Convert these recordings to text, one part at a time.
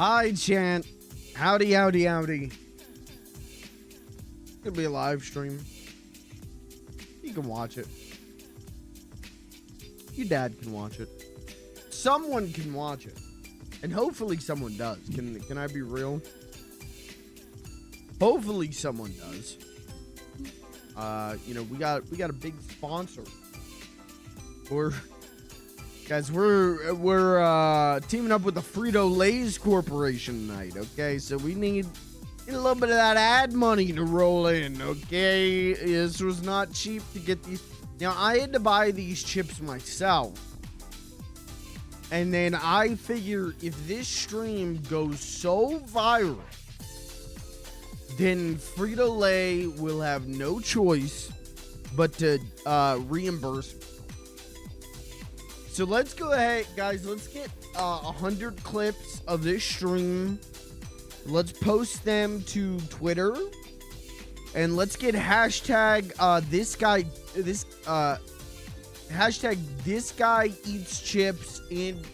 Hi, Chant. Howdy, howdy, howdy. Could be a live stream. You can watch it. Your dad can watch it. Someone can watch it. And hopefully someone does. Can I be real? Hopefully someone does. You know, we got a big sponsor. We're teaming up with the Frito-Lay's Corporation tonight, okay? So we need a little bit of that ad money to roll in, okay? This was not cheap to get these. Now, I had to buy these chips myself. And then I figure if this stream goes so viral, then Frito-Lay will have no choice but to reimburse me. So let's go ahead, guys. Let's get 100 clips of this stream. Let's post them to Twitter. And let's get hashtag hashtag this guy eats chips and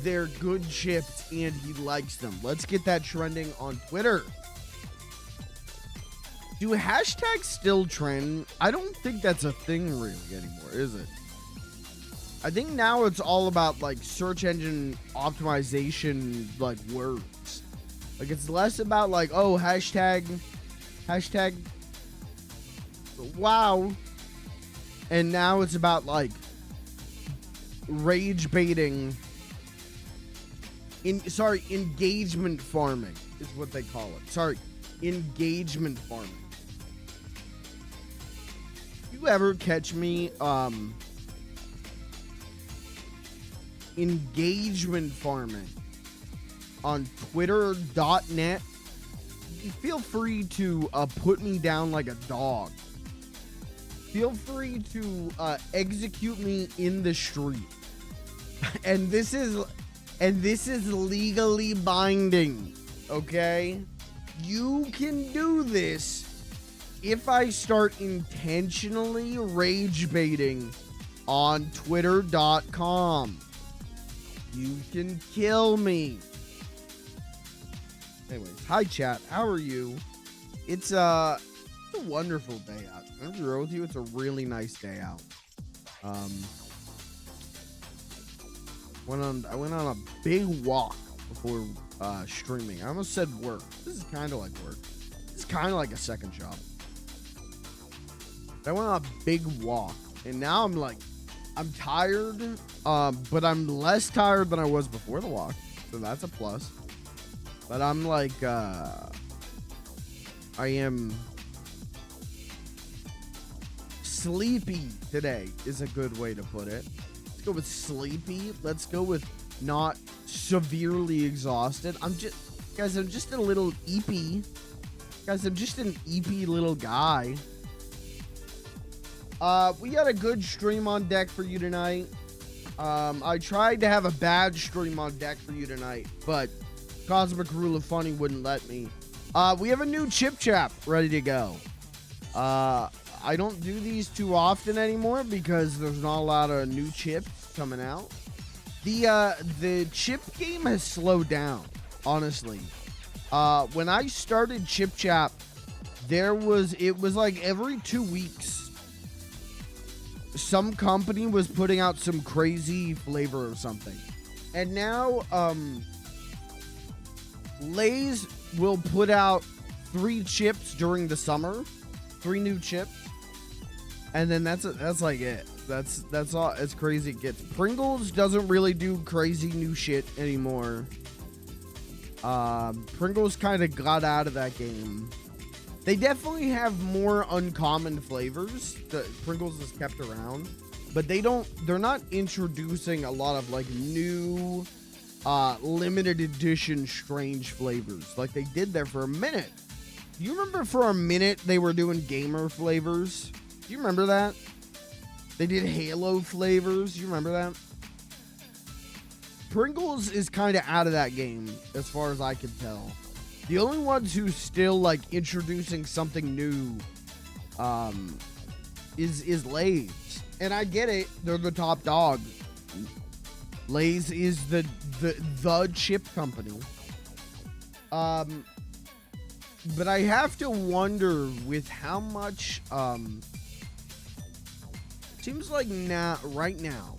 they're good chips and he likes them. Let's get that trending on Twitter. Do hashtags still trend? I don't think that's a thing really anymore, is it? I think now it's all about like search engine optimization, like words. Like it's less about like, oh, hashtag wow. And now it's about like rage baiting. Engagement farming is what they call it. Sorry, engagement farming. You ever catch me engagement farming on twitter.net, feel free to put me down like a dog. Feel free to execute me in the street. and this is legally binding, okay? You can do this if I start intentionally rage baiting on twitter.com. You can kill me. Anyways, hi chat. How are you? It's a wonderful day out. I'm gonna be real with you. It's a really nice day out. I went on a big walk before streaming. I almost said work. This is kind of like work. This is kind of like a second job. I went on a big walk, and now I'm tired, but I'm less tired than I was before the walk, so that's a plus. But I'm like, I am sleepy today is a good way to put it. Let's go with sleepy. Let's go with not severely exhausted. I'm just a little eepy. Guys, I'm just an eepy little guy. We got a good stream on deck for you tonight. I tried to have a bad stream on deck for you tonight, but Cosmic Rule of Funny wouldn't let me. We have a new chip chap ready to go. I don't do these too often anymore because there's not a lot of new chips coming out. The chip game has slowed down, honestly. When I started Chip Chap, it was like every 2 weeks some company was putting out some crazy flavor or something. And now Lay's will put out 3 chips during the summer, 3 new chips, and then that's like it. That's all as crazy it gets. Pringles doesn't really do crazy new shit anymore. Pringles kind of got out of that game. They definitely have more uncommon flavors that Pringles has kept around, but they're not introducing a lot of like new limited edition strange flavors like they did there for a minute. You remember for a minute they were doing gamer flavors? Do you remember that? They did Halo flavors. You remember that? Pringles is kind of out of that game as far as I can tell. The only ones who still like introducing something new is Lay's. And I get it, they're the top dog. Lay's is the chip company. But I have to wonder with how much, seems like right now,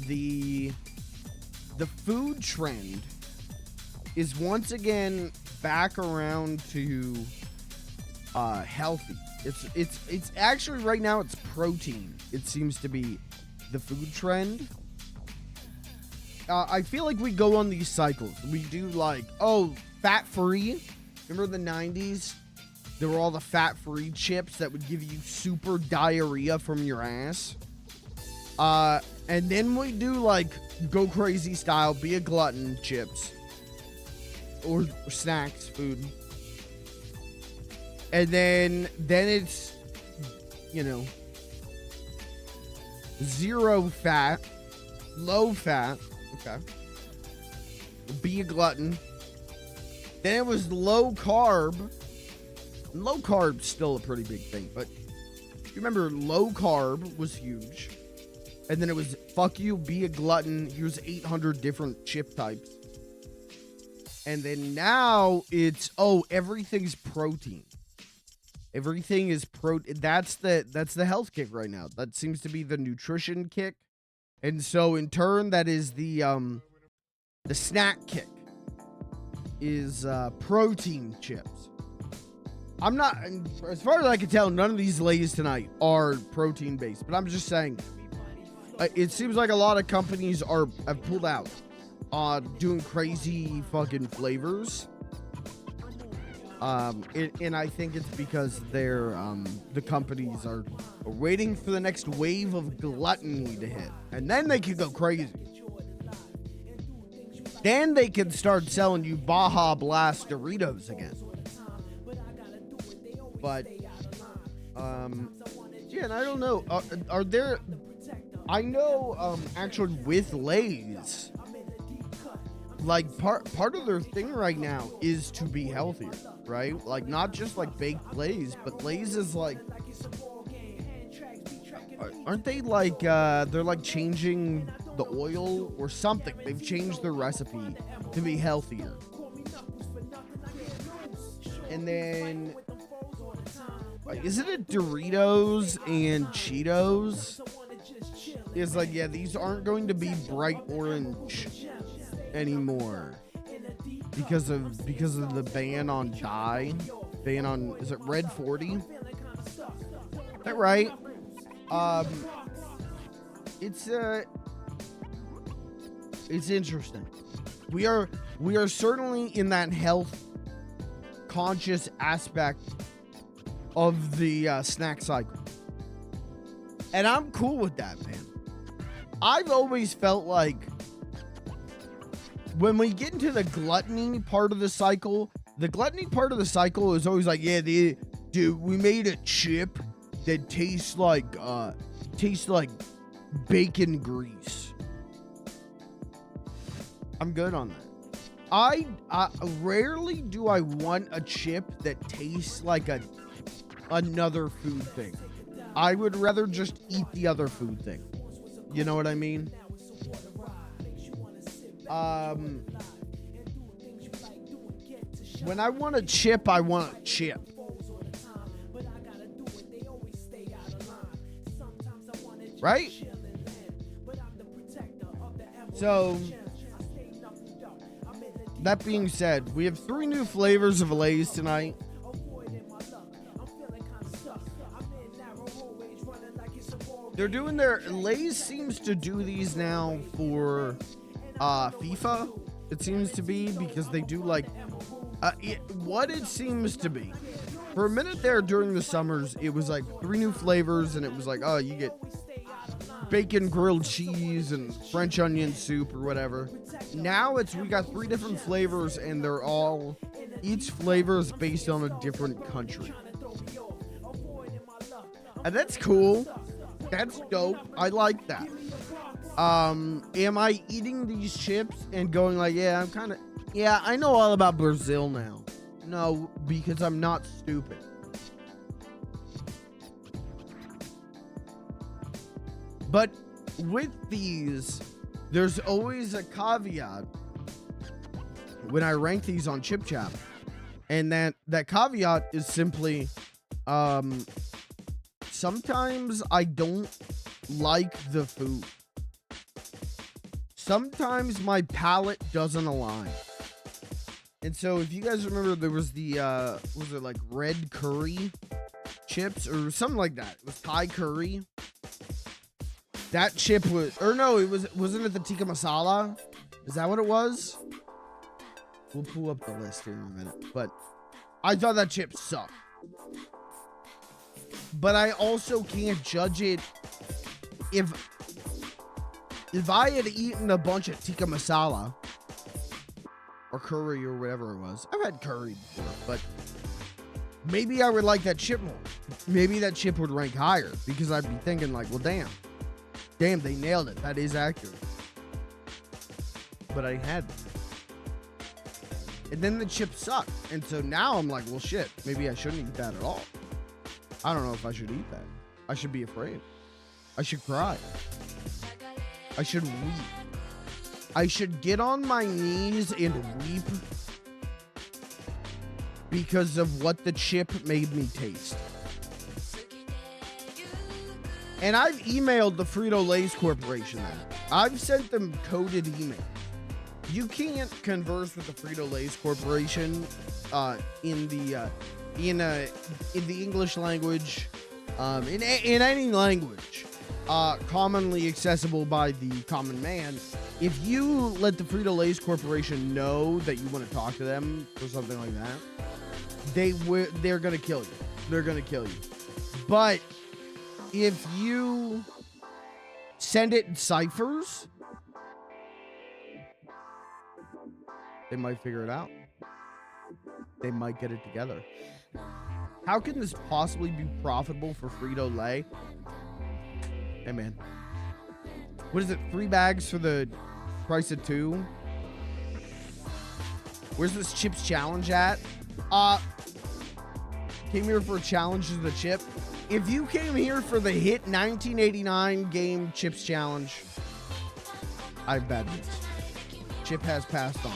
the food trend is once again back around to healthy. It's actually right now it's protein. It seems to be the food trend. I feel like we go on these cycles. We do like, oh, fat free. Remember the 90s? There were all the fat-free chips that would give you super diarrhea from your ass. And then we do like go crazy style, be a glutton chips. Or snacks, food. And then it's, you know, zero fat, low fat. Okay. Be a glutton. Then it was low carb. Low carb's still a pretty big thing, but you remember low carb was huge. And then it was fuck you, be a glutton. Here's 800 different chip types. And then now it's, oh, everything's protein. Everything is protein. That's the health kick right now. That seems to be the nutrition kick. And so in turn, that is the snack kick is protein chips. I'm not, as far as I can tell, none of these Lay's tonight are protein based, but I'm just saying it seems like a lot of companies have pulled out doing crazy fucking flavors. And I think it's because the companies are waiting for the next wave of gluttony to hit, and then they can go crazy. Then they can start selling you Baja Blast Doritos again. But yeah, and I don't know. Are there? I know actually with Lay's, like part of their thing right now is to be healthier, right? Like not just like baked Lay's, but Lay's is like, aren't they like they're like changing the oil or something? They've changed their recipe to be healthier. And then isn't it Doritos and Cheetos? It's like, yeah, these aren't going to be bright orange anymore because of the ban on dye. Ban on, is it Red 40? Is that right? It's interesting. We are certainly in that health conscious aspect of the snack cycle, and I'm cool with that, man. I've always felt like when we get into the gluttony part of the cycle, is always like, yeah, dude, we made a chip that tastes like bacon grease. I'm good on that. I rarely do I want a chip that tastes like another food thing. I would rather just eat the other food thing. You know what I mean? When I want a chip, I want a chip. Right? So, that being said, we have 3 new flavors of Lay's tonight. They're doing Lay's seems to do these now for FIFA. It seems to be because they do like what it seems to be. For a minute there during the summers, it was like 3 new flavors, and it was like, oh, you get bacon grilled cheese and French onion soup or whatever. Now we got 3 different flavors, and each flavor is based on a different country. And that's cool. That's dope. I like that. Am I eating these chips and going like, yeah, I know all about Brazil now? No, because I'm not stupid. But with these, there's always a caveat when I rank these on Chip Chap. And that caveat is simply, sometimes I don't like the food. Sometimes my palate doesn't align. And so if you guys remember, there was the, was it like red curry chips or something like that? It was Thai curry. That chip was, or no, wasn't it the tikka masala? Is that what it was? We'll pull up the list here in a minute. But I thought that chip sucked. But I also can't judge it if I had eaten a bunch of tikka masala or curry or whatever it was. I've had curry before, but maybe I would like that chip more. Maybe that chip would rank higher because I'd be thinking like, well, damn, they nailed it. That is accurate. But I hadn't. And then the chip sucked. And so now I'm like, well, shit, maybe I shouldn't eat that at all. I don't know if I should eat that. I should be afraid. I should cry. I should weep. I should get on my knees and weep because of what the chip made me taste. And I've emailed the Frito-Lay's Corporation that. I've sent them coded email. You can't converse with the Frito-Lay's Corporation in the English language, in any language commonly accessible by the common man. If you let the Frito-Lay's Corporation know that you want to talk to them or something like that, they're gonna kill you. They're gonna kill you. But if you send it in ciphers, they might figure it out. They might get it together. How can this possibly be profitable for Frito-Lay? Hey, man. What is it? 3 bags for the price of 2? Where's this Chips Challenge at? Came here for a challenge to the chip. If you came here for the hit 1989 game Chips Challenge, I have bad news. Chip has passed on.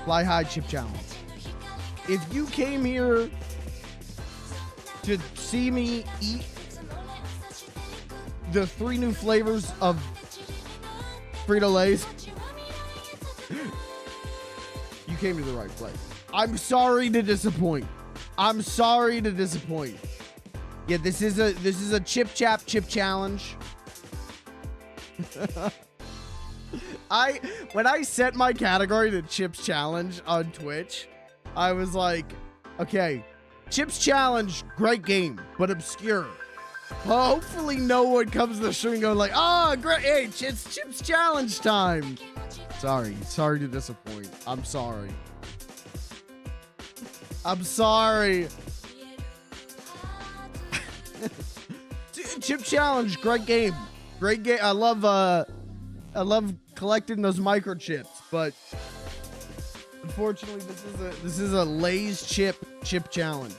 Fly High Chip Challenge. If you came here to see me eat the 3 new flavors of Frito-Lay's, you came to the right place. I'm sorry to disappoint. I'm sorry to disappoint. Yeah, this is a chip challenge. When I set my category to Chips Challenge on Twitch, I was like, okay, Chips Challenge, great game, but obscure. Well, hopefully no one comes to the stream going like, oh, great, hey, it's Chips Challenge time. Sorry to disappoint. I'm sorry. Chip Challenge, great game. I love collecting those microchips, but unfortunately this is a Lay's chip challenge.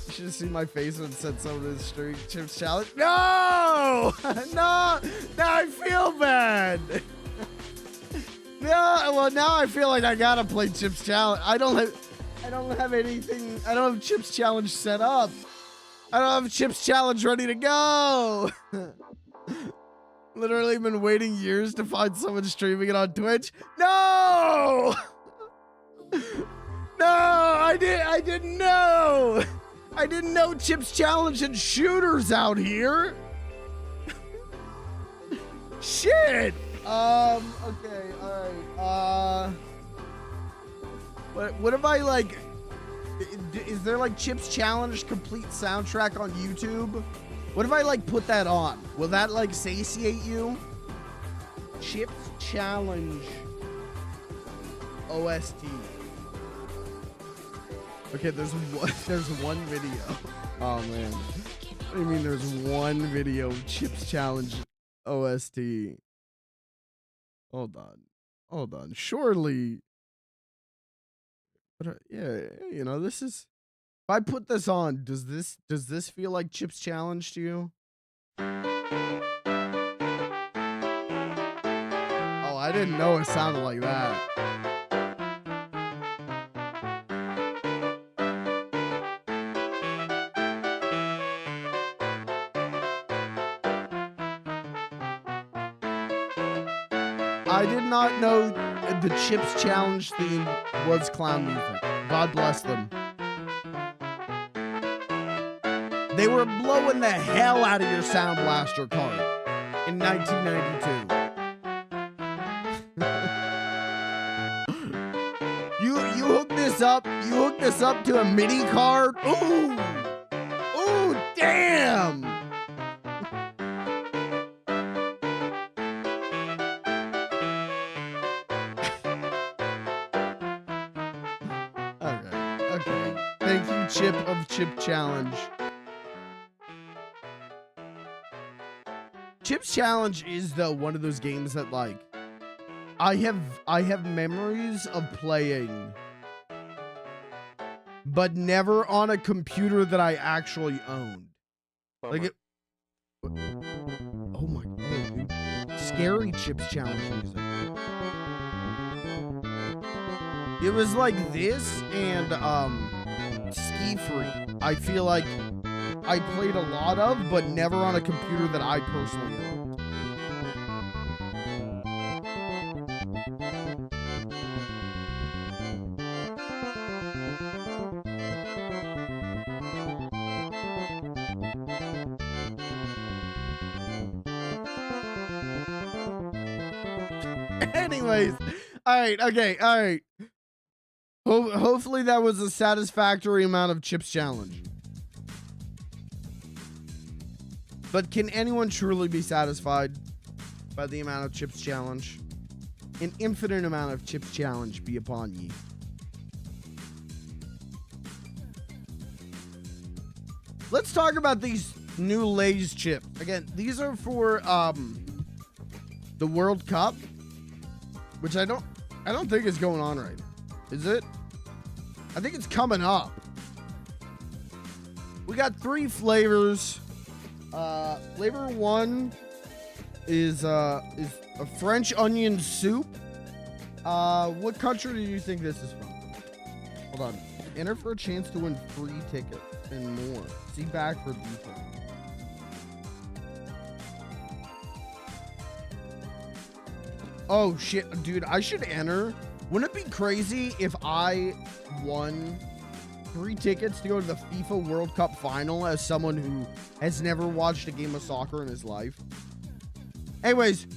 You should have seen my face when it said some of this stream. Chips Challenge. No! No, I feel bad. No, well now I feel like I gotta play Chips Challenge. I don't have anything. I don't have Chips Challenge set up. I don't have Chips Challenge ready to go. Literally been waiting years to find someone streaming it on Twitch. No! No, I didn't know. I didn't know Chips Challenge and shooters out here. Shit. Okay, all right. What if I like? Is there like Chips Challenge complete soundtrack on YouTube? What if I like put that on? Will that like satiate you? Chips Challenge OST. Okay, there's one video. Oh man. What do you mean there's one video of Chips Challenge OST? Hold on. Surely. But yeah, you know, this is. If I put this on, does this feel like Chips Challenge to you? Oh, I didn't know it sounded like that. I did not know the Chips Challenge theme was clown music. God bless them. They were blowing the hell out of your Sound Blaster card in 1992. You hook this up. You hook this up to a MIDI card. Ooh, ooh, damn. Okay. Thank you, Chip of Chip Challenge. Chips Challenge is though one of those games that like I have memories of playing, but never on a computer that I actually owned. Like it. Oh my god, dude. Scary Chips Challenge music. It was like this and Ski Free. I feel like I played a lot of, but never on a computer that I personally owned. Anyways, all right, okay, all right. Hopefully that was a satisfactory amount of Chips Challenge. But can anyone truly be satisfied by the amount of Chips Challenge? An infinite amount of Chips Challenge be upon ye. Let's talk about these new Lay's chips. Again, these are for the World Cup, which I don't think is going on right now. Is it? I think it's coming up. We got 3 flavors. Flavor 1 is a French onion soup. What country do you think this is from? Hold on. Enter for a chance to win free tickets and more. See back for details. Oh shit, dude, I should enter. Wouldn't it be crazy if I won 3 tickets to go to the FIFA World Cup final as someone who has never watched a game of soccer in his life? Anyways,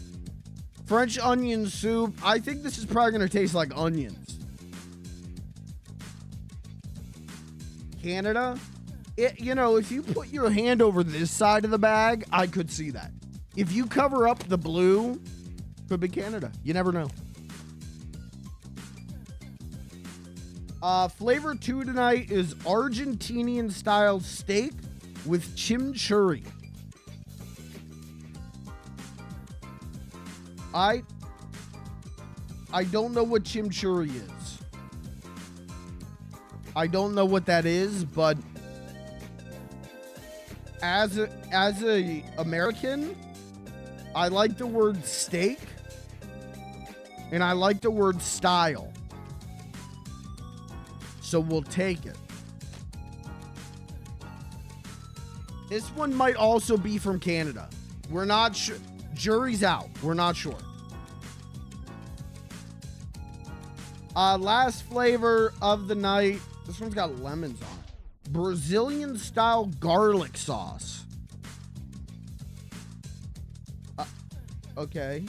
French onion soup. I think this is probably going to taste like onions. Canada. You know, if you put your hand over this side of the bag, I could see that. If you cover up the blue, could be Canada. You never know. Flavor 2 tonight is Argentinian style steak with chimichurri. I don't know what chimichurri is. I don't know what that is, but as a American, I like the word steak and I like the word style. So we'll take it. This one might also be from Canada. We're not sure. Jury's out. We're not sure. Last flavor of the night. This one's got lemons on it. Brazilian style garlic sauce. Okay.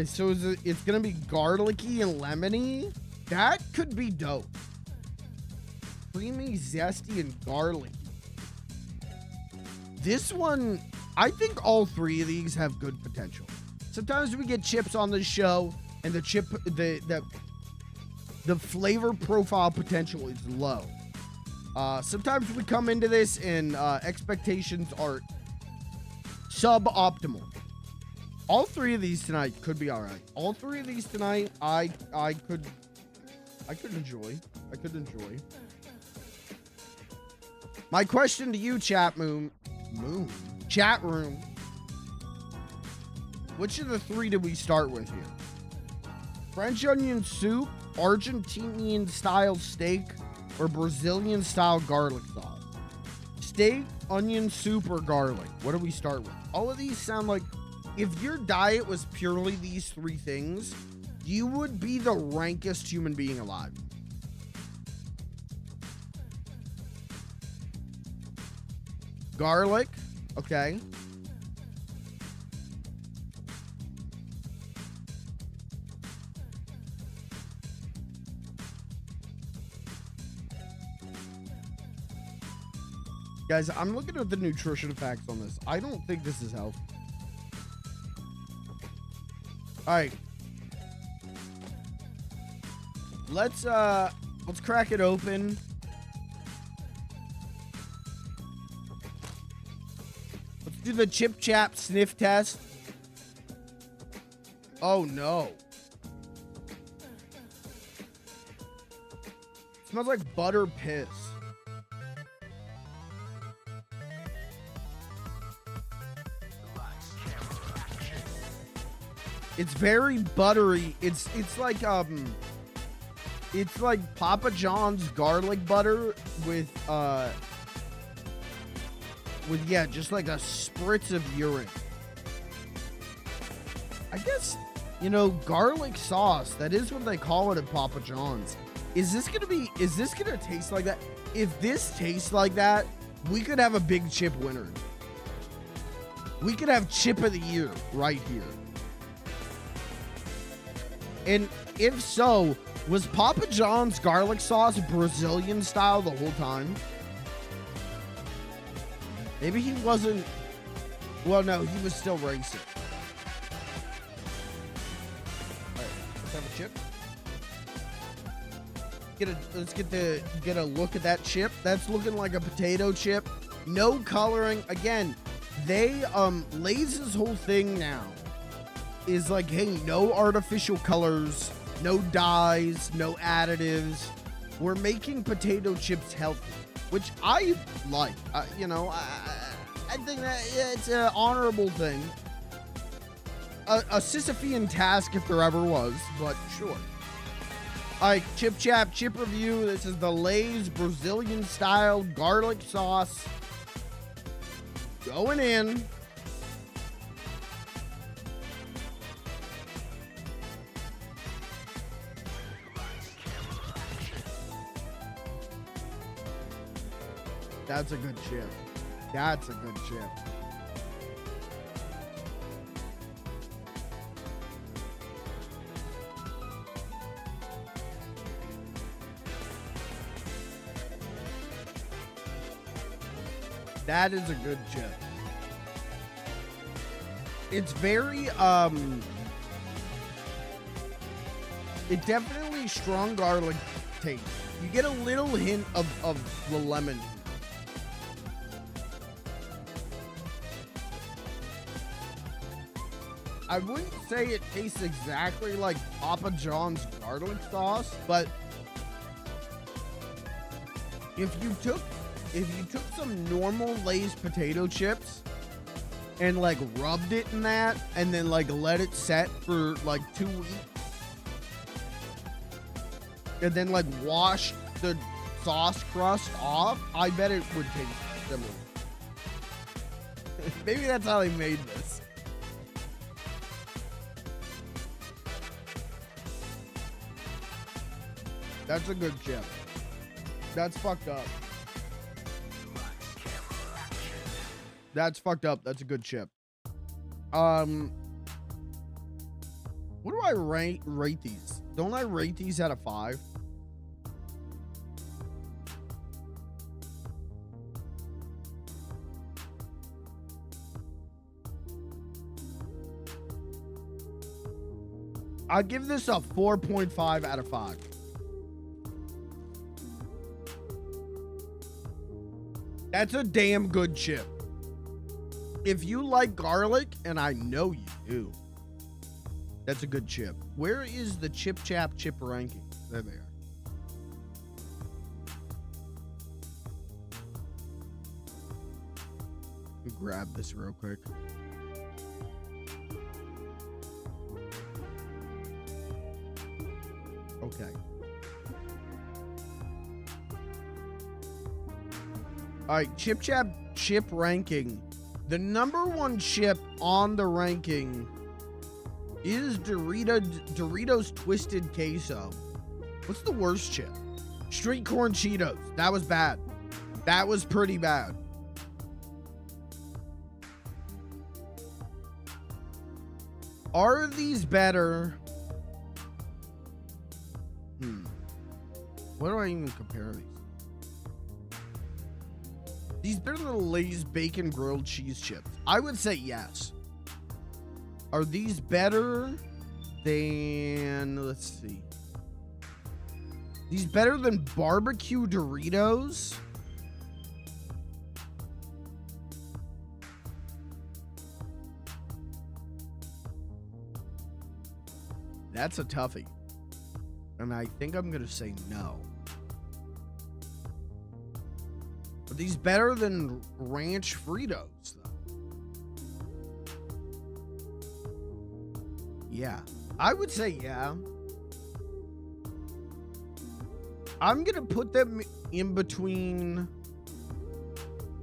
So it's gonna be garlicky and lemony. That could be dope. Creamy, zesty, and garlicky. This one, I think all 3 of these have good potential. Sometimes we get chips on this show, and the flavor profile potential is low. Sometimes we come into this and expectations are suboptimal. All 3 of these tonight could be all right. All 3 of these tonight, I could enjoy. I could enjoy. My question to you, chat room. Which of the 3 did we start with here? French onion soup, Argentinian style steak, or Brazilian style garlic sauce? Steak, onion soup, or garlic? What do we start with? All of these sound like, if your diet was purely these three things, you would be the rankest human being alive. Garlic, okay. Guys, I'm looking at the nutrition facts on this. I don't think this is healthy. All right. Let's crack it open. Let's do the chip chap sniff test. Oh no. It smells like butter piss. It's very buttery. It's like Papa John's garlic butter with yeah, just like a spritz of urine. I guess, you know, garlic sauce, that is what they call it at Papa John's. Is this gonna taste like that? If this tastes like that, we could have a big chip winner. We could have chip of the year right here. And if so, was Papa John's garlic sauce Brazilian style the whole time? Maybe he wasn't. Well, no, he was still racist. All right, let's have a chip. Let's get a look at that chip. That's looking like a potato chip. No coloring. Again, they Lay's whole thing now is like, hey, no artificial colors, no dyes, no additives. We're making potato chips healthy, which I like. You know, I think that it's an honorable thing. A Sisyphean task if there ever was, but sure. All right, chip chap, chip review. This is the Lay's Brazilian style garlic sauce. Going in. That's a good chip. That's a good chip. That is a good chip. It's very, it definitely strong garlic taste. You get a little hint of the lemon. I wouldn't say it tastes exactly like Papa John's garlic sauce, but if you took some normal Lay's potato chips and like rubbed it in that and then like let it set for like 2 weeks and then like wash the sauce crust off, I bet it would taste similar. Maybe that's how they made this. That's a good chip. That's fucked up. That's fucked up. That's a good chip. What do I rate these? Don't I rate these out of 5? I'd give this a 4.5 out of 5. That's a damn good chip. If you like garlic, and I know you do, that's a good chip. Where is the chip chap chip ranking? There they are. Let me grab this real quick. Okay. All right, chip ranking. The #1 chip on the ranking is Doritos Twisted Queso. What's the worst chip? Street Corn Cheetos. That was bad. That was pretty bad. Are these better? What do I even compare these? These better than the Lay's Bacon Grilled Cheese Chips? I would say yes. Are these better than, let's see. These better than barbecue Doritos? That's a toughie. And I think I'm going to say no. Are these better than Ranch Fritos, though? Yeah. I would say yeah. I'm going to put them in between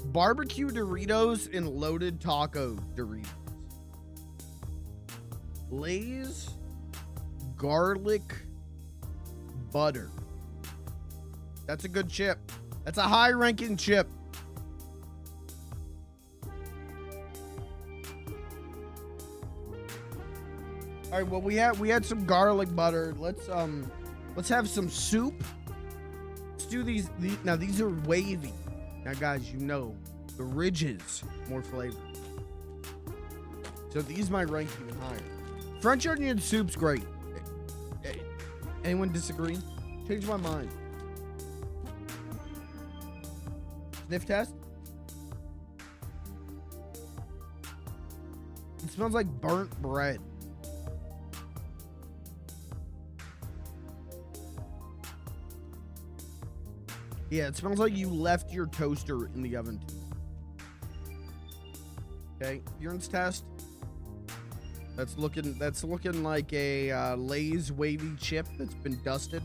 barbecue Doritos and loaded taco Doritos. Lay's garlic butter. That's a good chip. That's a high ranking chip. All right, well we had some garlic butter. Let's have some soup. Let's do these now these are wavy. Now guys, you know the ridges more flavor. So these might rank even higher. French onion soup's great. Anyone disagree? Change my mind. Sniff test. It smells like burnt bread. Yeah, it smells like you left your toaster in the oven too. Okay, appearance test. That's looking like a Lay's wavy chip that's been dusted.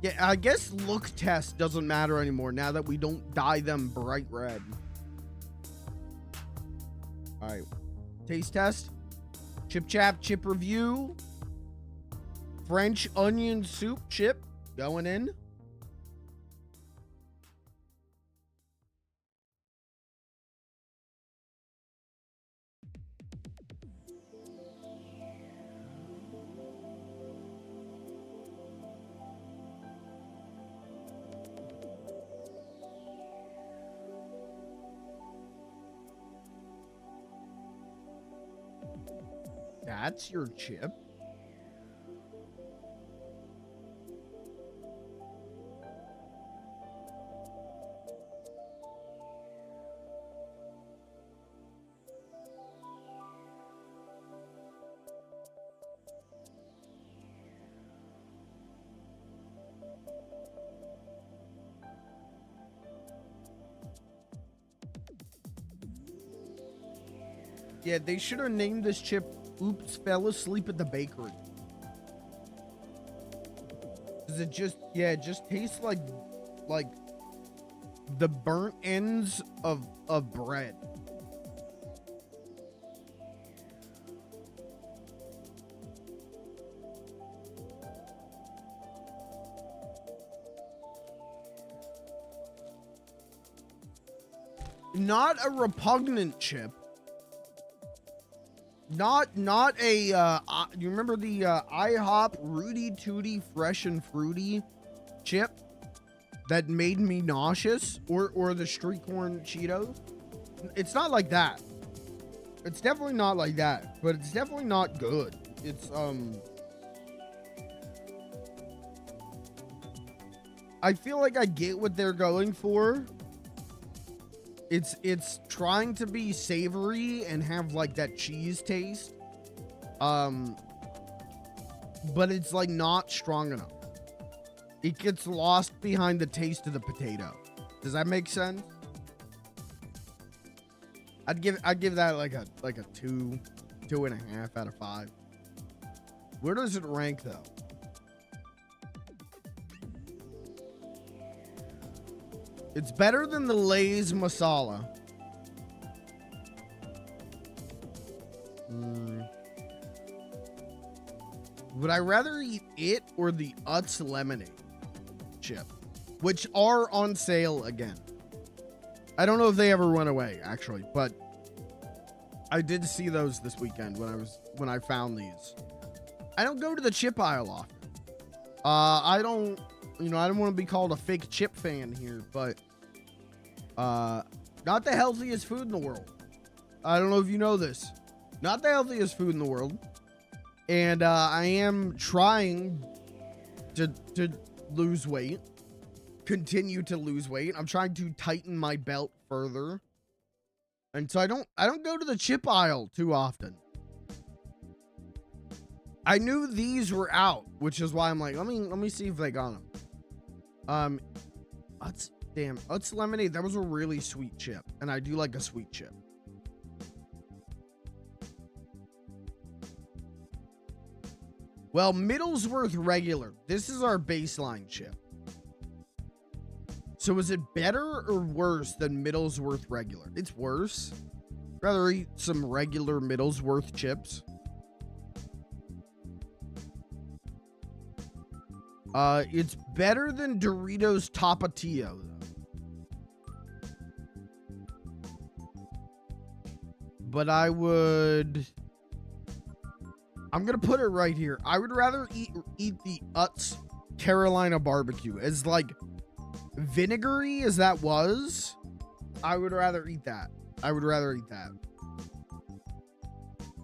Yeah, I guess look test doesn't matter anymore now that we don't dye them bright red. All right, taste test. Chip review. French onion soup chip going in. That's your chip. Yeah, they should have named this chip Oops, Fell Asleep at the Bakery. Cause it just tastes like the burnt ends of bread. Not a repugnant chip. Not a you remember the IHOP Rudy Tooty Fresh and Fruity chip that made me nauseous, or the street corn Cheetos? It's not like that. It's definitely not like that, but it's definitely not good. It's I feel like I get what they're going for. It's trying to be savory and have like that cheese taste. But it's like not strong enough. It gets lost behind the taste of the potato. Does that make sense? I'd give that like a 2.5 out of 5. Where does it rank though? It's better than the Lay's masala. Would I rather eat it or the Utz lemonade chip, which are on sale again? I don't know if they ever went away, actually, but I did see those this weekend when I found these. I don't go to the chip aisle often. I don't want to be called a fake chip fan here, but not the healthiest food in the world. I don't know if you know this. Not the healthiest food in the world. And I am trying to lose weight. Continue to lose weight. I'm trying to tighten my belt further. And so I don't go to the chip aisle too often. I knew these were out, which is why I'm like, let me see if they got them. Utz lemonade, that was a really sweet chip, and I do like a sweet chip. Well, Middlesworth regular. This is our baseline chip. So is it better or worse than Middlesworth regular? It's worse. Rather eat some regular Middlesworth chips. It's better than Doritos Tapatio, though. But I'm gonna put it right here. I would rather eat the Utz Carolina barbecue. As like vinegary as that was, I would rather eat that.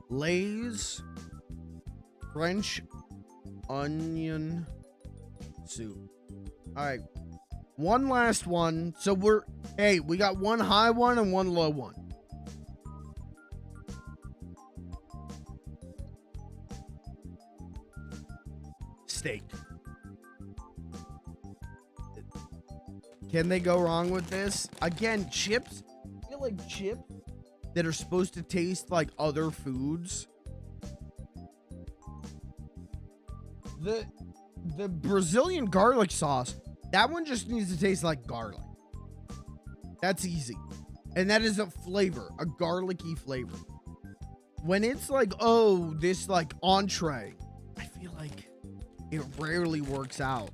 Lay's French onion soup. All right, one last one. So we got one high one and one low one. Steak. Can they go wrong with this? Again, chips. I feel like chips that are supposed to taste like other foods. The Brazilian garlic sauce, that one just needs to taste like garlic. That's easy. And that is a flavor, a garlicky flavor. When it's like, oh, this like entree, I feel like it rarely works out.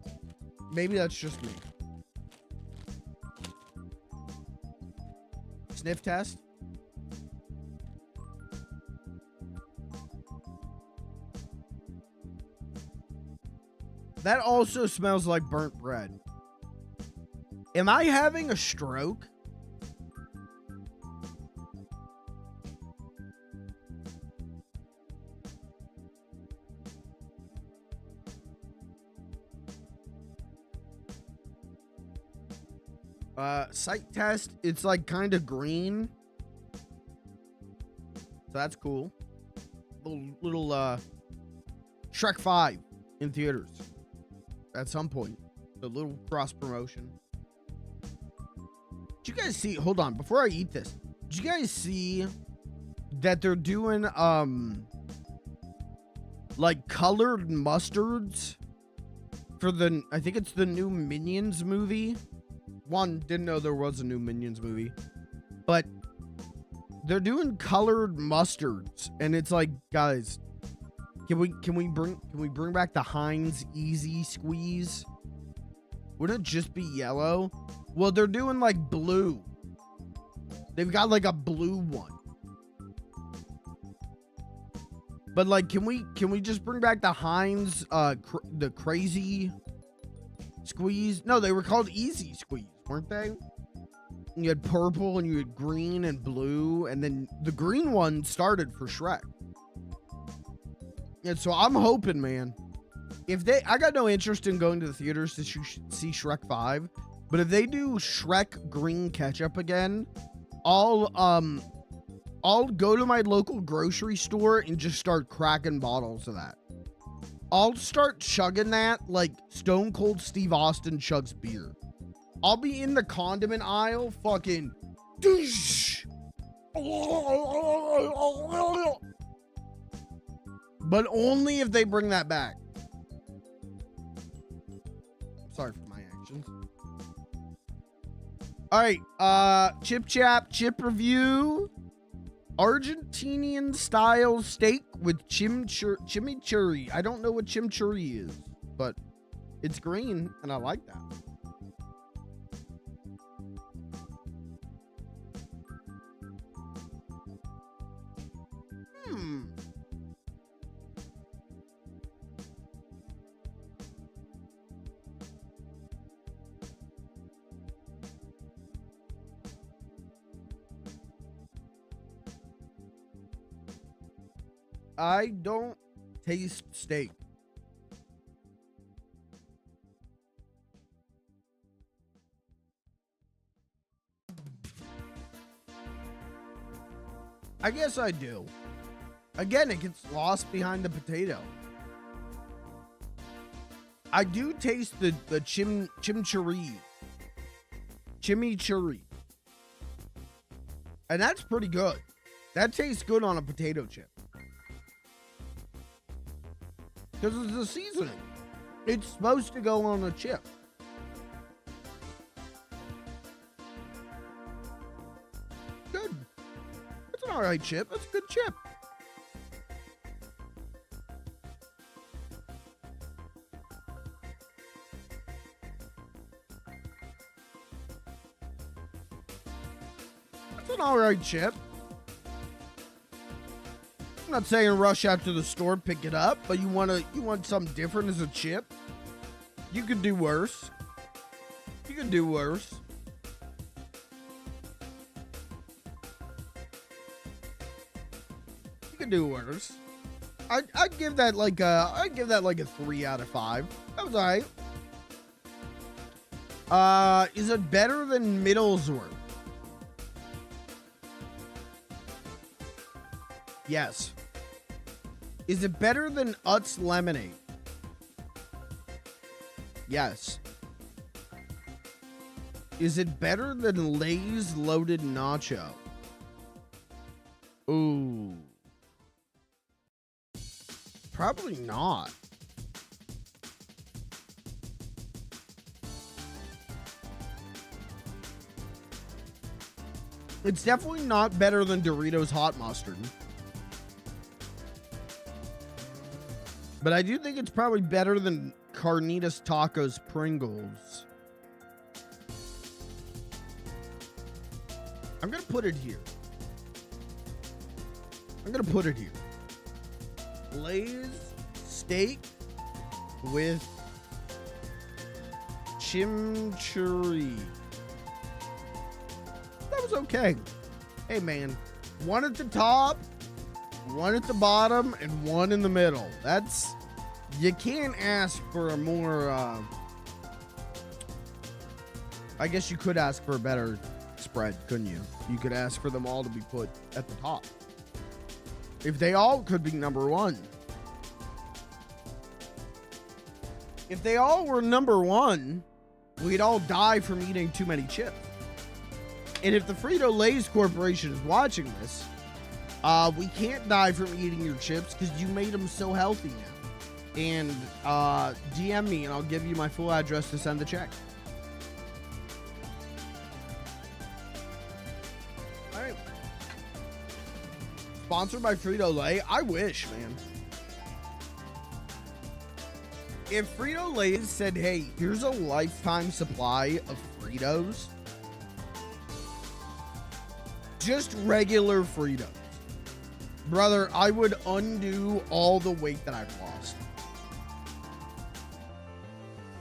Maybe that's just me. Sniff test. That also smells like burnt bread. Am I having a stroke? Sight test, it's like kind of green. So that's cool. Little Shrek 5 in theaters at some point. A little cross promotion. Did you guys see, hold on, before I eat this, did you guys see that they're doing like colored mustards for I think it's the new Minions movie? One, didn't know there was a new Minions movie, but they're doing colored mustards, and it's like, guys, can we bring back the Heinz Easy Squeeze? Wouldn't it just be yellow? Well, they're doing like blue. They've got like a blue one. But like, can we just bring back the Heinz the crazy squeeze? No, they were called Easy Squeeze, weren't they? You had purple and you had green and blue, and then the green one started for Shrek. And so I'm hoping, man, I got no interest in going to the theaters to see Shrek 5, but if they do Shrek green ketchup again, I'll go to my local grocery store and just start cracking bottles of that. I'll start chugging that like Stone Cold Steve Austin chugs beer. I'll be in the condiment aisle fucking doosh. But only if they bring that back. Sorry for my actions. All right, chip review. Argentinian style steak with chimichurri. I don't know what chimichurri is, but it's green and I like that. I don't taste steak. I guess I do. Again, it gets lost behind the potato. I do taste the chimichurri. And that's pretty good. That tastes good on a potato chip. Because it's a seasoning. It's supposed to go on a chip. Good. It's an alright chip. It's a good chip. It's an alright chip. I'm not saying rush out to the store, pick it up, but you want something different as a chip? You could do worse. You could do worse. You could do worse. I'd give that like a 3 out of 5. That was alright. Is it better than Middlesworth? Yes. Is it better than Utz Lemonade? Yes. Is it better than Lay's Loaded Nacho? Ooh. Probably not. It's definitely not better than Doritos Hot Mustard. But I do think it's probably better than Carnitas Tacos Pringles. I'm going to put it here. Lay's steak with chimichurri. That was okay. Hey, man. One at the top, one at the bottom, and one in the middle. That's... You can't ask for a more... I guess you could ask for a better spread, couldn't you? You could ask for them all to be put at the top. If they all could be number one. If they all were number one, we'd all die from eating too many chips. And if the Frito-Lay's Corporation is watching this, we can't die from eating your chips because you made them so healthy now. And DM me and I'll give you my full address to send the check. All right. Sponsored by Frito-Lay? I wish, man. If Frito-Lay said, hey, here's a lifetime supply of Fritos, just regular Fritos, brother, I would undo all the weight that I've lost.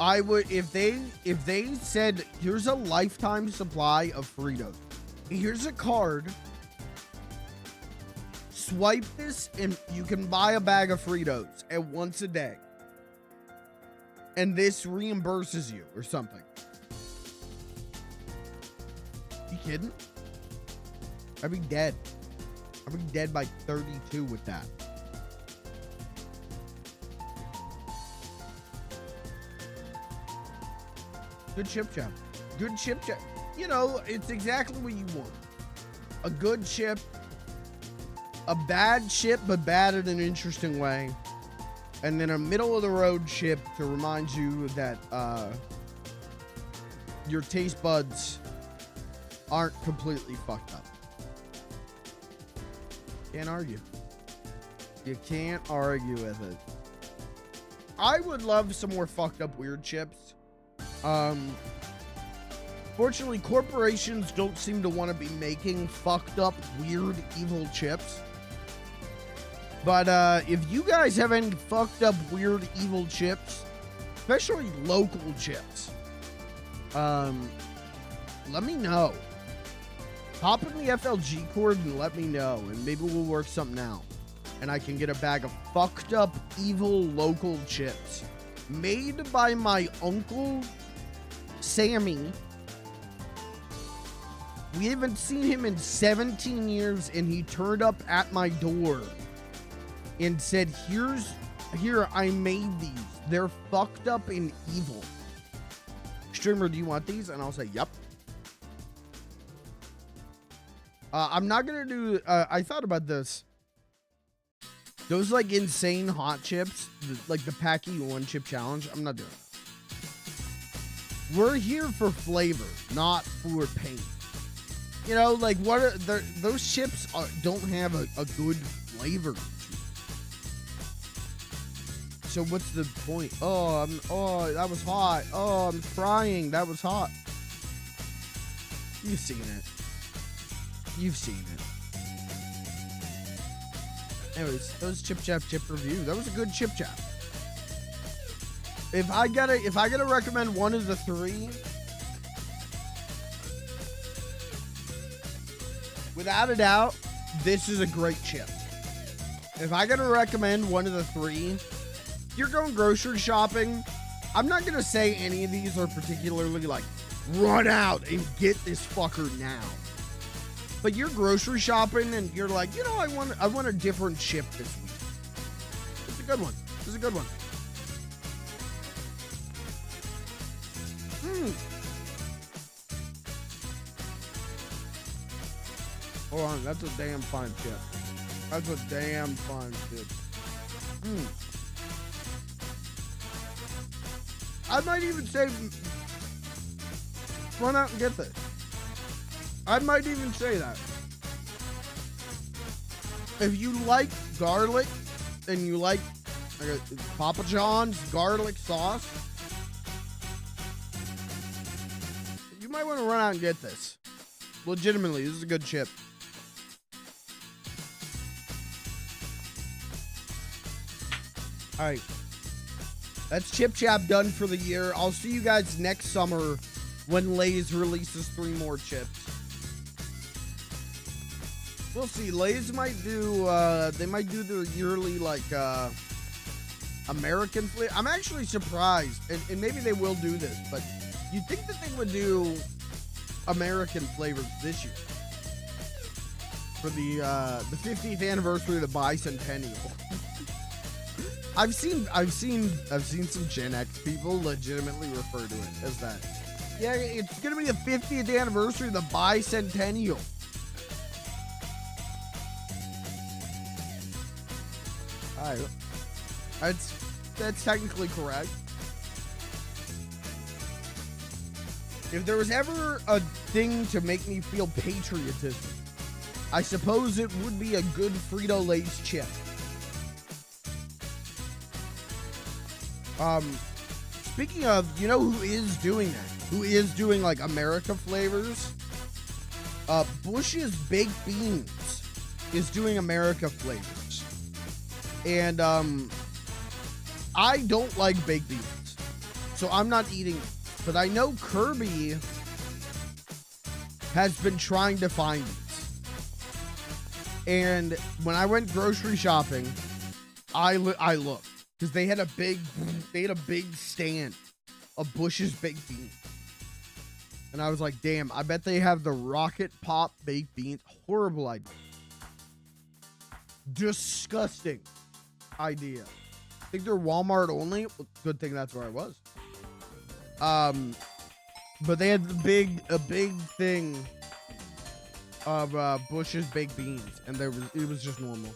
I would, if they said, here's a lifetime supply of Fritos, here's a card, swipe this and you can buy a bag of Fritos at once a day, and this reimburses you or something. You kidding? I'd be dead. I'd be dead by 32 with that. Good chip chop. Good chip chop. You know, it's exactly what you want. A good chip. A bad chip, but bad in an interesting way. And then a middle of the road chip to remind you that your taste buds aren't completely fucked up. Can't argue. You can't argue with it. I would love some more fucked up weird chips. Fortunately, corporations don't seem to want to be making fucked up, weird, evil chips. But if you guys have any fucked up, weird, evil chips, especially local chips, let me know. Hop in the FLG cord and let me know, and maybe we'll work something out. And I can get a bag of fucked up, evil, local chips. Made by my uncle, Sammy. We haven't seen him in 17 years, and he turned up at my door and said, here, I made these. They're fucked up and evil. Streamer, do you want these? And I'll say, yep. I'm not gonna do, I thought about this. Those like insane hot chips, like the Packy one chip challenge, I'm not doing it. We're here for flavor, not for pain. You know, like what are those chips don't have a good flavor. So what's the point? Oh, that was hot. Oh, I'm frying. That was hot. You've seen it. You've seen it. Anyways, that was Chip Chap Chip review. That was a good Chip Chap. If I gotta recommend one of the three, without a doubt, this is a great chip. If I gotta recommend one of the three, you're going grocery shopping. I'm not gonna say any of these are particularly like run out and get this fucker now. But you're grocery shopping and you're like, you know, I want a different chip this week. It's a good one. This is a good one. Hold on, that's a damn fine chip. That's a damn fine chip. I might even say, run out and get this. I might even say that. If you like garlic and you like Papa John's garlic sauce, you might want to run out and get this. Legitimately, this is a good chip. All right. That's Chip Chap done for the year. I'll see you guys next summer when Lay's releases 3 more chips. We'll see. Lay's might do, they might do their yearly, like, American flavor. I'm actually surprised, and maybe they will do this, but you'd think that they would do American flavors this year for the 50th anniversary of the bicentennial. I've seen some Gen X people legitimately refer to it as that. Yeah, it's gonna be the 50th anniversary of the bicentennial. All right, that's technically correct. If there was ever a thing to make me feel patriotism, I suppose it would be a good Frito-Lay's chip. Speaking of, you know who is doing that? Who is doing like America flavors? Bush's Baked Beans is doing America flavors. And I don't like baked beans, so I'm not eating it. But I know Kirby has been trying to find these. And when I went grocery shopping, I looked. Because they had a big stand of Bush's Baked Beans. And I was like, damn, I bet they have the Rocket Pop Baked Beans. Horrible idea. Disgusting idea. I think they're Walmart only. Good thing that's where I was. But they had a big thing of Bush's Baked Beans. And it was just normal.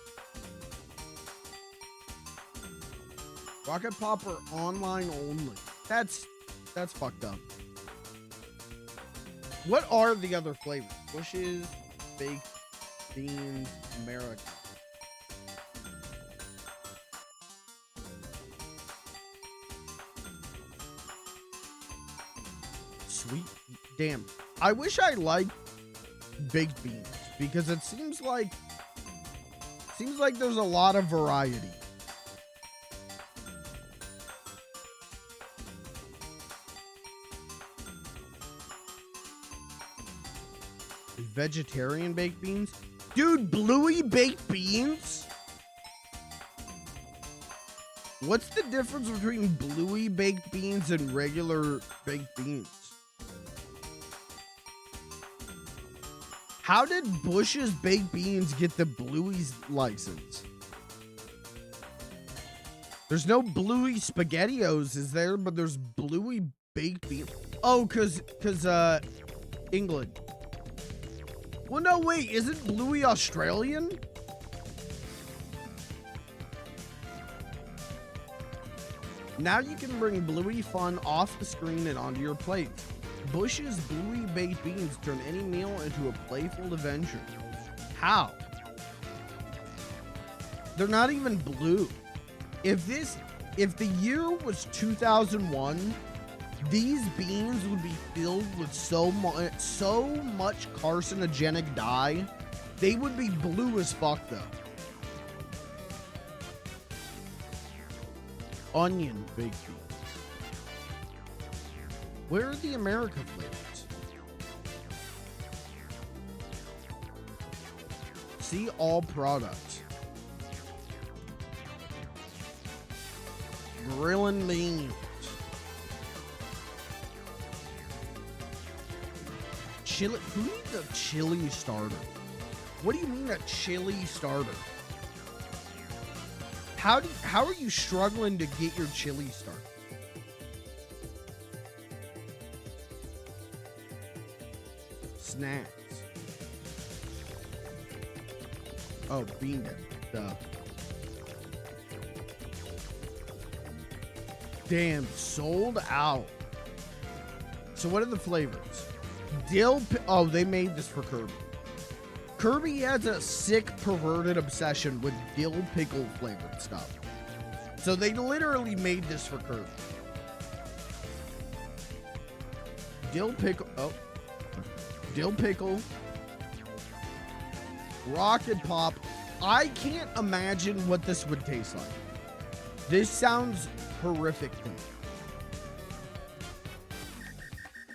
Rocket Pop are online only. That's fucked up. What are the other flavors? Bushes, baked beans, America. Sweet. Damn. I wish I liked baked beans because it seems like there's a lot of variety. Vegetarian baked beans? Dude, bluey baked beans? What's the difference between bluey baked beans and regular baked beans? How did Bush's baked beans get the Bluey's license? There's no Bluey SpaghettiOs, is there? But there's Bluey baked beans. Oh, cause England. Well, no, wait, isn't Bluey Australian? Now you can bring Bluey fun off the screen and onto your plate. Bush's Bluey baked beans turn any meal into a playful adventure. How? They're not even blue. If the year was 2001, these beans would be filled with so much carcinogenic dye, they would be blue as fuck though. Onion baked beans. Where are the America flavors? See all products. Grilling beans. Chili. Who needs a chili starter? What do you mean a chili starter? How are you struggling to get your chili starter? Snacks. Oh, bean dip. Duh. Damn, sold out. So what are the flavors? Oh, they made this for Kirby. Kirby has a sick, perverted obsession with dill pickle flavored stuff. So they literally made this for Kirby. Dill pickle. Oh. Dill pickle. Rocket pop. I can't imagine what this would taste like. This sounds horrific to me.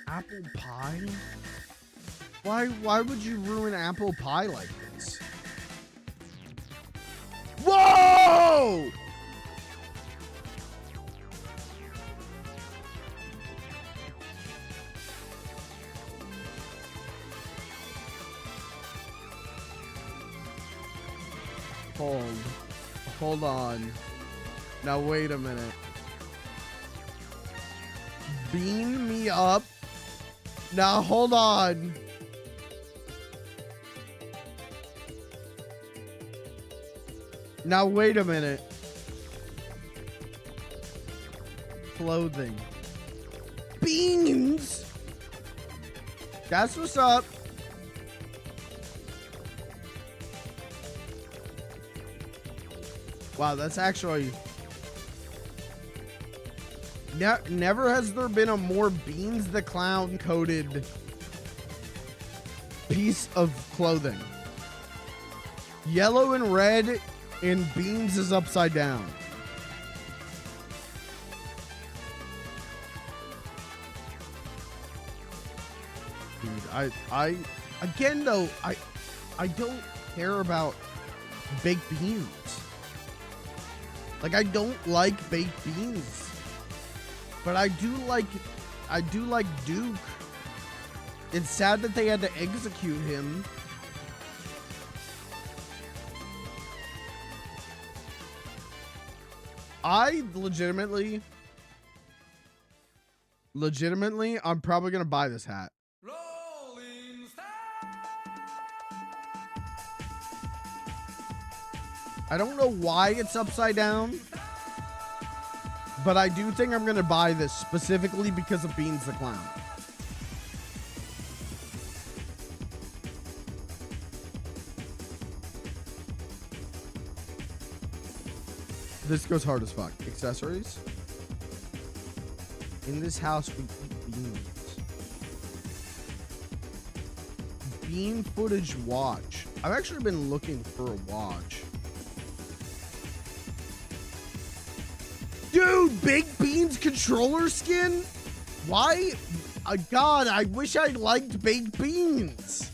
Apple pie? Why would you ruin apple pie like this? Whoa! Hold on. Now wait a minute. Beam me up. Now hold on. Now wait a minute. Clothing. Beans. That's what's up. Wow, that's actually... Never has there been a more Beans the Clown coated piece of clothing. Yellow and red, and Beans is upside down. Dude, I again though, I don't care about baked beans. Like, I don't like baked beans. But I do like Duke. It's sad that they had to execute him. I legitimately, I'm probably gonna buy this hat. I don't know why it's upside down, but I do think I'm gonna buy this specifically because of Beans the Clown. This goes hard as fuck. Accessories. In this house, we eat beans. Bean footage watch. I've actually been looking for a watch. Dude, Baked Beans controller skin? Why? God, I wish I liked Baked Beans.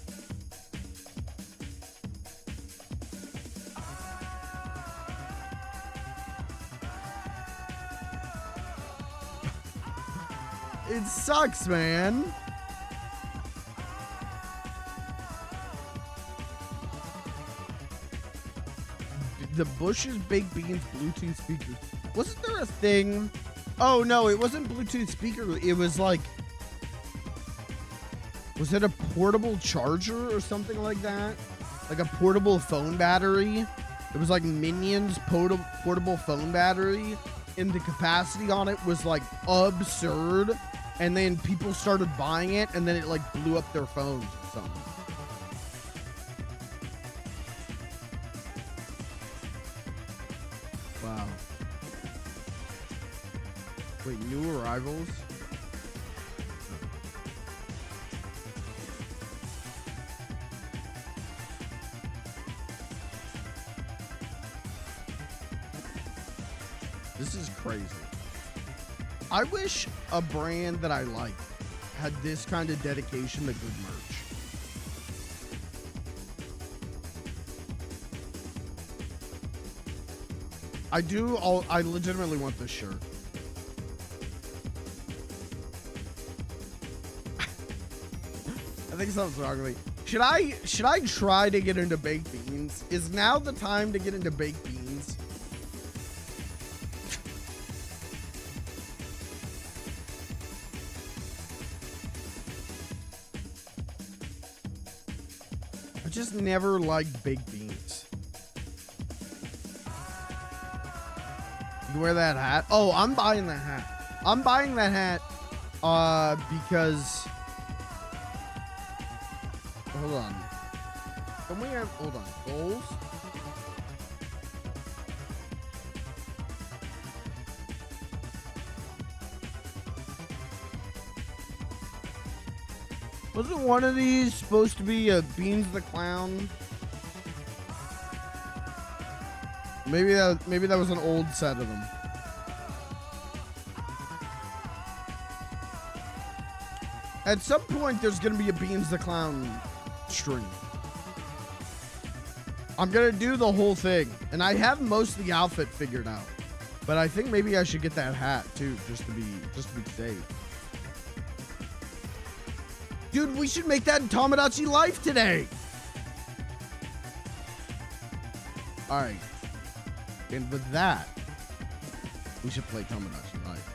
It sucks, man. The Bush's Baked Beans Bluetooth speakers. Wasn't there a thing? Oh, no, it wasn't Bluetooth speaker. It was like, was it a portable charger or something like that? Like a portable phone battery? It was like Minions portable phone battery. And the capacity on it was like absurd. And then people started buying it, and then it like blew up their phones or something. Wow. Wait, new arrivals? This is crazy. I wish a brand that I like had this kind of dedication to good merch. I legitimately want this shirt. I think something's wrong with me. Should I try to get into baked beans? Is now the time to get into baked beans? I just never liked baked beans. You wear that hat? Oh, I'm buying that hat. I'm buying that hat because hold on. Can we have hold on goals? Wasn't one of these supposed to be a Beans the Clown? Maybe that was an old set of them. At some point, there's gonna be a Beans the Clown stream. I'm gonna do the whole thing, and I have most of the outfit figured out. But I think maybe I should get that hat too, just to be safe. Dude, we should make that in Tomodachi Life today. All right. And with that, we should play Tomodachi Life.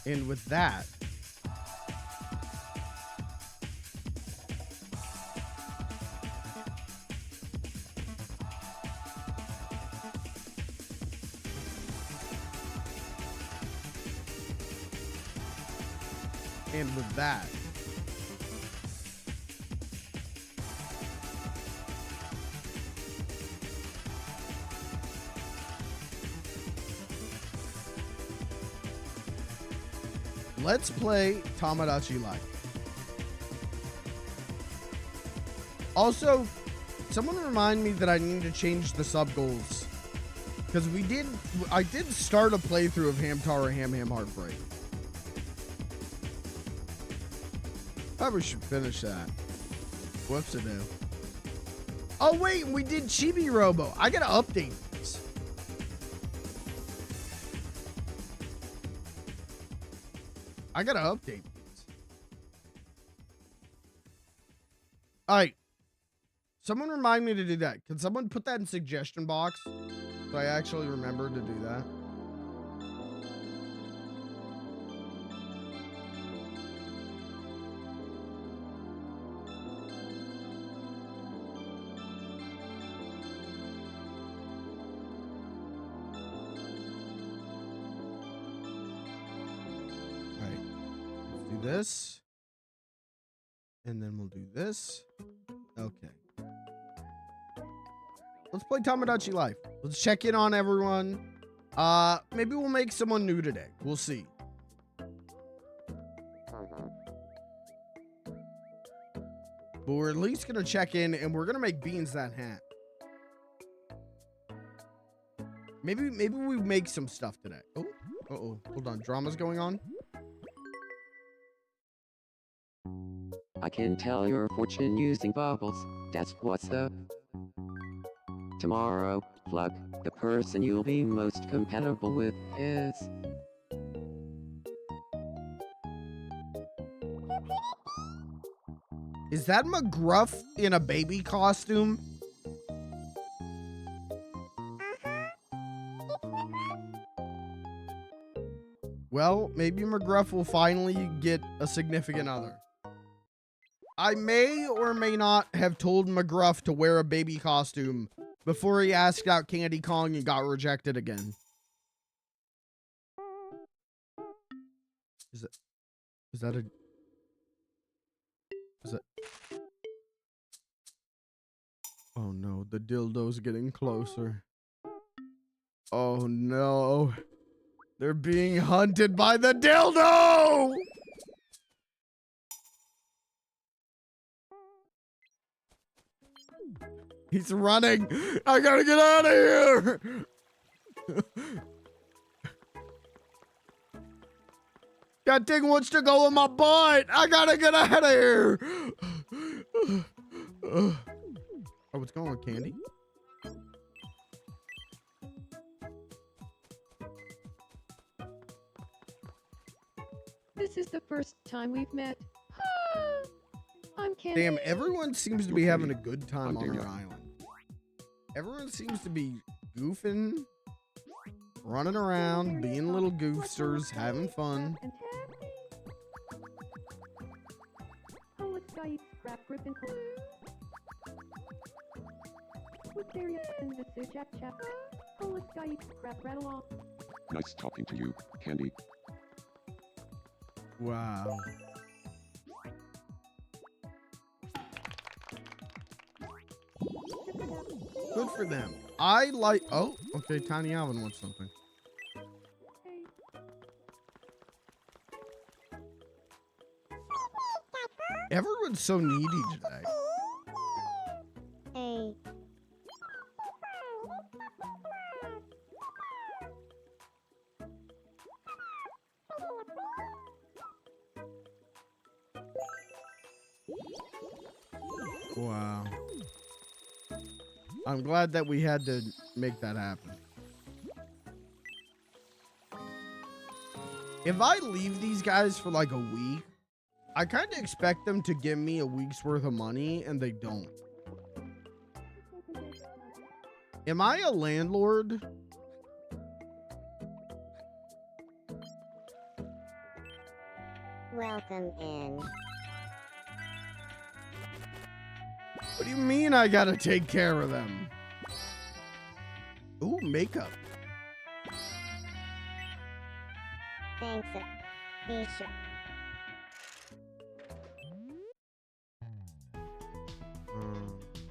And with that, let's play Tomodachi Life. Also, someone remind me that I need to change the sub goals. Because I did start a playthrough of Hamtaro Ham Heartbreak. Probably should finish that. What's to do? Oh wait, we did Chibi Robo. I gotta update this. I gotta update these. All right. Someone remind me to do that. Can someone put that in suggestion box so I actually remember to do that? All right. Let's do this. And then we'll do this. Okay. Let's play Tomodachi Life. Let's check in on everyone. Maybe we'll make someone new today. We'll see. But we're at least gonna check in, and we're gonna make Beans that hat. Maybe we make some stuff today. Oh, hold on. Drama's going on. I can tell your fortune using bubbles. That's what's up. Tomorrow, FLG, the person you'll be most compatible with is... Is that McGruff in a baby costume? Well, maybe McGruff will finally get a significant other. I may or may not have told McGruff to wear a baby costume before he asked out Candy Kong and got rejected again. Is that Oh no, the dildo's getting closer. Oh no. They're being hunted by the dildo! He's running. I gotta get out of here. That thing wants to go in my butt. I gotta get out of here. Oh, what's going on, Candy? This is the first time we've met. I'm Candy. Damn, everyone seems to be having a good time on our island. Everyone seems to be goofing, running around, being little goofsters, having fun. Nice talking to you, Candy. Wow. Good for them. I like... Oh, okay. Tiny Alvin wants something. Everyone's so needy today. Hey. Wow. I'm glad that we had to make that happen. If I leave these guys for like a week, I kind of expect them to give me a week's worth of money, and they don't. Am I a landlord? Welcome in. What do you mean I gotta take care of them? Ooh, makeup. Thanks, Bisha.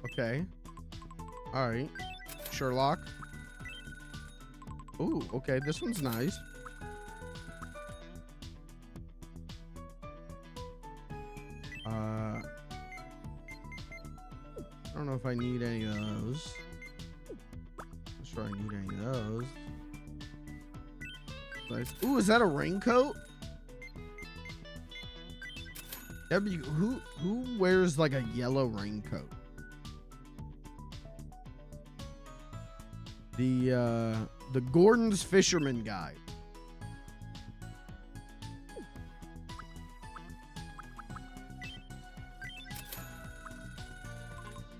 Okay. All right. Sherlock. Ooh, okay. This one's nice. I don't know if I need any of those. I'm sure I need any of those. Nice. Ooh, is that a raincoat? That'd be, who wears like a yellow raincoat? The Gordon's Fisherman guy.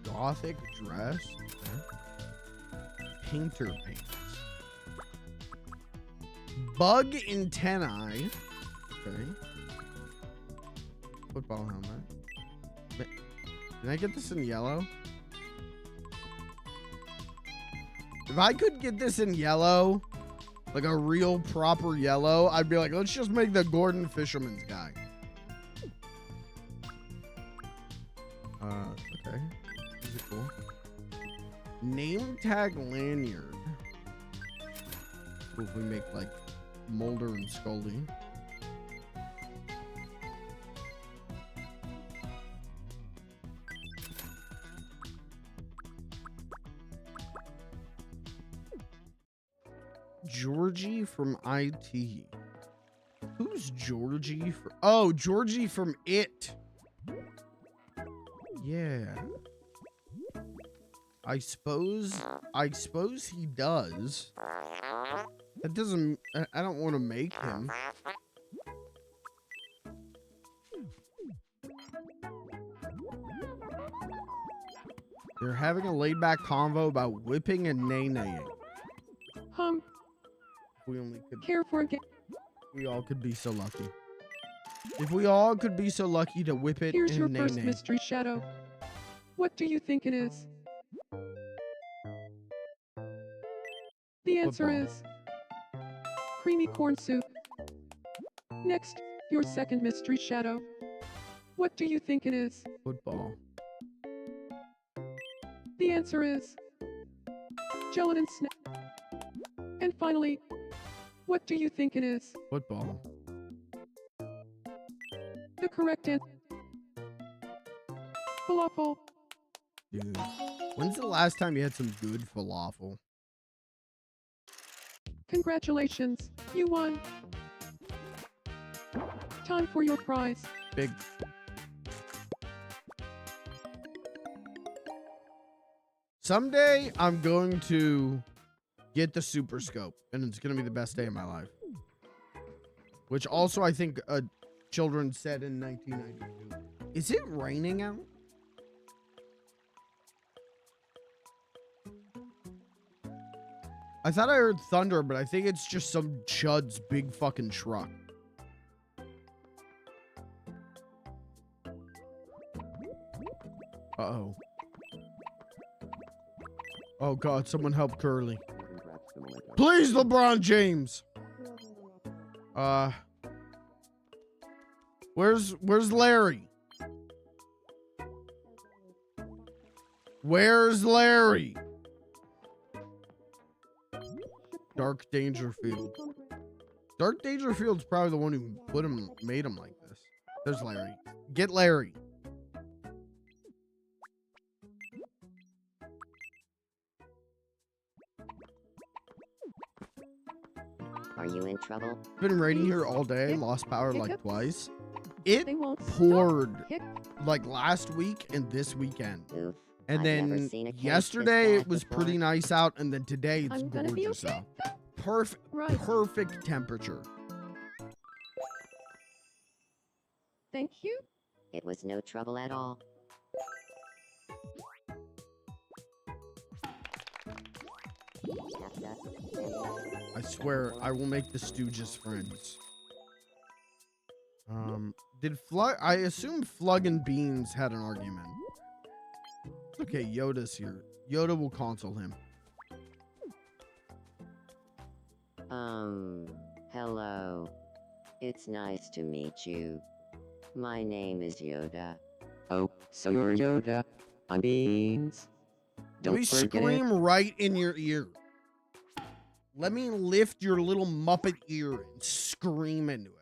Gothic dress. Okay. Painter pants. Bug antennae. Okay. Football helmet. Can I get this in yellow? If I could get this in yellow, like a real proper yellow, I'd be like, let's just make the Gordon Fisherman's guy. Okay. This is cool. Name tag lanyard. Cool if we make like Mulder and Scully. Georgie from IT. Who's Georgie from? Oh, Georgie from It. Yeah. I suppose he does. That doesn't, I don't want to make him. They're having a laid back convo about whipping and nay-naying. If we only could Care for a game. We all could be so lucky. If we all could be so lucky to whip it Here's and your nay first nay. mystery shadow. What do you think it is? The answer Football. is creamy corn soup. Next, your second mystery shadow. What do you think it is? Football. The answer is gelatin snack. And finally, what do you think it is? Football. The correct answer. Falafel. Dude. When's the last time you had some good falafel? Congratulations, you won. Time for your prize. Big. Someday I'm going to get the super scope and it's going to be the best day of my life. Which also I think children said in 1992. Is it raining out? I thought I heard thunder, but I think it's just some chud's big fucking truck. Uh-oh. Oh god, someone help Curly. Please, LeBron James. Where's Larry? Where's Larry? Dark Dangerfield. Dark Dangerfield's probably the one who made him like this. There's Larry. Get Larry. Are you in trouble? Been raining here all day. Lost power like twice. It They won't poured Hic- like last week and this weekend. Oof. And I've never then seen a case yesterday this it was bad pretty before. nice out, and then today it's I'm gonna be gorgeous okay. out. Perfect, Right. perfect temperature. Thank you. It was no trouble at all. I swear I will make the Stooges friends. Did Flug? I assume Flug and Beans had an argument. Okay, Yoda's here. Yoda will console him. Hello. It's nice to meet you. My name is Yoda. Oh, so you're Yoda. I'm Beans. Let Don't me forget scream right in your ear. Let me lift your little Muppet ear and scream into it.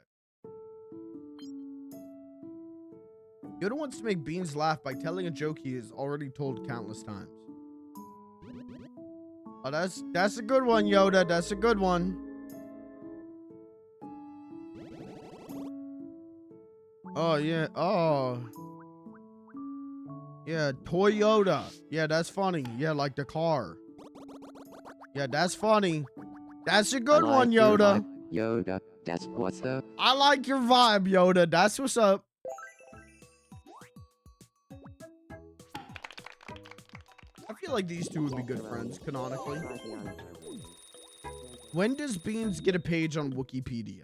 Yoda wants to make Beans laugh by telling a joke he has already told countless times. Oh, that's a good one, Yoda. That's a good one. Oh, yeah. Oh. Yeah, Toyota. Yeah, that's funny. Yeah, like the car. Yeah, that's funny. That's a good I like one, your Yoda. vibe, Yoda, that's what's up. I like your vibe, Yoda. That's what's up. I feel like these two would be good friends, canonically. When does Beans get a page on Wikipedia?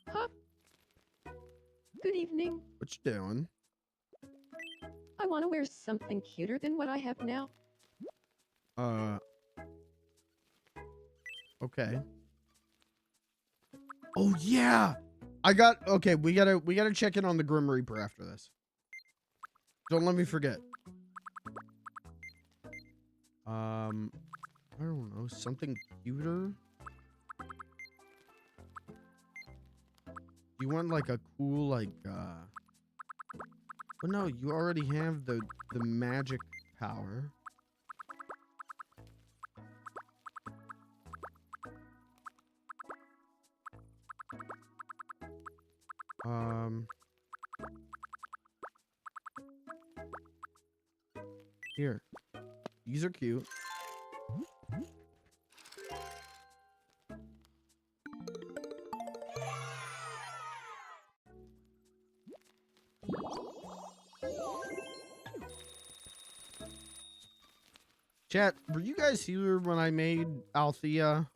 Huh? Good evening. What you doing? I want to wear something cuter than what I have now. Okay. Oh, yeah. Okay, we gotta check in on the Grim Reaper after this. Don't let me forget. I don't know, something cuter? You want like a cool, like, but no, you already have the magic power. Here. These are cute. Chat, were you guys here when I made Althea?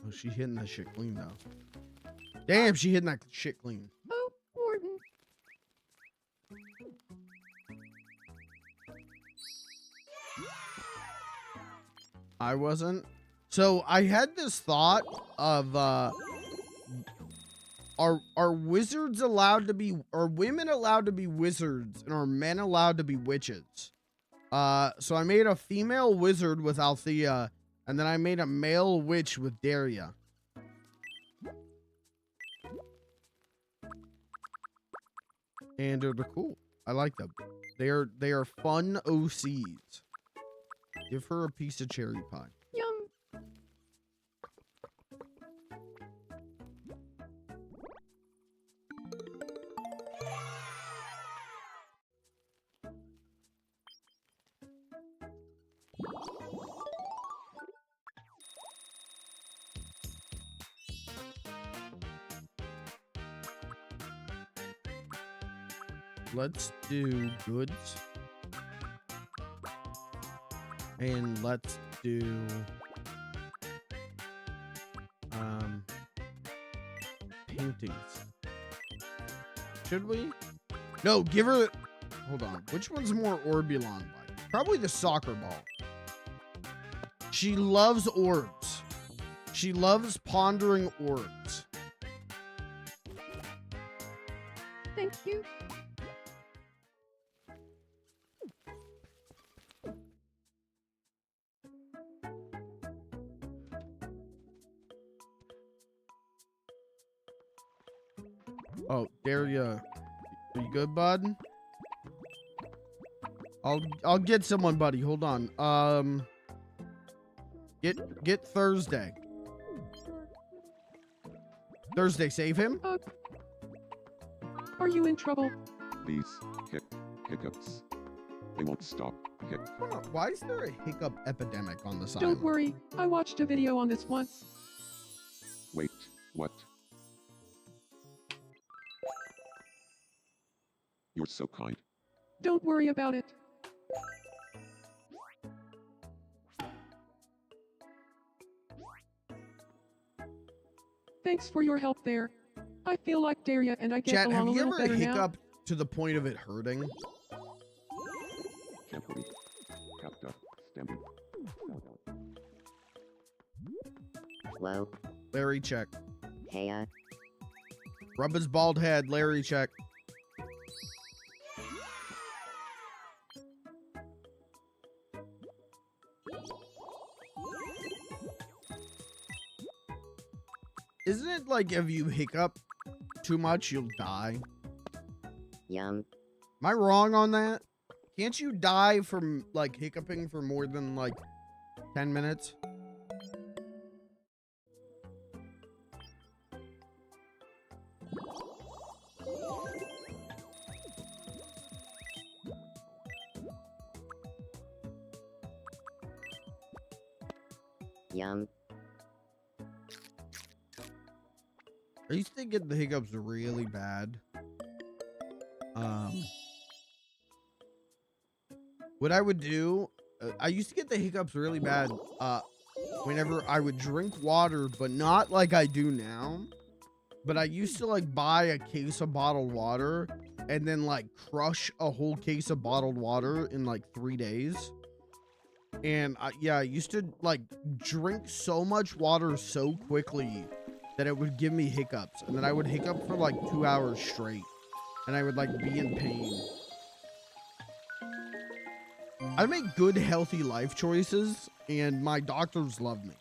Oh, she hitting that shit clean though. Damn, she hitting that shit clean. Oh, Morton. I wasn't. So I had this thought of are wizards allowed to be, are women allowed to be wizards, and are men allowed to be witches? So I made a female wizard with Althea, and then I made a male witch with Daria. And they're cool. I like them. They are fun OCs. Give her a piece of cherry pie. Yum. Let's do goods. And let's do paintings. Should we? No, give her. Hold on. Which one's more Orbulon like? Probably the soccer ball. She loves orbs. She loves pondering orbs. Thank you. Oh, Daria, are you good, bud? I'll get someone, buddy. Hold on. Get Thursday. Thursday, save him. Are you in trouble? These hiccups. They won't stop. Why is there a hiccup epidemic on this Don't island? worry. I watched a video on this once. Wait, what? You're so kind. Don't worry about it. Thanks for your help there. I feel like Daria and I get Chat, along have a you little ever better now. hiccup to the point of it hurting? Can't breathe. Capta. Standing. Hello? Larry, check. Hey, Rub his bald head. Larry, check. Isn't it like if you hiccup too much, you'll die? Yum. Am I wrong on that? Can't you die from like hiccuping for more than like 10 minutes? Yum. I used to get the hiccups really bad. What I would do, I used to get the hiccups really bad whenever I would drink water, but not like I do now. But I used to like buy a case of bottled water and then like crush a whole case of bottled water in like 3 days. And yeah, I used to like drink so much water so quickly that it would give me hiccups, and then I would hiccup for like 2 hours straight, and I would like be in pain. I make good, healthy life choices, and my doctors love me.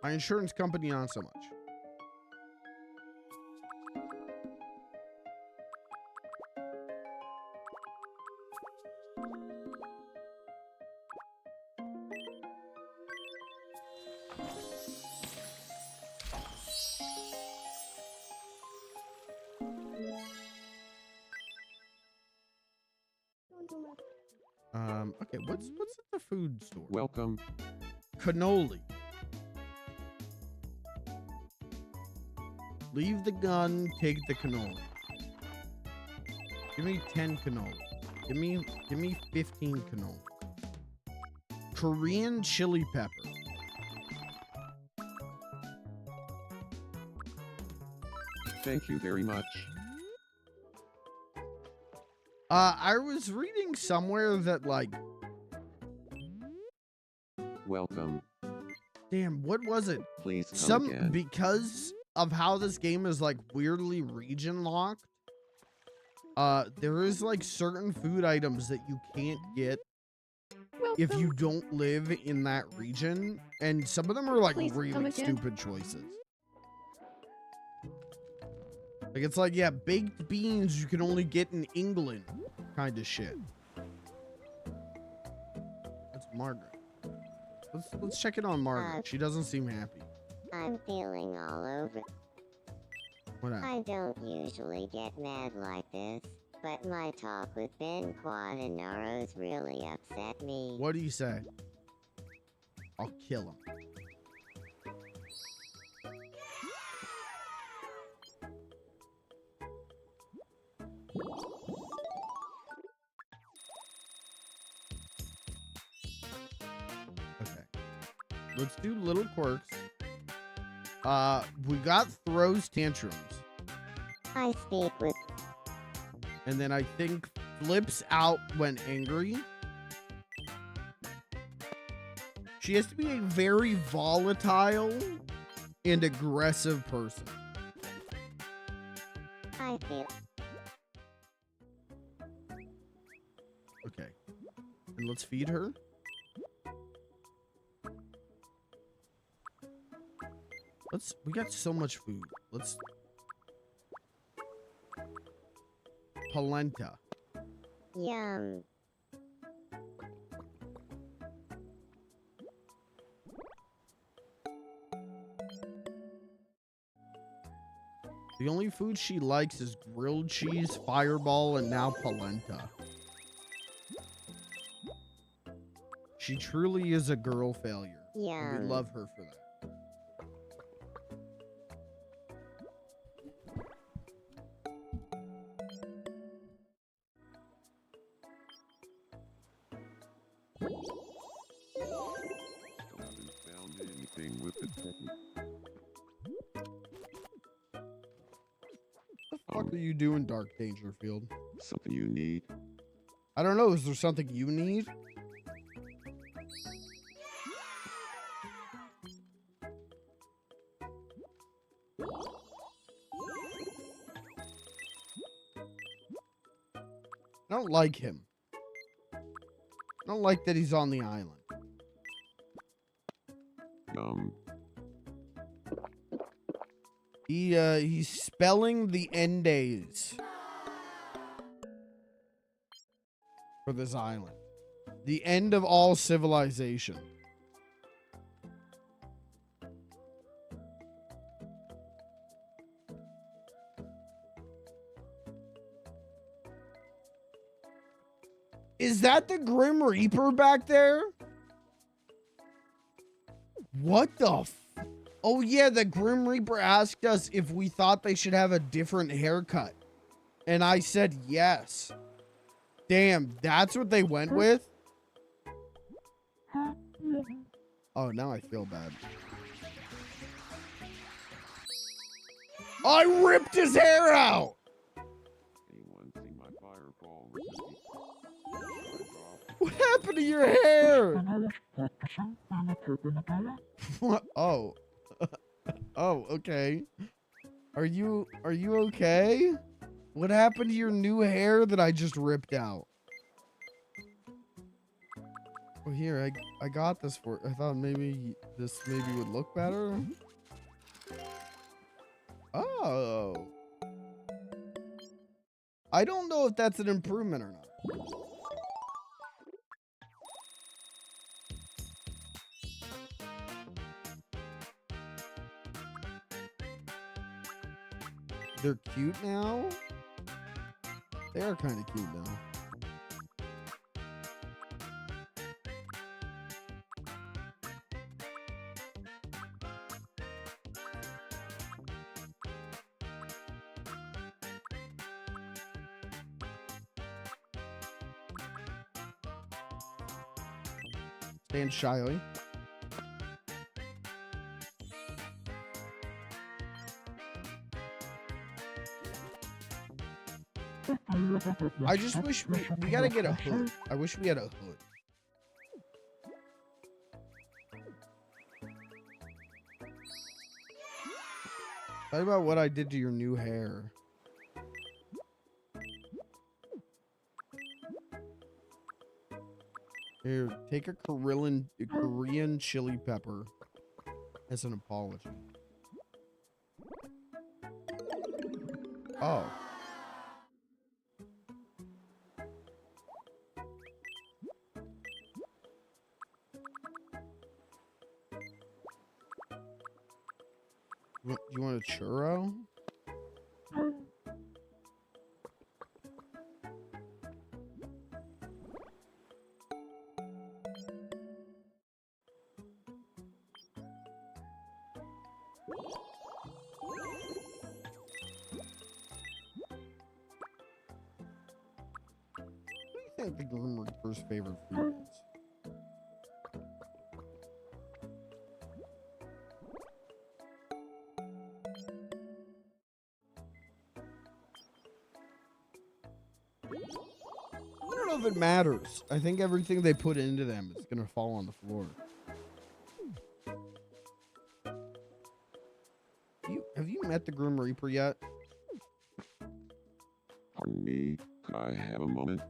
My insurance company, not so much. Okay, what's at the food store? Welcome. Cannoli. Leave the gun, take the cannoli. Give me 10 cannoli. Give me 15 cannoli. Korean chili pepper. Thank you very much. I was reading somewhere that like, Welcome. damn, what was it? Please come again. Because of how this game is like weirdly region locked, there is like certain food items that you can't get if you don't live in that region, and some of them are like Please come really again. stupid choices. Like it's like, yeah, baked beans you can only get in England kind of shit. That's Margaret. Let's check it on Margaret. She doesn't seem happy. I'm feeling all over. What happened? I don't usually get mad like this, but my talk with Ben Quad and Naros really upset me. What do you say? I'll kill him. Okay. Let's do little quirks. We got throws tantrums. I speak with And then I think flips out when angry. She has to be a very volatile and aggressive person. I feel Okay. And let's feed her. We got so much food. Polenta. yum. The only food she likes is grilled cheese, fireball, and now polenta. She truly is a girl failure. And we Yum. love her for that. Still haven't found anything with the technique. What the fuck are you doing, Dark Dangerfield? Something you need. I don't know. Is there something you need? I don't like him. I don't like that he's on the island. He's spelling the end days for this island. The end of all civilization. Is that the Grim Reaper back there? What the Oh yeah, the Grim Reaper asked us if we thought they should have a different haircut. And I said yes. Damn, that's what they went with? Oh, now I feel bad. I ripped his hair out! Anyone see my fireball recipe? happened to your hair? What? Oh. Oh, okay. Are you okay? What happened to your new hair that I just ripped out? Oh, here, I got this for. I thought maybe this would look better. Oh. I don't know if that's an improvement or not. They're cute now? They are kind of cute now. Stand shyly. I just wish we gotta get a hood. I wish we had a hood. Talk about what I did to your new hair. Here, take a Korean chili pepper as an apology. Oh. You want a churro? What do you think the Grim Reaper's favorite food is? I don't know if it matters. I think everything they put into them is gonna fall on the floor. Have you met the Grim Reaper yet? Pardon me, could I have a moment?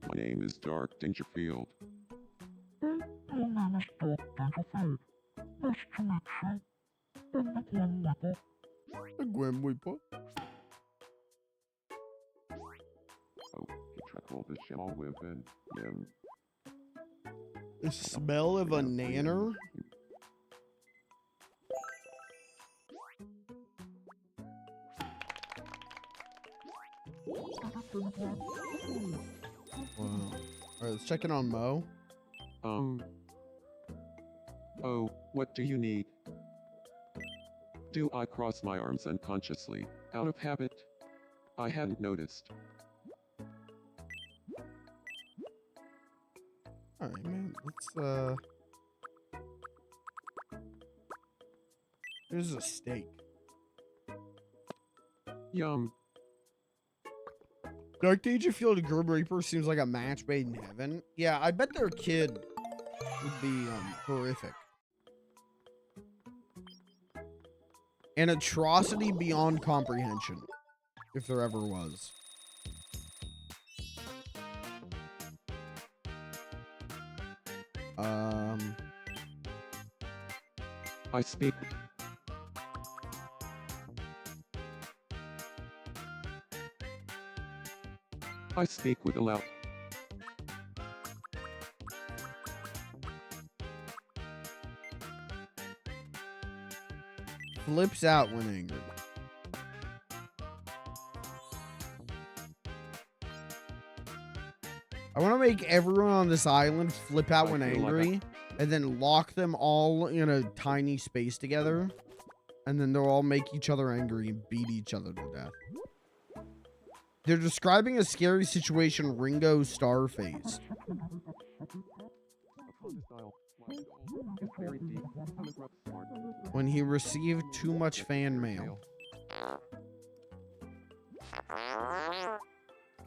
My name is Dark Dangerfield. The Grim Reaper. Oh, you trickle the shell with an The smell of a nanner? Wow. Alright, let's check in on Mo. Oh, what do you need? Do I cross my arms unconsciously, out of habit? I hadn't noticed. Alright, man. Let's, Here's a steak. Yum. Dark Dangerfield and Grim Reaper seems like a match made in heaven. Yeah, I bet their kid would be, horrific. An atrocity beyond comprehension, if there ever was. I speak. I speak with a loud. Flips out when angry. I want to make everyone on this island flip out when angry, and then lock them all in a tiny space together, and then they'll all make each other angry and beat each other to death. They're describing a scary situation Ringo Starface. When he received too much fan mail.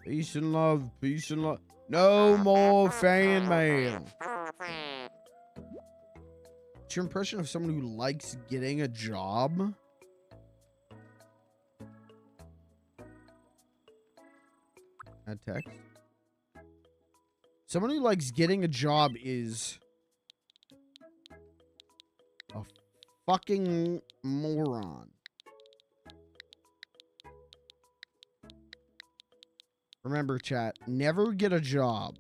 Peace and love, peace and love. No more fan mail. What's your impression of someone who likes getting a job? Add text. Someone who likes getting a job is a fucking moron. Remember, chat, never get a job.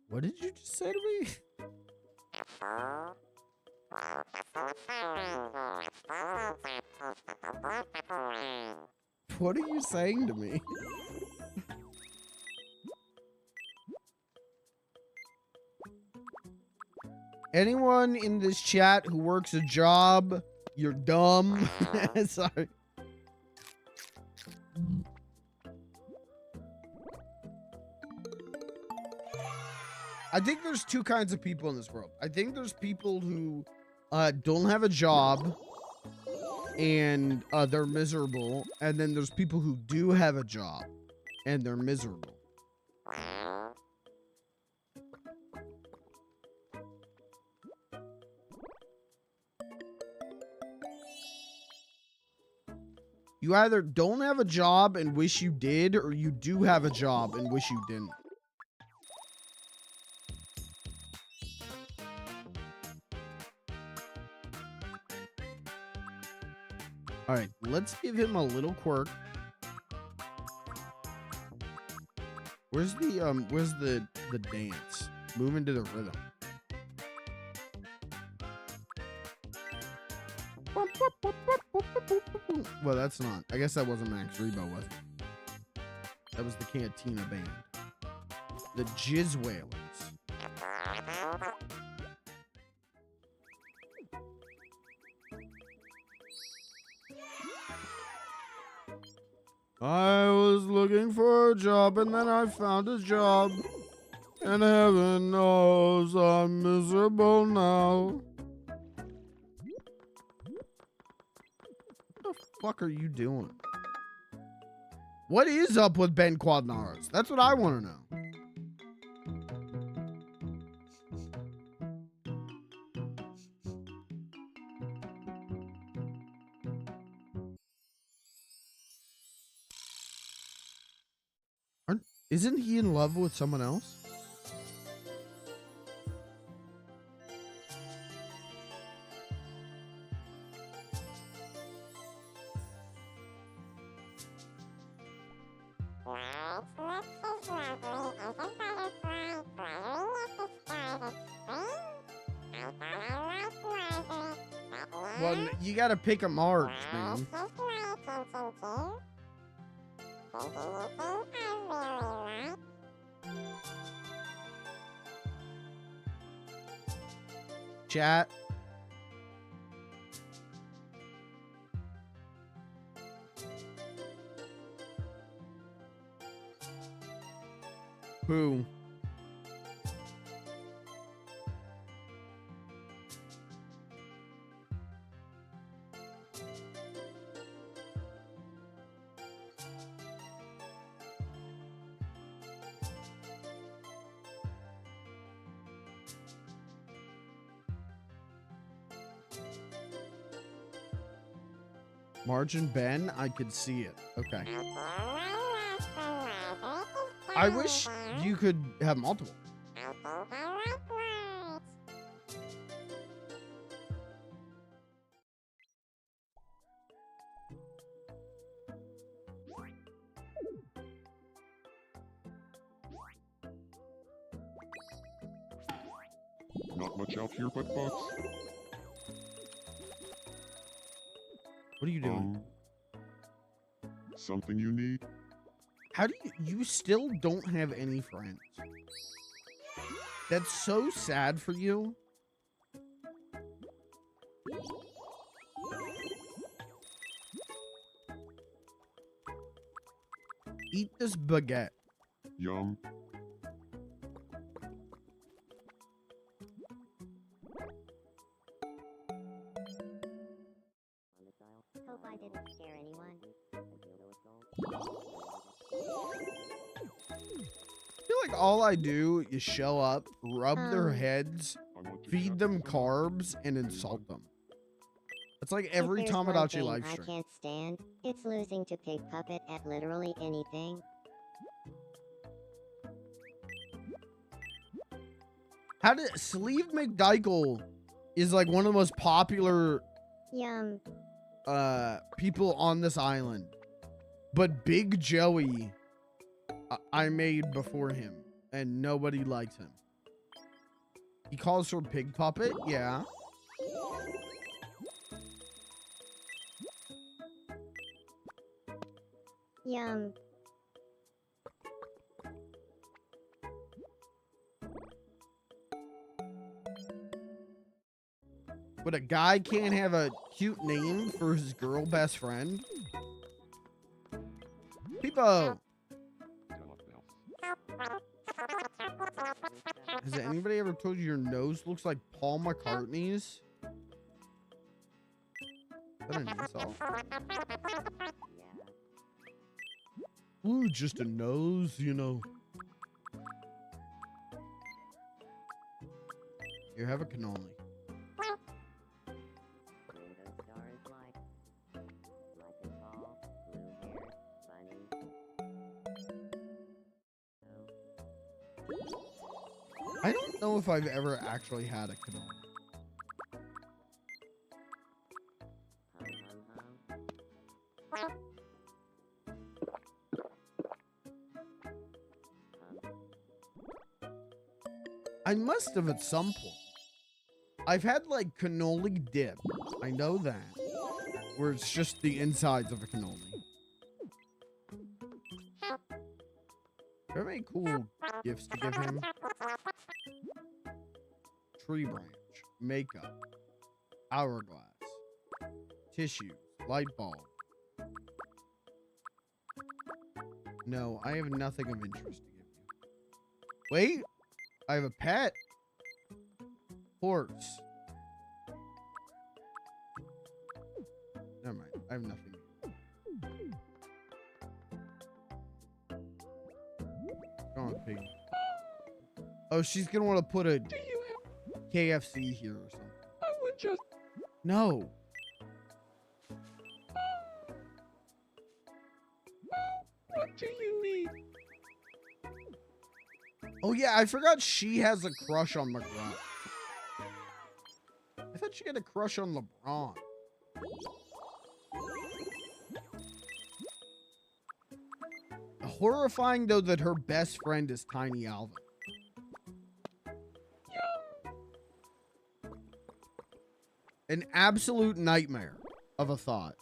What did you just say to me? What are you saying to me? Anyone in this chat who works a job, you're dumb. Sorry. I think there's two kinds of people in this world. I think there's people who don't have a job and they're miserable. And then there's people who do have a job and they're miserable. You either don't have a job and wish you did, or you do have a job and wish you didn't. All right, let's give him a little quirk. Where's the dance? Move into the rhythm. Well, that's not. I guess that wasn't Max Rebo, was it? That was the Cantina Band. The Jizz Whalers. I was looking for a job and then I found a job. And heaven knows I'm miserable now. What the fuck are you doing? What is up with Ben Quadnaros? That's what I want to know. Isn't he in love with someone else? Well, you gotta pick a March, man. Chat. Who? Margin Ben, I could see it. Okay. I wish you could have multiple. Not much out here but bugs. What are you doing? Something you need? How do you still don't have any friends? That's so sad for you. Eat this baguette. Yum. I didn't scare anyone. I feel like all I do is show up, rub their heads, feed them carbs, and insult them. It's like every If there's one Tomodachi thing live I stream. can't stand, it's losing to Pig Puppet at literally anything. How did Sleeve McDykel is like one of the most popular Yum. people on this island, but Big Joey I made before him, and nobody likes him. He calls her Pig Puppet, yeah. Yum. But a guy can't have a cute name for his girl best friend. People. Has anybody ever told you your nose looks like Paul McCartney's? Is that an insult? Ooh, just a nose, you know. Here, have a cannoli. I don't know if I've ever actually had a cannoli. I must have at some point. I've had like cannoli dip. I know that. Where it's just the insides of a cannoli. Are there any cool gifts to give him? Tree branch, makeup, hourglass, tissue, light bulb. No, I have nothing of interest to give you. Wait, I have a pet. Horse. Never mind, I have nothing. Oh, pig. Oh, she's gonna want to put a KFC here or something. I would just... No. What do you need? Oh yeah, I forgot she has a crush on McGraw. I thought she had a crush on LeBron. Horrifying though that her best friend is Tiny Alvin. An absolute nightmare of a thought.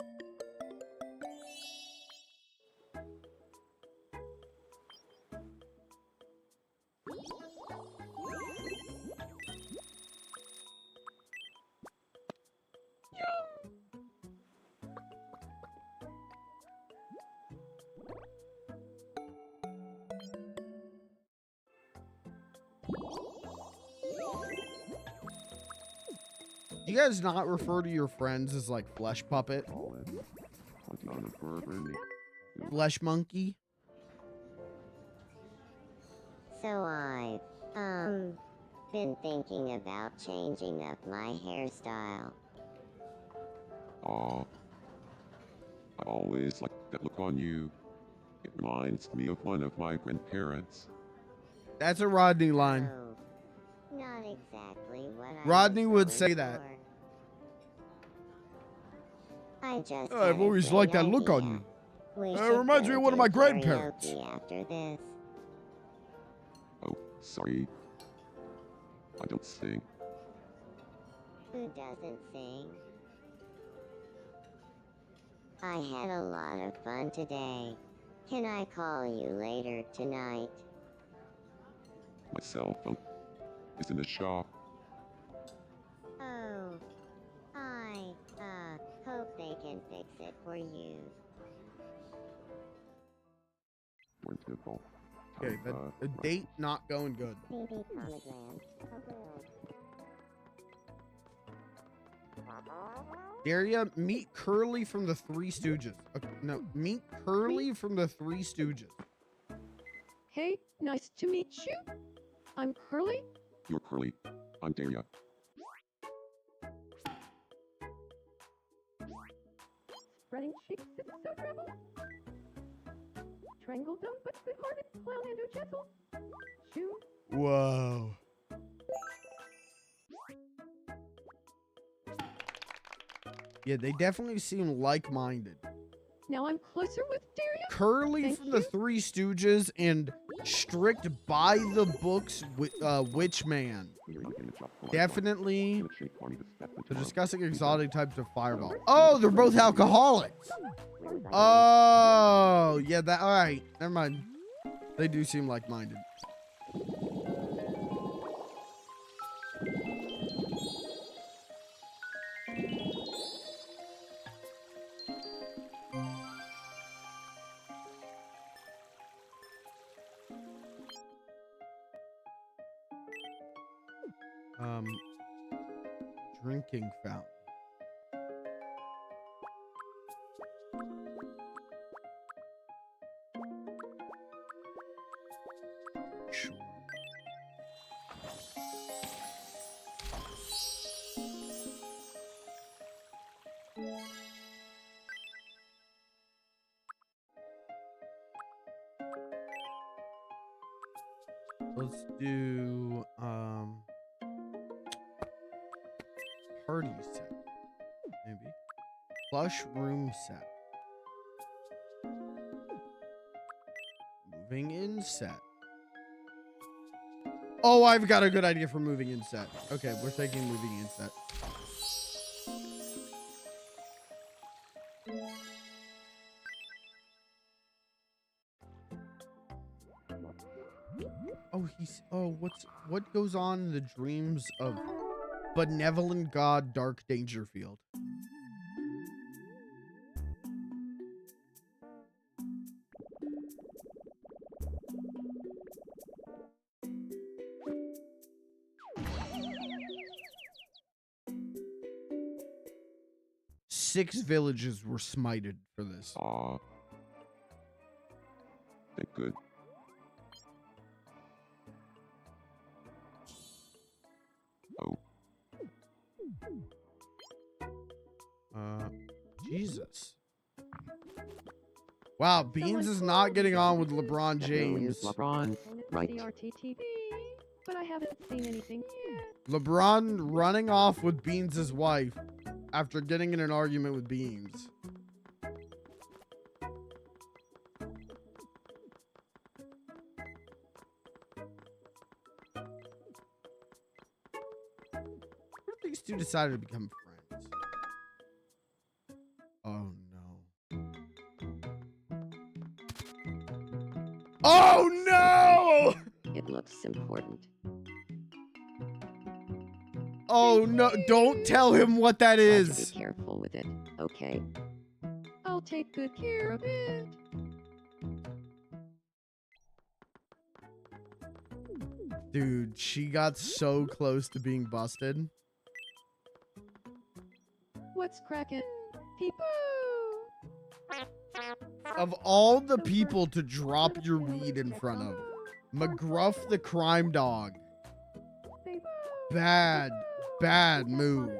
Do you guys not refer to your friends as like flesh puppet? Flesh monkey? So I've, been thinking about changing up my hairstyle. Aw. I always like that look on you. It reminds me of one of my grandparents. That's a Rodney line. Oh, not exactly what I Rodney was would say going that. for. I just I've had a always great liked that look on idea. you. We It should reminds me go of one of do my grandparents. karaoke after this. Oh, sorry. I don't sing. Who doesn't sing? I had a lot of fun today. Can I call you later tonight? My cell phone is in the shop. Oh, I, hope they can fix it for you. We're typical. Okay, the date not going good. Baby pomegranate. Daria, meet Curly from the Three Stooges. Okay, no, meet Curly from the Three Stooges. Hey, nice to meet you. I'm Curly. You're Curly. I'm Daria. Spreading cheeks is so trouble. Triangle dumb but good-hearted clown and a gentle. Shoo. Whoa. Yeah, they definitely seem like-minded. Now I'm closer with Daria. Curly Thank from the you. Three Stooges and strict by the books witch man. Definitely. They're discussing exotic types of fireball. Oh, they're both alcoholics. Oh, yeah, that, all right. Never mind. They do seem like-minded. Drinking fountain. Sure. Let's do party set, maybe. Plush room set. Moving in set. Oh, I've got a good idea for moving in set. Okay, we're taking moving in set. Oh, what goes on in the dreams of benevolent god Dark Dangerfield? Six villages were smited for this. Aw. Thank good. Oh. Jesus. Wow, Beans is not getting on with LeBron James. LeBron, right? CRTTV, but I haven't seen anything yet. LeBron running off with Beans' wife after getting in an argument with Beans. What if these two decided to become friends? Oh no. Oh no! It looks important. Oh no, don't tell him what that Try to is. be careful with it, okay? I'll take good care of it. Dude, she got so close to being busted. What's cracking? People. Of all the people to drop your weed in front of, McGruff the crime dog. Bad move.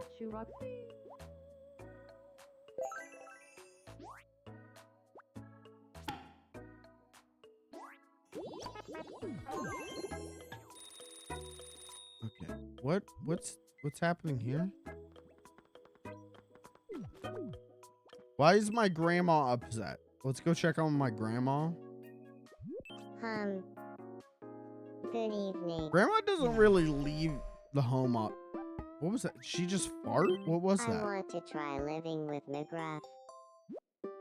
Okay, what's happening here? Why is my grandma upset? Let's go check on my grandma. Good evening. Grandma doesn't really leave the home up. What was that? She just fart? What was I that? want to try living with McGruff.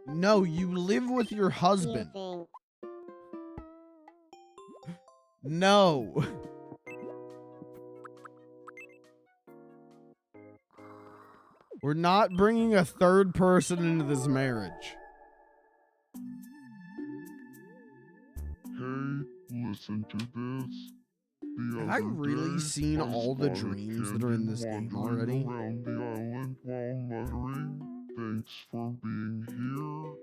No, you live with your You husband. think No. We're not bringing a third person into this marriage. Hey, listen to this. The Have I other really day, seen I all the spotted dreams that Candy are in this game wandering already? around the island while Thanks for being here.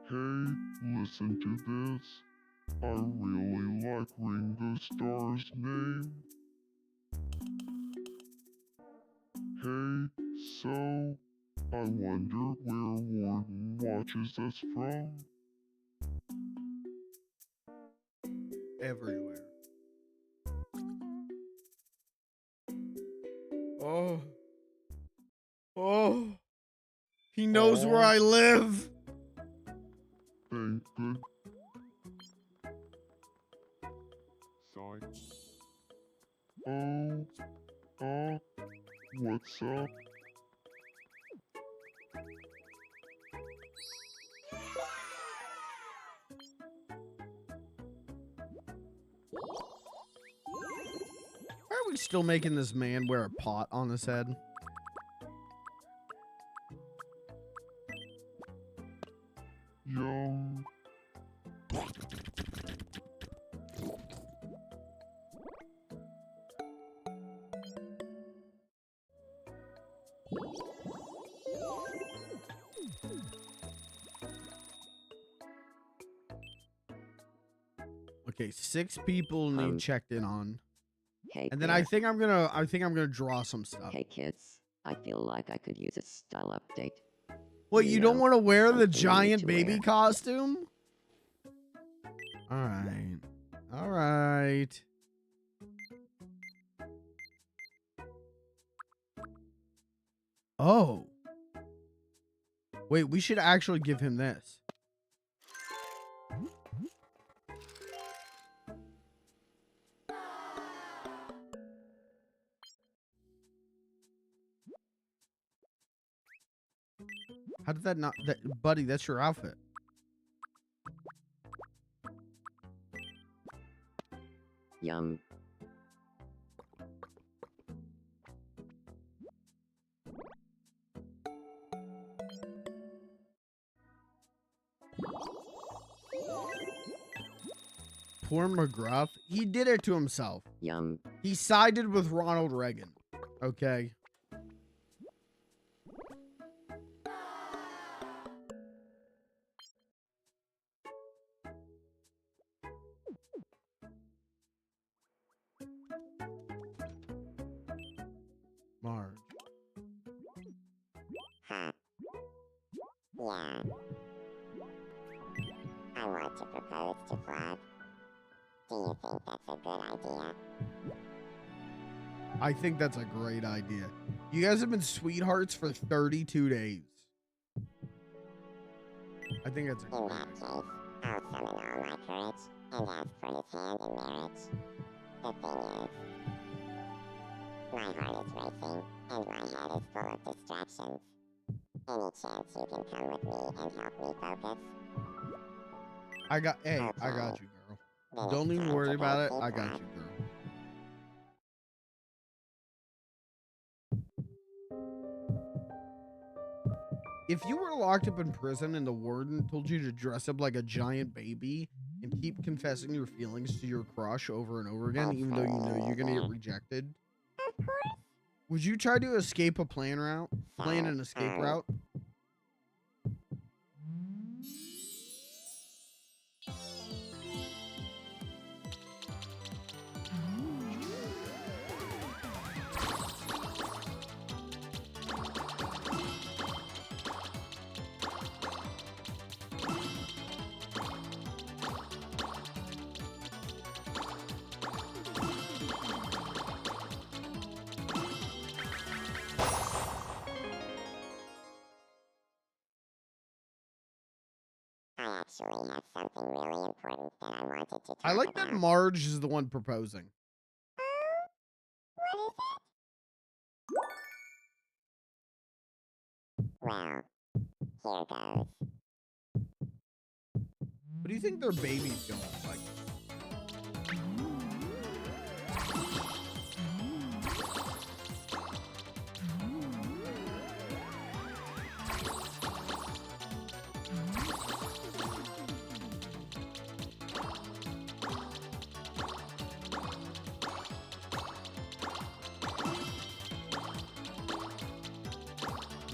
Hey, listen to this. I really like Ringo Starr's name. Hey, so, I wonder where Warden watches us from. Everywhere. Oh. Oh. He knows where I live. Thank good. Sorry. What's up? Why are we still making this man wear a pot on his head? Yum. Okay, 6 people need checked in on. Hey, And then there. I think I'm gonna draw some stuff. Hey kids, I feel like I could use a style update. What, You you don't know, want to wear the something you need giant to baby wear. costume? Alright. Alright. Oh. Wait, we should actually give him this. How did that not... buddy, that's your outfit. Yum. Poor McGruff. He did it to himself. Yum. He sided with Ronald Reagan. Okay. Marge. Huh. Yeah. I want to propose to Flag. Do you think that's a good idea? I think that's a great idea. You guys have been sweethearts for 32 days. I think that's a In great that idea. case, I'll summon all my courage and ask for his hand in marriage. The thing is, my heart is racing and my head is full of distractions. Any chance you can come with me and help me focus? I got you, girl. Then Don't it's even time worry to go about it. see I got Flag. you, girl. If you were locked up in prison and the warden told you to dress up like a giant baby and keep confessing your feelings to your crush over and over again, even though you know you're gonna get rejected, Of course. would you try to escape a plan an escape route? I actually have something really important that I wanted to talk I like about. that Marge is the one proposing. What is it? Well, here goes. What do you think their baby's gonna look like?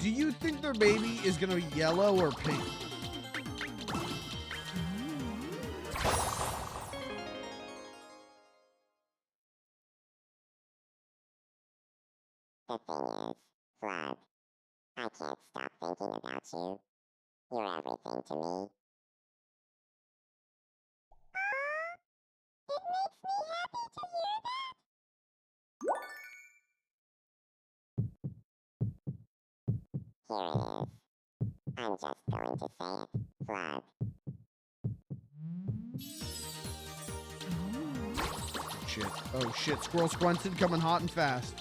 Do you think their baby is gonna be yellow or pink? The thing is, Flood, I can't stop thinking about you. You're everything to me. It makes me happy to hear that. Here it is. I'm just going to say it, Flood. Shit. Oh shit. Squirrel Squinted coming hot and fast.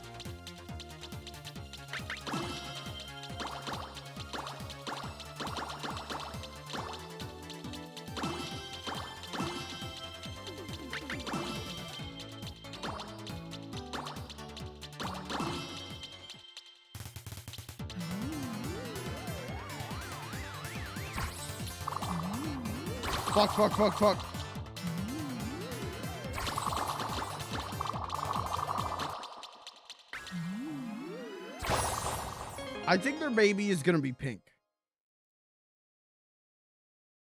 Fuck, fuck, fuck, fuck. I think their baby is gonna be pink.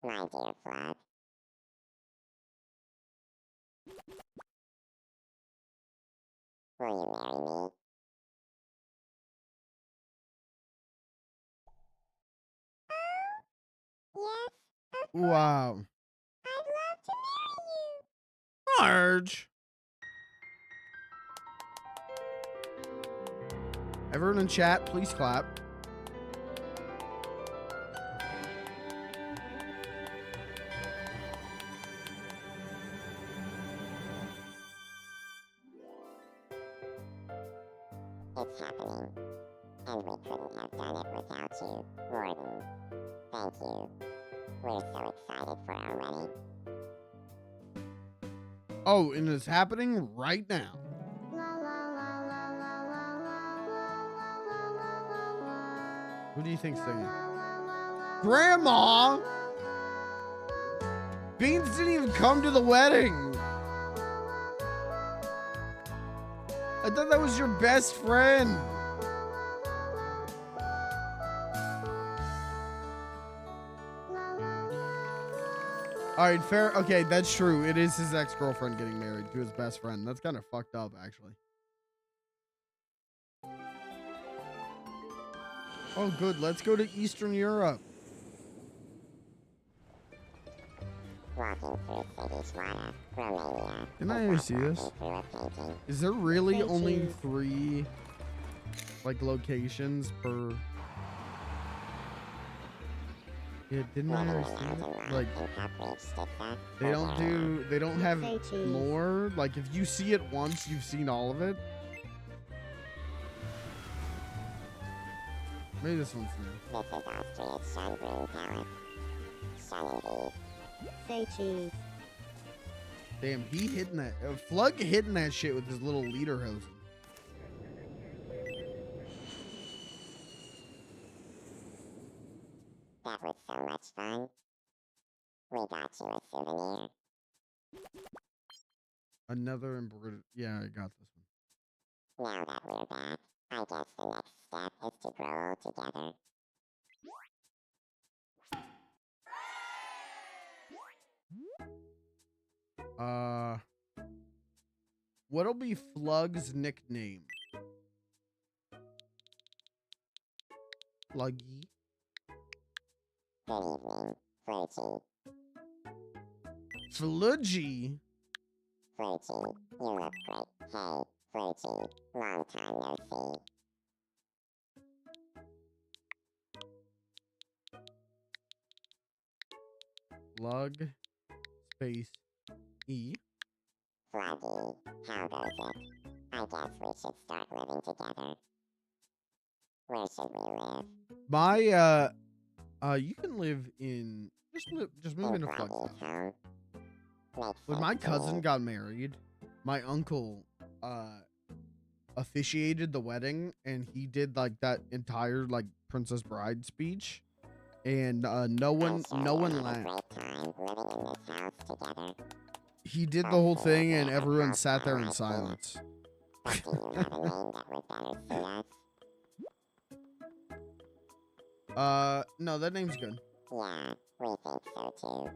My dear Flood. Will you marry me? Yes, Wow. I'd love to marry you. Large. Everyone in chat, please clap. It's happening. And we couldn't have done it without you, Warden. Thank you. We're so excited for our wedding. Oh, and it's happening right now. Who do you think's singing? Grandma! Beans didn't even come to the wedding. I thought that was your best friend. All right, fair. Okay, that's true. It is his ex-girlfriend getting married to his best friend. That's kind of fucked up, actually. Oh, good. Let's go to Eastern Europe. Walking through Sigishwara, Romania. Didn't I ever see this? Through a painting. Is there really only 3, like, locations per... Yeah, didn't I ever see it? Like, they don't have more? Like, if you see it once, you've seen all of it? Maybe this one's new. This is Austria's Schönbrunn Palace. Schön Say cheese. Damn, he hitting that. Flug hitting that shit with his little lederhosen. That was so much fun. We got you a souvenir. Another embroidered. Yeah, I got this one. Now that we're back, I guess the next step is to grow old together. What'll be Flug's nickname? Fluggy. Good evening, Flirty. Fludgy? Flirty, you look great. Hey, Flirty, long time no see. Flug space E. Fluggy, how goes it? I guess we should start living together. Where should we live? My you can live in just move into Flug's Fluggy's house. home. Makes When sense my to cousin me. got married, my uncle officiated the wedding, and he did like that entire like Princess Bride speech, and no I'm one sure no we'll one have a laughed. great time living in this house together. He did the whole Hopefully thing, we'll and have a everyone house sat there that in likes silence. But do you have a name that would better suit us? No, that name's good. Yeah, we think so too.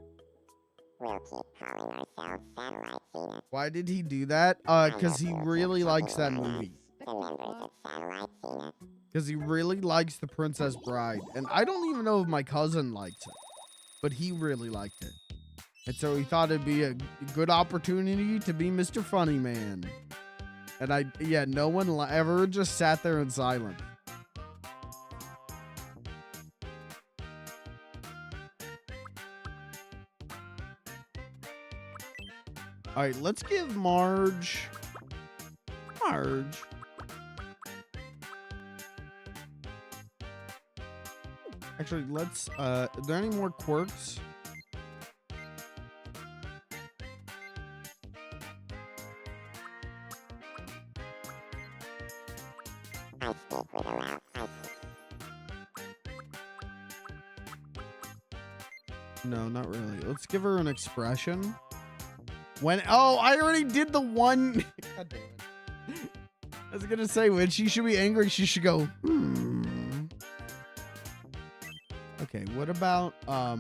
We'll keep calling ourselves Satellite Zenith. Why did he do that? Because he really likes that movie. The members of Satellite Zenith. Because he really likes The Princess Bride. And I don't even know if my cousin likes it. But he really liked it. And so he thought it'd be a good opportunity to be Mr. Funny Man. And yeah, no one ever just sat there in silence. All right, let's give Marge. Actually, let's, are there any more quirks? I speak with a loud No, not really. Let's give her an expression. Oh, I already did the one. God damn it. I was gonna say, when she should be angry, she should go, hmm. Okay, what about, hi,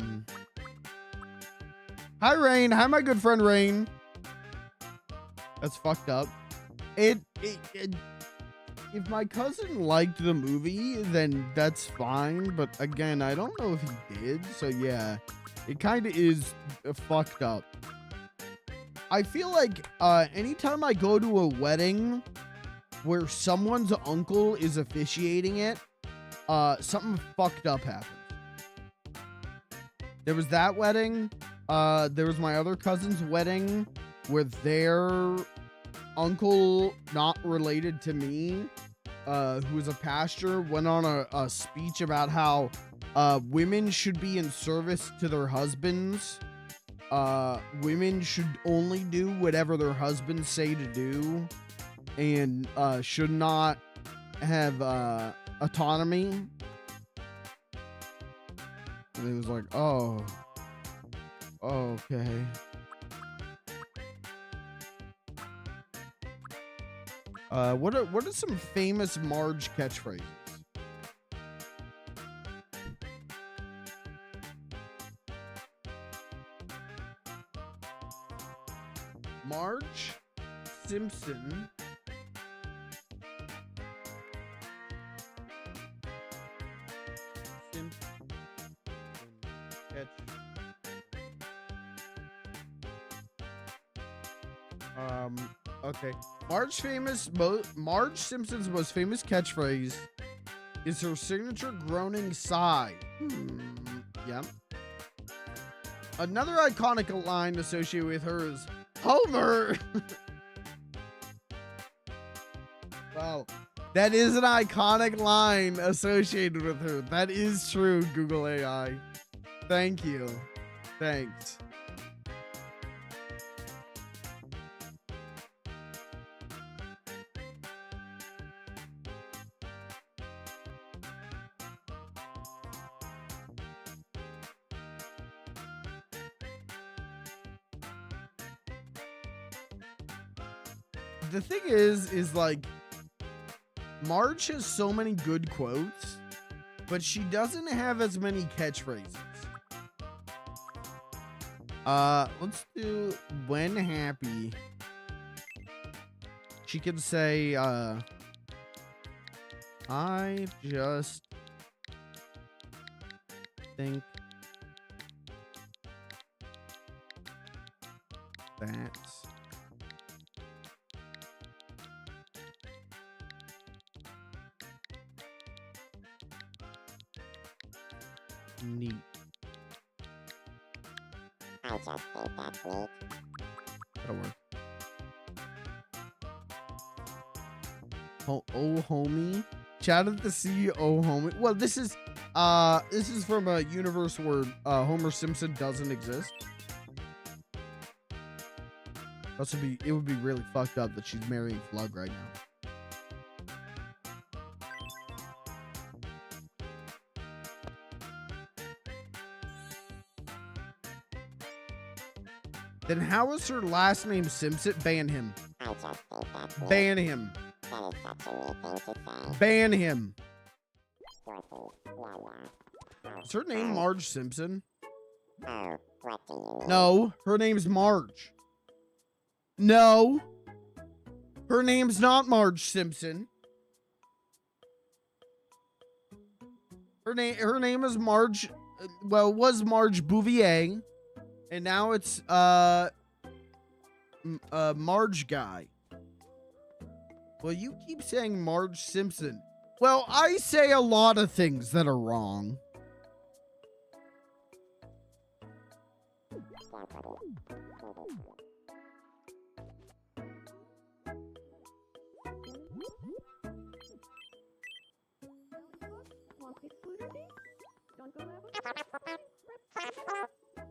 Rain. Hi, my good friend, Rain. That's fucked up. If my cousin liked the movie, then that's fine. But again, I don't know if he did. So yeah, it kind of is fucked up. I feel like anytime I go to a wedding where someone's uncle is officiating it, something fucked up happens. There was that wedding. There was my other cousin's wedding where their uncle, not related to me, who was a pastor, went on a speech about how women should be in service to their husbands. Women should only do whatever their husbands say to do, and should not have autonomy. And it was like, oh, okay. What are some famous Marge catchphrases? Marge Simpson catch. Okay. Marge Simpson's most famous catchphrase is her signature groaning sigh. Yep. Another iconic line associated with her is Homer. Wow. That is an iconic line associated with her. That is true, Google AI. Thank you. Thanks. The thing is like, Marge has so many good quotes, but she doesn't have as many catchphrases. Let's do when happy. She can say, I just think that's neat. I just think that's neat. That'll work. Oh, homie. Shout out to see oh, homie. Well, this is from a universe where Homer Simpson doesn't exist. It would be really fucked up that she's marrying Flug right now. Then how is her last name Simpson? Ban him. I just think that's neat. Ban him. That is such a neat thing to say. Ban him. Dorothy, yeah. Is her name Marge Simpson? Oh, what do you need? No, her name's Marge. No. Her name's not Marge Simpson. Her name is Marge, well, it was Marge Bouvier, and now it's Marge guy. Well, you keep saying Marge Simpson. Well, I say a lot of things that are wrong.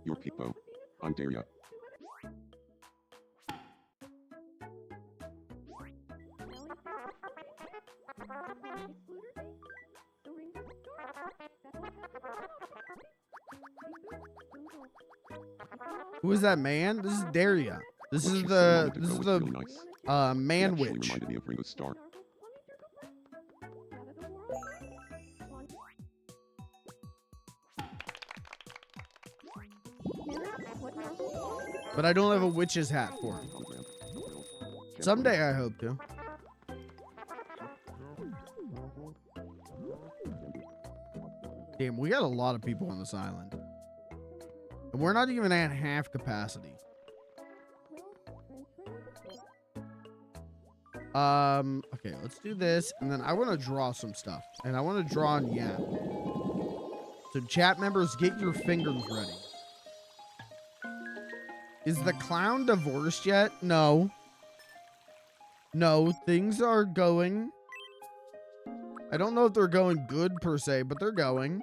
Your people. I'm Daria. Who is that man? This is Daria. This What is you say a the moment ago was really nice. man It actually witch. reminded me of Ringo Starr. But I don't have a witch's hat for him. Someday I hope to. Damn, we got a lot of people on this island. And we're not even at half capacity. Okay, let's do this. And then I want to draw some stuff. And I want to draw on Yap. So chat members, get your fingers ready. Is the clown divorced yet? No. No, things are going. I don't know if they're going good per se, but they're going.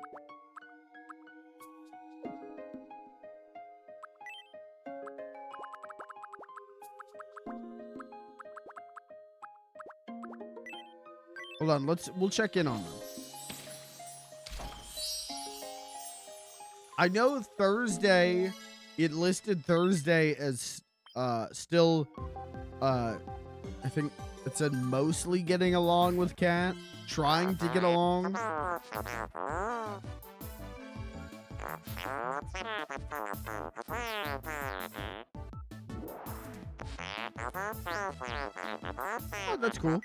Hold on, we'll check in on them. I know Thursday, it listed Thursday as still I think it said mostly getting along with Cat, trying to get along. Oh, that's cool.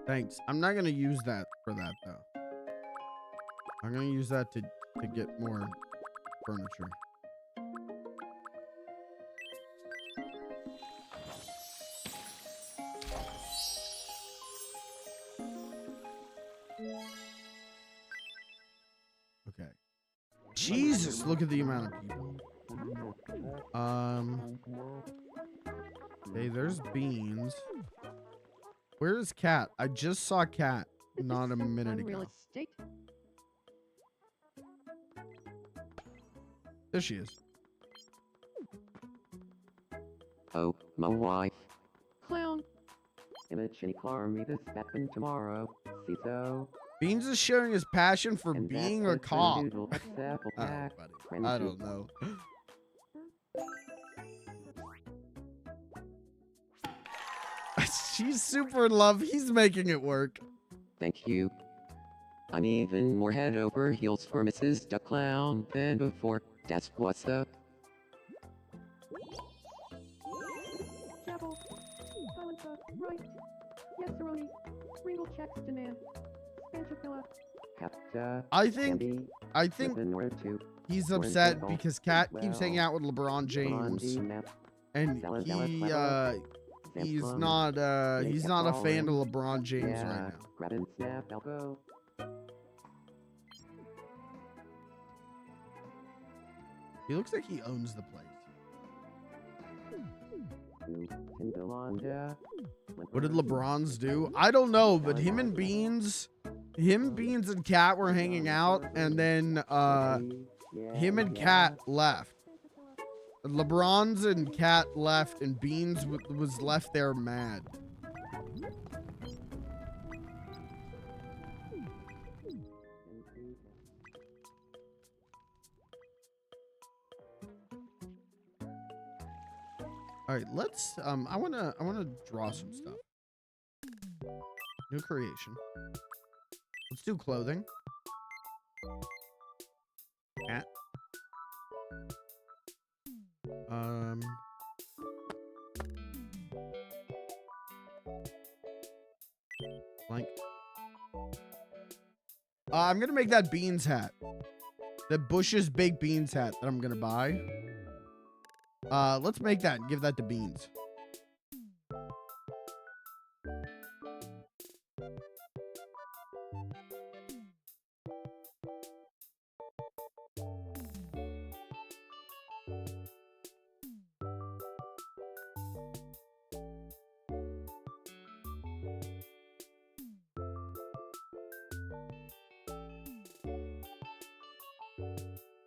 Thanks. I'm not gonna use that for that though. I'm gonna use that to get more furniture. Okay. Jesus, look at the amount of people. Okay, there's Beans. Where is Cat? I just saw Cat not a minute Real ago. estate. There she is. Oh, my wife. Clown. Image and car me this happen tomorrow. See so. Beans is showing his passion for And being that's a it for cop. Doodle X Apple Oh, Pack. buddy. I don't know. She's super in love. He's making it work. Thank you. I'm even more head over heels for Mrs. Duck Clown than before. That's what's up. Chapel. Valenza. Right. Yes, Aroni. Ringle checks demand. Spanchapilla. Capta. I think With an or two. he's Orange upset circle. because Cat keeps hanging Well, out with LeBron James, Blondie map. and Salad, he's Samsung. not a fan of Fallen. LeBron James Yeah, right now. grab and snap, I'll go. He looks like he owns the place. What did LeBron's do? I don't know, but him, Beans and Cat were hanging out, and then him and Cat left. LeBron's and Cat left, and Beans was left there mad. All right, let's I wanna draw some stuff. New creation. Let's do clothing. Cat. Blank. I'm gonna make that beans hat. The Bush's baked beans hat that I'm gonna buy. Let's make that and give that to Beans.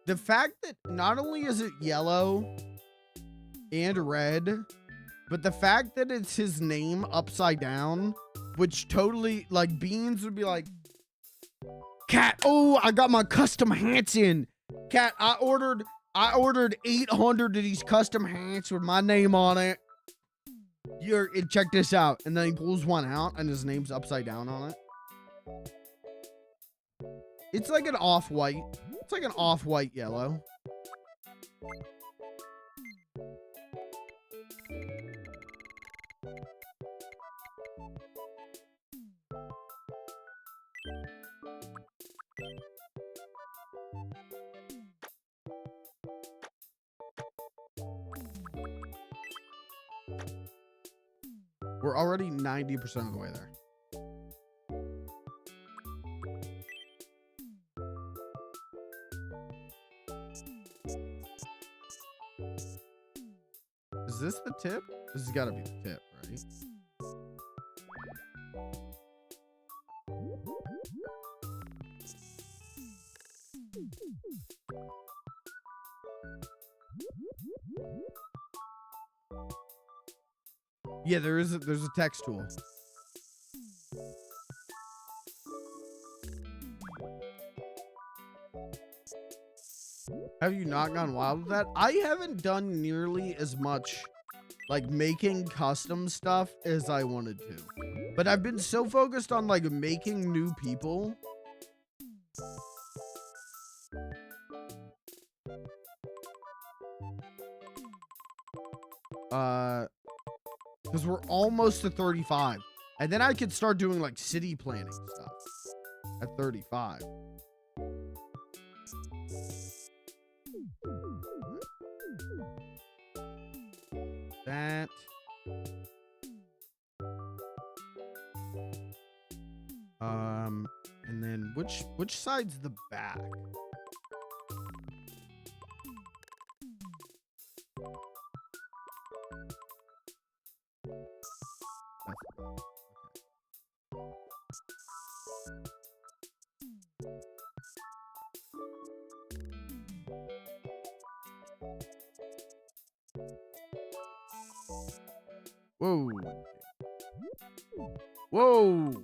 The fact that not only is it yellow and red, but the fact that it's his name upside down, which totally, like, Beans would be like, Cat, oh, I got my custom hats in. Cat, I ordered 800 of these custom hats with my name on it. Check this out. And then he pulls one out and his name's upside down on it. It's like an off-white. It's like an off-white yellow. We're already 90% of the way there. Is this the tip? This has got to be the tip, right? Yeah, there's a text tool. Have you not gone wild with that? I haven't done nearly as much like making custom stuff as I wanted to. But I've been so focused on like making new people. Because we're almost to 35. And then I could start doing like city planning stuff at 35. That. And then which side's the back? Whoa. Whoa.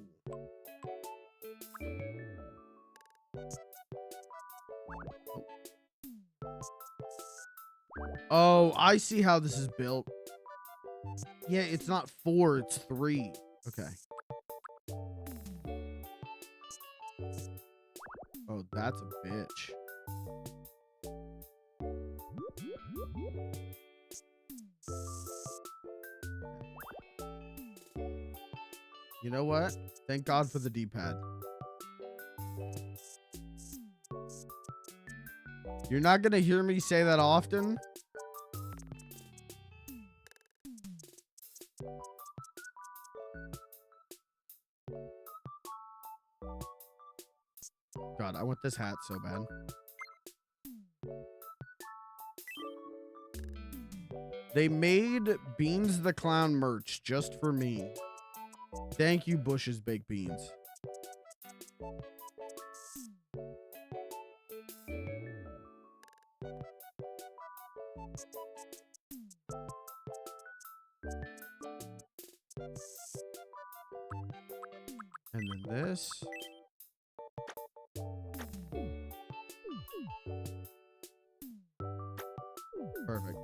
Oh, I see how this is built. Yeah, it's not 4, it's 3. Okay. Oh, that's a bitch. You know what? Thank God for the D-pad. You're not gonna hear me say that often. God, I want this hat so bad. They made Beans the Clown merch just for me. Thank you, Bush's Baked Beans. And then this. Perfect.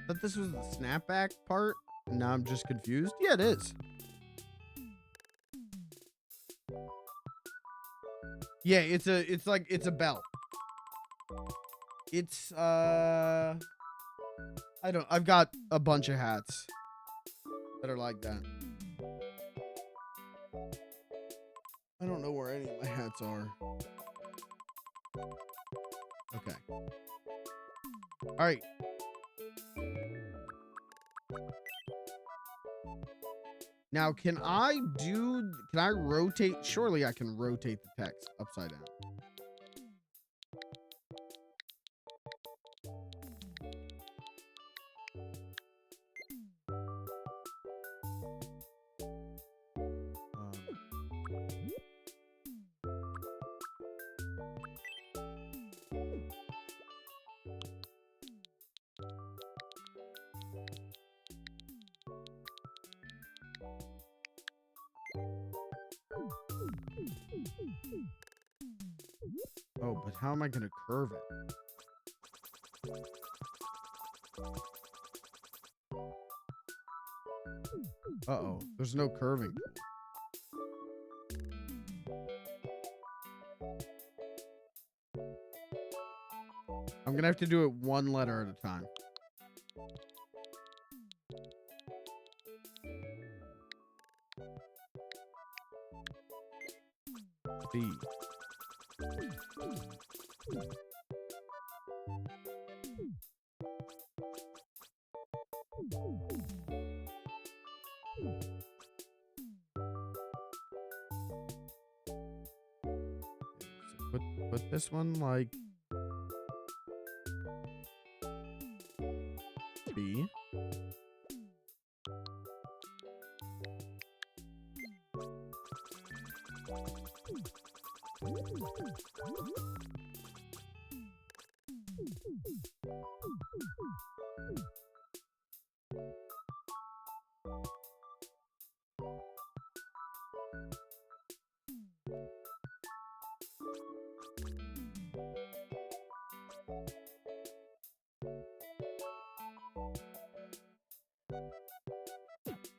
Thought this was the snapback part. Now I'm just confused. Yeah, it is. Yeah, it's a belt. It's I've got a bunch of hats that are like that. I don't know where any of my hats are. Okay. All right. Now, can I rotate? Surely I can rotate the text upside down. Oh, but how am I going to curve it? Uh-oh, there's no curving. I'm going to have to do it one letter at a time. B. So put this one like B.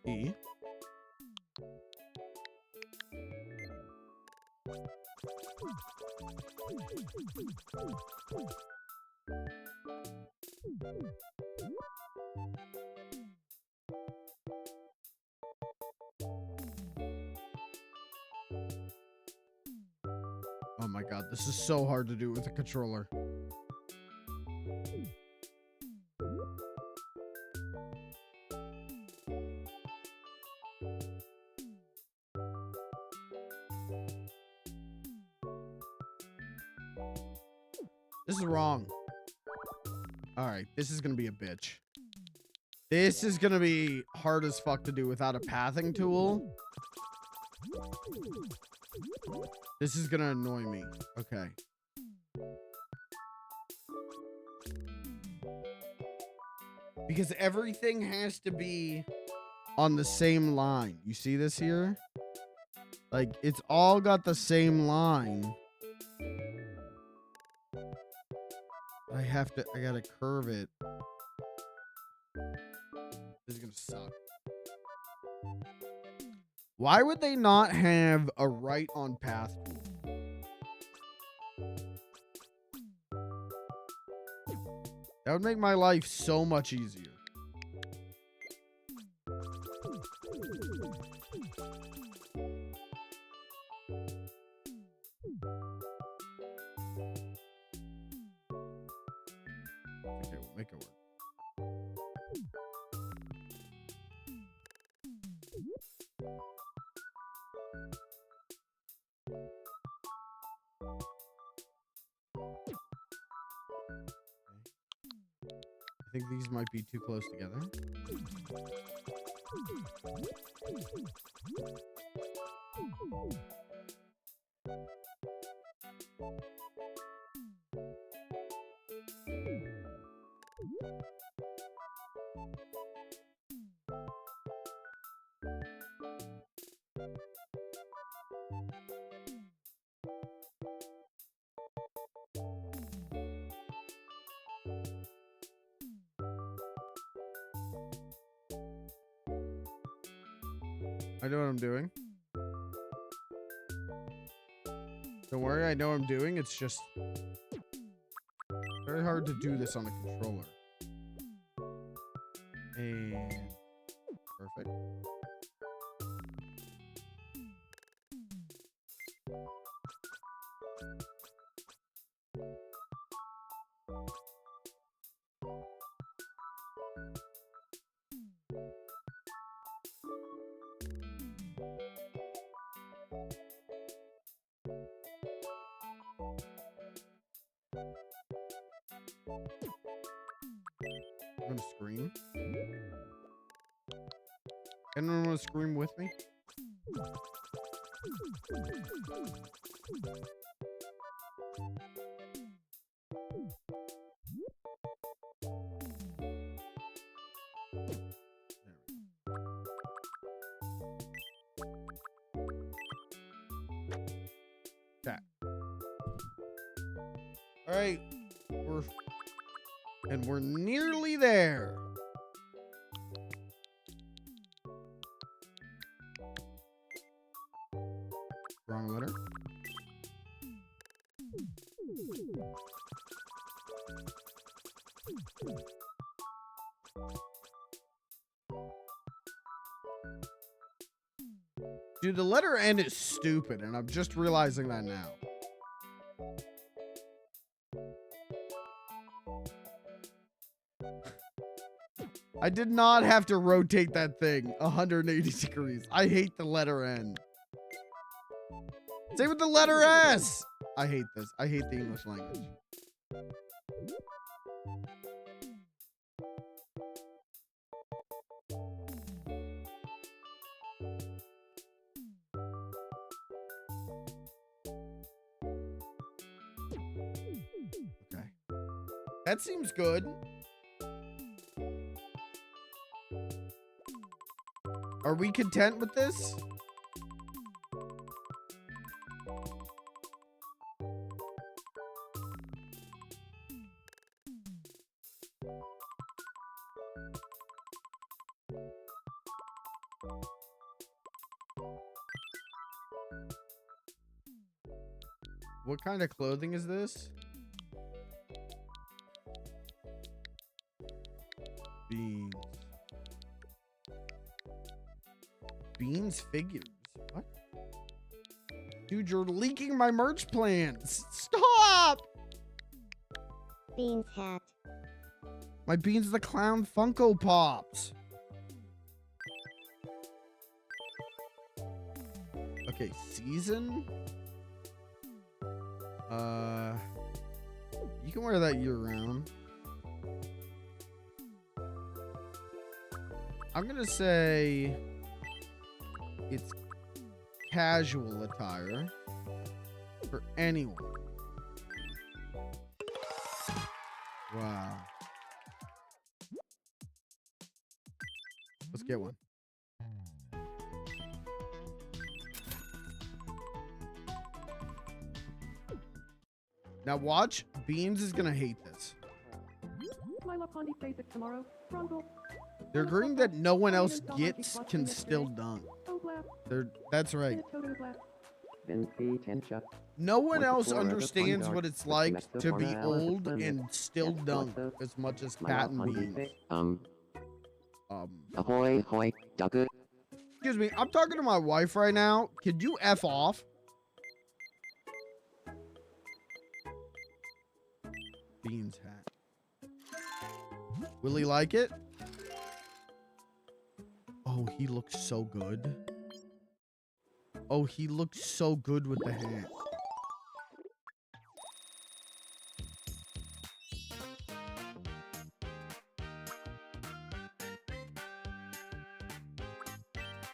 E. Oh my god, this is so hard to do with a controller. This is wrong. All right, this is gonna be a bitch. This is gonna be hard as fuck to do without a pathing tool. This is gonna annoy me. Okay. Because everything has to be on the same line. You see this here? Like, it's all got the same line. I gotta curve it. This is gonna suck. Why would they not have a right on path tool? That would make my life so much easier. Okay, we'll make it work. I think these might be too close together. I know what I'm doing. Don't worry, I know what I'm doing. It's just very hard to do this on a controller. And perfect. I'm gonna scream. Anyone want to scream with me? Okay. All right. We're nearly there. Wrong letter. Dude, the letter N is stupid, and I'm just realizing that now. I did not have to rotate that thing 180 degrees. I hate the letter N. Same with the letter S. I hate this. I hate the English language. Okay. That seems good. Are we content with this? What kind of clothing is this? Beans. Beans figures. What? Dude, you're leaking my merch plans. Stop! Beans hat. My Beans the Clown Funko Pops. Okay, season? You can wear that year round. I'm gonna say it's casual attire for anyone. Wow. Let's get one. Now watch, Beans is gonna hate this. They're agreeing that no one else can still dunk. That's right. No one else understands what it's like to be old and still dunk as much as Pat and Beans. Ahoy, hoy, duck. Excuse me, I'm talking to my wife right now. Could you F off? Beans hat. Will he like it? Oh, he looks so good. Oh, he looks so good with the hat.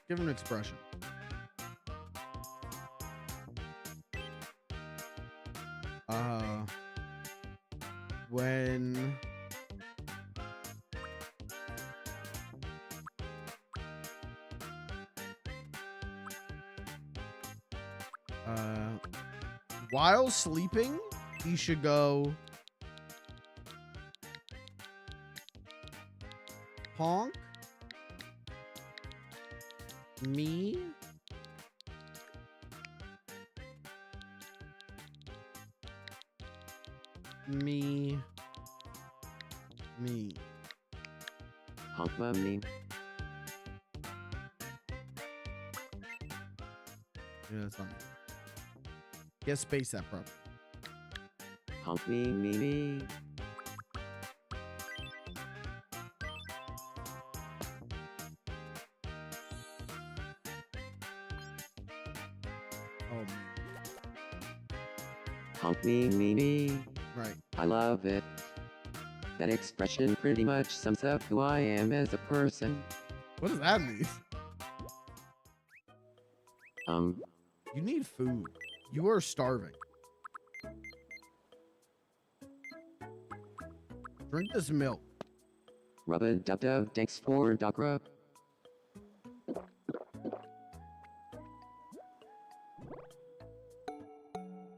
Give him an expression. When while sleeping, he should go honk Me. Me. Me. Humpa me. Yeah, that's on me. Get space that problem. Hump me. Oh, man. Hump me. Right. I love it. That expression pretty much sums up who I am as a person. What does that mean? You need food. You are starving. Drink this milk. Rub-a-dub-dub, thanks for dog rub.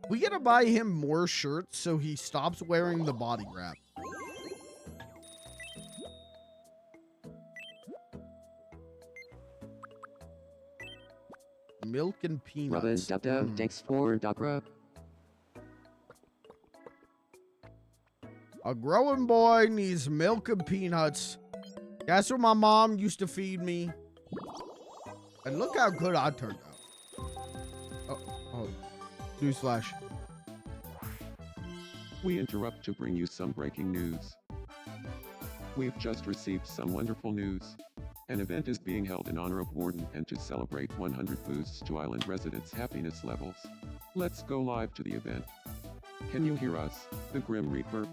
We gotta buy him more shirts so he stops wearing the body wrap. Milk and peanuts. Rub-a-dub-dub, thanks for dog rub. A growing boy needs milk and peanuts. That's what my mom used to feed me. And look how good I turned out. Oh. Newsflash. We interrupt to bring you some breaking news. We've just received some wonderful news. An event is being held in honor of Warden and to celebrate 100 boosts to island residents' happiness levels. Let's go live to the event. Can you hear us, the Grim Reaper?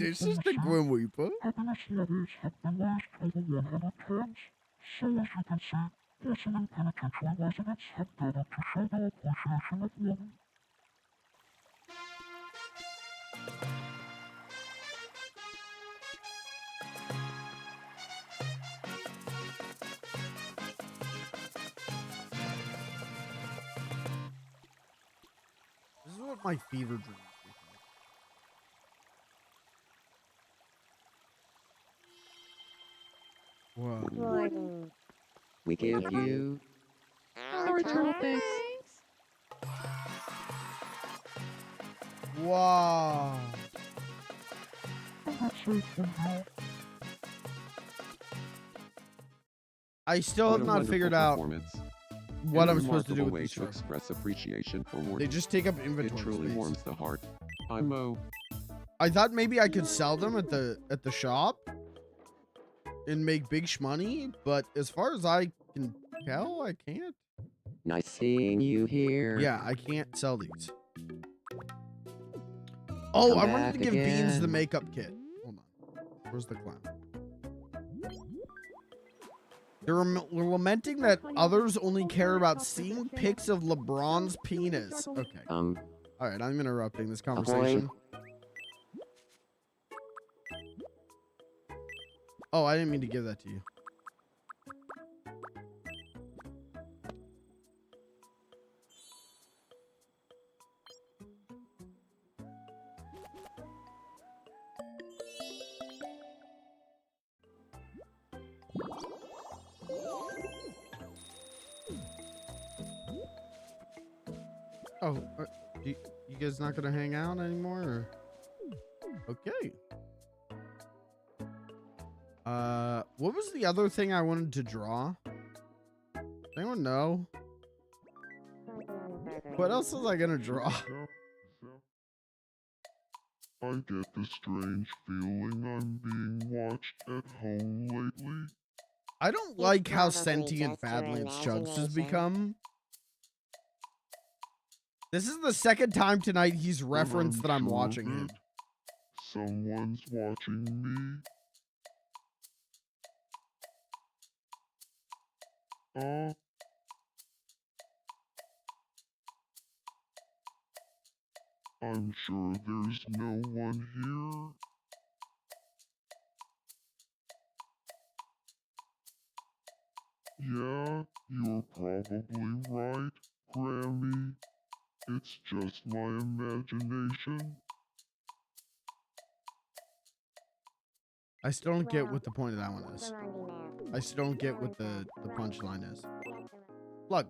This is the Grim Reaper. Happiness levels have been lost over 100 times. So as you can see, listening penitential residents have gathered to show their appreciation of Warden. This is what my fever dreams look like. Whoa. Warden. We give you Our eternal thanks. Wow. I still What have a not wonderful figured out performance. what And a I'm supposed to do remarkable with way this to show. express appreciation for Warden. They just take up It inventory truly space. warms the heart. I'm Mo. I thought maybe I could sell them at the shop and make big money, but as far as I can tell, I can't. nice seeing you here. Yeah, I can't sell these. Oh, Come I wanted to back give Beans the again. makeup kit. Hold on. Where's the clown? They're lamenting that others only care about seeing pics of LeBron's penis. Okay. All right, I'm interrupting this conversation. Oh, I didn't mean to give that to you. Oh, you guys not gonna hang out anymore? Or? Okay. What was the other thing I wanted to draw? Does anyone know? What else was I gonna draw? I get the strange feeling I'm being watched at home lately. I don't like how sentient Badlands Chugs has become. This is the second time tonight he's referenced that I'm watching him. Someone's watching me. I'm sure there's no one here. Yeah, you're probably right, Grammy. It's just my imagination. I still don't get what the point of that one is. I still don't get what the punchline is. Plug.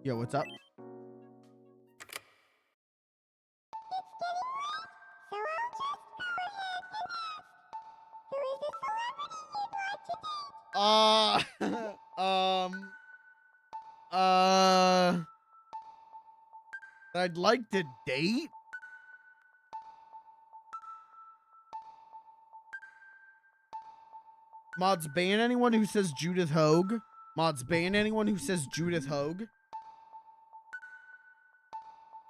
Yo, what's up? Um, I'd like to date? Mods, ban anyone who says Judith Hogue. Mods, ban anyone who says Judith Hogue.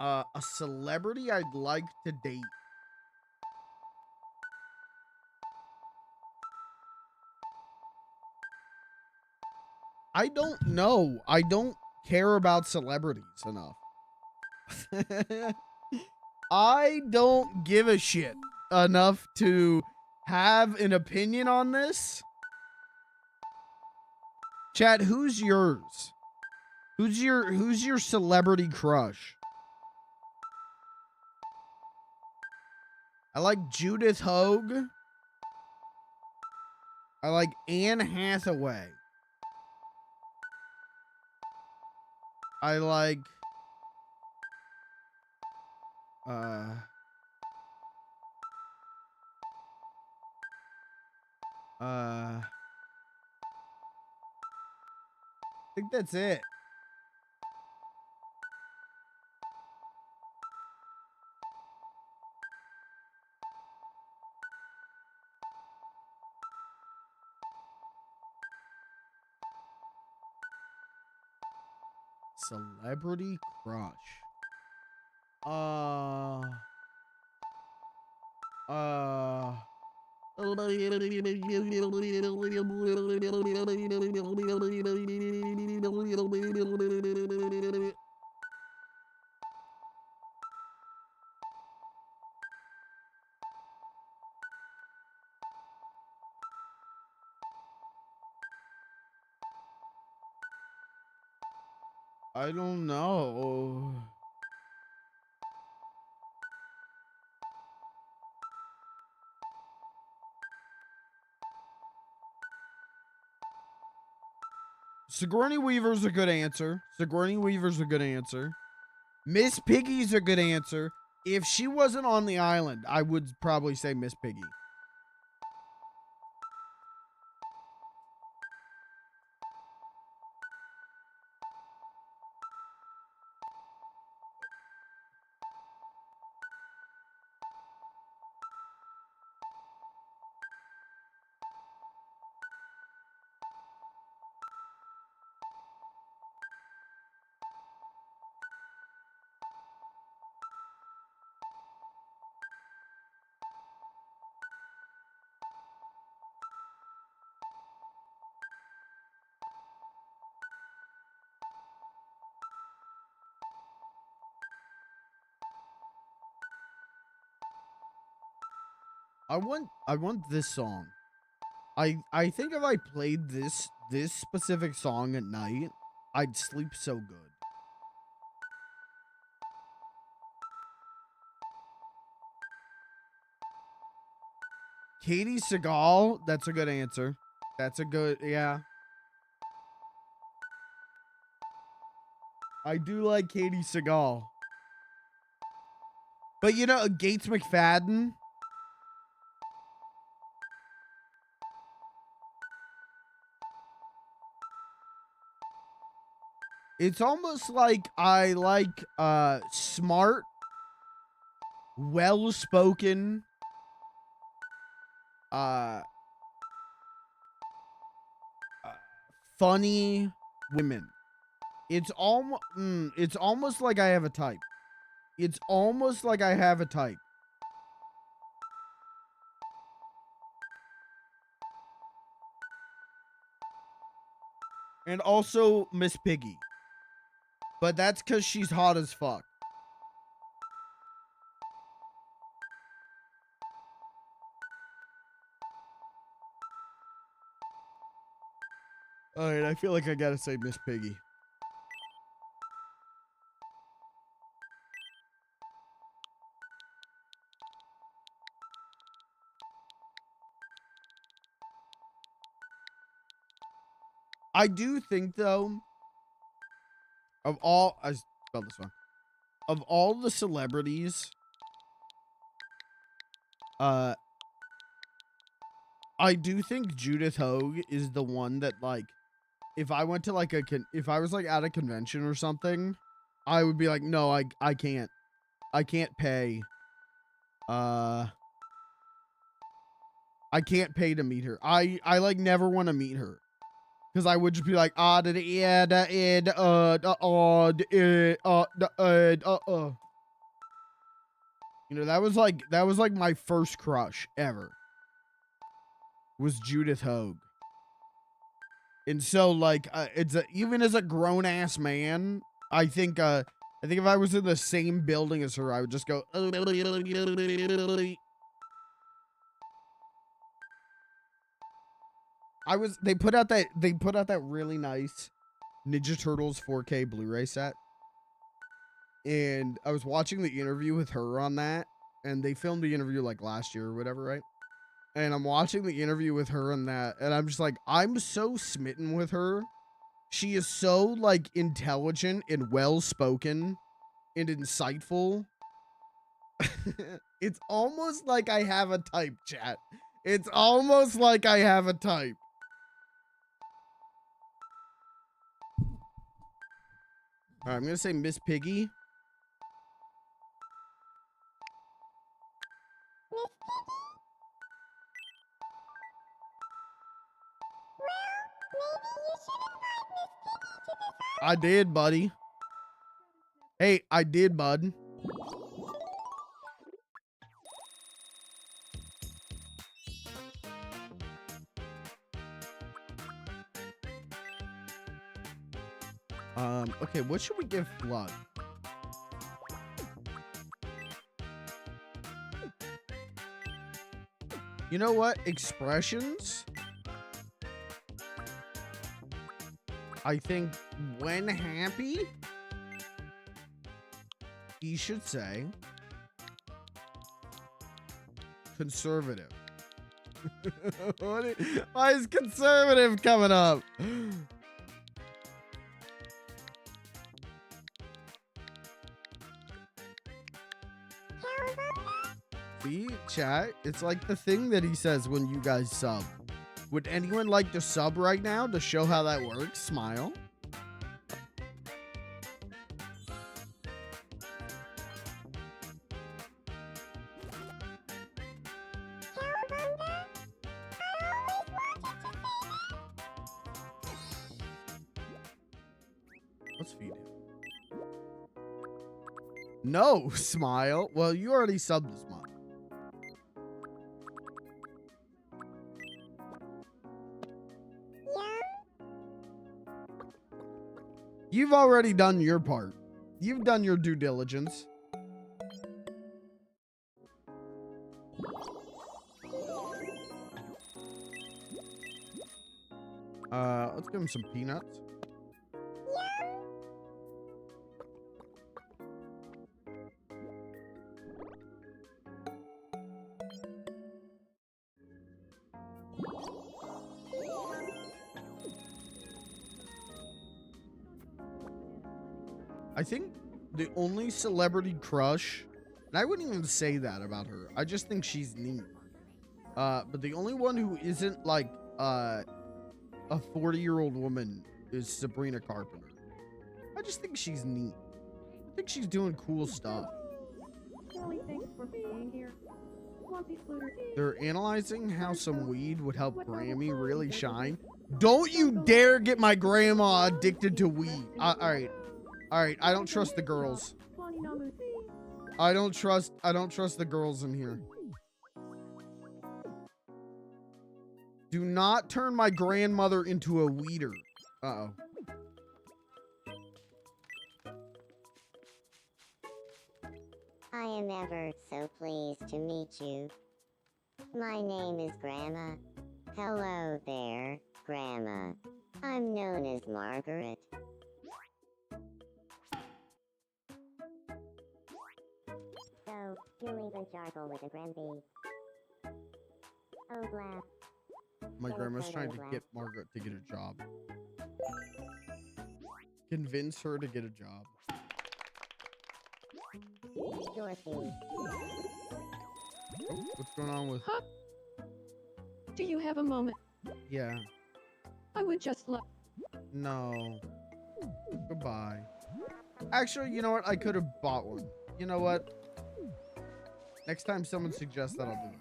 A celebrity I'd like to date. I don't know. I don't care about celebrities enough. I don't give a shit enough to have an opinion on this. Chat, who's yours? Who's your celebrity crush? I like Judith Hogue. I like Anne Hathaway. I like I think that's it. Celebrity crush. I don't know. Sigourney Weaver's a good answer. Sigourney Weaver's a good answer. Miss Piggy's a good answer. If she wasn't on the island, I would probably say Miss Piggy. I want this song. I think if I played this specific song at night, I'd sleep so good. Katie Seagal, that's a good answer. That's a good, yeah. I do like Katie Seagal. But you know, Gates McFadden. It's almost like I like smart, well-spoken, uh, funny women. It's almost like I have a type. It's almost like I have a type. And also Miss Piggy. But that's because she's hot as fuck. Alright, I feel like I gotta say Miss Piggy. I do think though, of all I spelled this one. Of all the celebrities, I do think Judith Hogue is the one that, like, if I went to like if I was like at a convention or something, I would be like, no, I can't pay. I can't pay to meet her. I like never want to meet her. Because I would just be like, You know, that was like my first crush ever. Was Judith Hogue. And so like even as a grown ass man, I think if I was in the same building as her, I would just go they put out that really nice Ninja Turtles 4K Blu-ray set. And I was watching the interview with her on that, and they filmed the interview like last year or whatever, right? And I'm watching the interview with her on that, and I'm just like, I'm so smitten with her. She is so like intelligent and well-spoken and insightful. It's almost like I have a type, chat. It's almost like I have a type. All right, I'm gonna say Miss Piggy. I did, buddy. Hey, I did, bud. Okay, what should we give Flood? You know what? Expressions? I think when happy, he should say conservative. Why is conservative coming up? See, chat, it's like the thing that he says when you guys sub. Would anyone like to sub right now to show how that works? Smile. Let's feed him. No, smile. Well, you already subbed this month. You've already done your part. You've done your due diligence. Let's give him some peanuts. I think the only celebrity crush, and I wouldn't even say that about her. I just think she's neat. But the only one who isn't like a 40-year-old woman is Sabrina Carpenter. I just think she's neat. I think she's doing cool stuff. Thanks for being here. They're analyzing how some weed would help Grammy really shine. Don't you dare get my grandma addicted to weed. All right. I don't trust the girls. I don't trust the girls in here. Do not turn my grandmother into a weeder. Uh-oh. I am ever so pleased to meet you. My name is Grandma. Hello there, Grandma. I'm known as Margaret. So, you even jargle with a Granby. Oh, blast. My grandma's trying to get Margaret to get a job. Convince her to get a job. Dorothy. Oh, what's going on with... Huh? Do you have a moment? Yeah. I would just love. No. Goodbye. Actually, you know what? I could have bought one. You know what? Next time someone suggests that, I'll do it.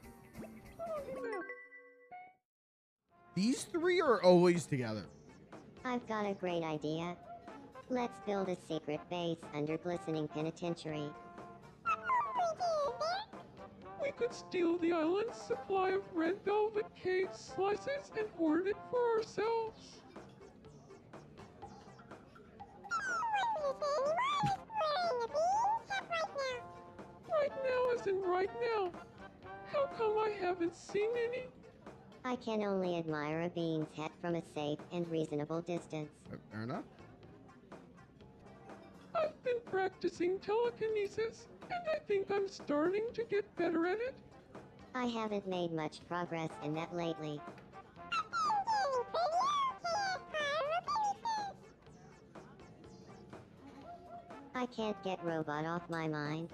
These three are always together. I've got a great idea. Let's build a secret base under Glistening Penitentiary. We could steal the island's supply of red velvet cake slices and hoard it for ourselves. Right now as in right now. How come I haven't seen any? I can only admire a being's head from a safe and reasonable distance. Fair enough. I've been practicing telekinesis, and I think I'm starting to get better at it. I haven't made much progress in that lately. I can't get robot off my mind.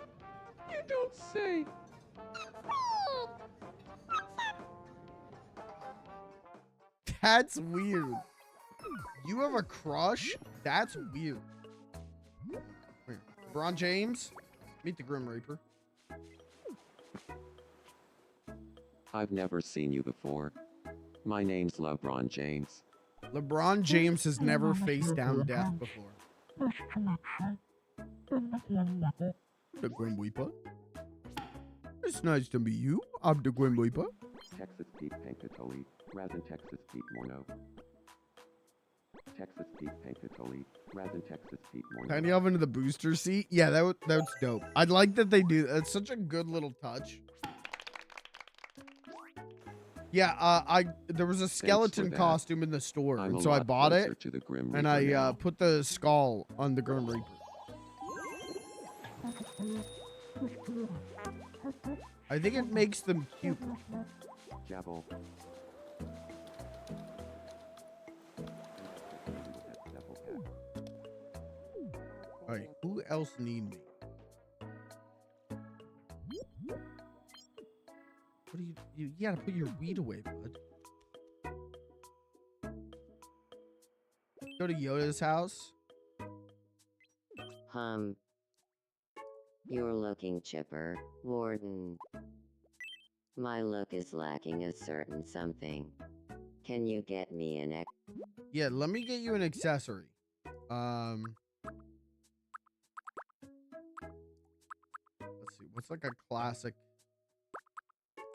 You don't say. That's weird. You have a crush? That's weird. Here. LeBron James, meet the Grim Reaper. I've never seen you before. My name's LeBron James. LeBron James has never faced down death before. The Grim Reaper. It's nice to meet you. I'm the Grim Reaper. Texas Pete Pankatoli, Razin Texas Pete Morno. Texas Pete Pankatoli, Razin Texas Pete Morno. Tiny oven to the booster seat. Yeah, that's dope. I'd like that they do. That's such a good little touch. Yeah, there was a skeleton costume in the store, and so I bought it, To the Grim and Reaper I now. put the skull on the Grim Reaper. I think it makes them cute. Jabble. All right, who else need me? What do you gotta put your weed away, bud. Go to Yoda's house. You're looking chipper, Warden. My look is lacking a certain something. Can you get me an Yeah, let me get you an accessory. Let's see, what's like a classic?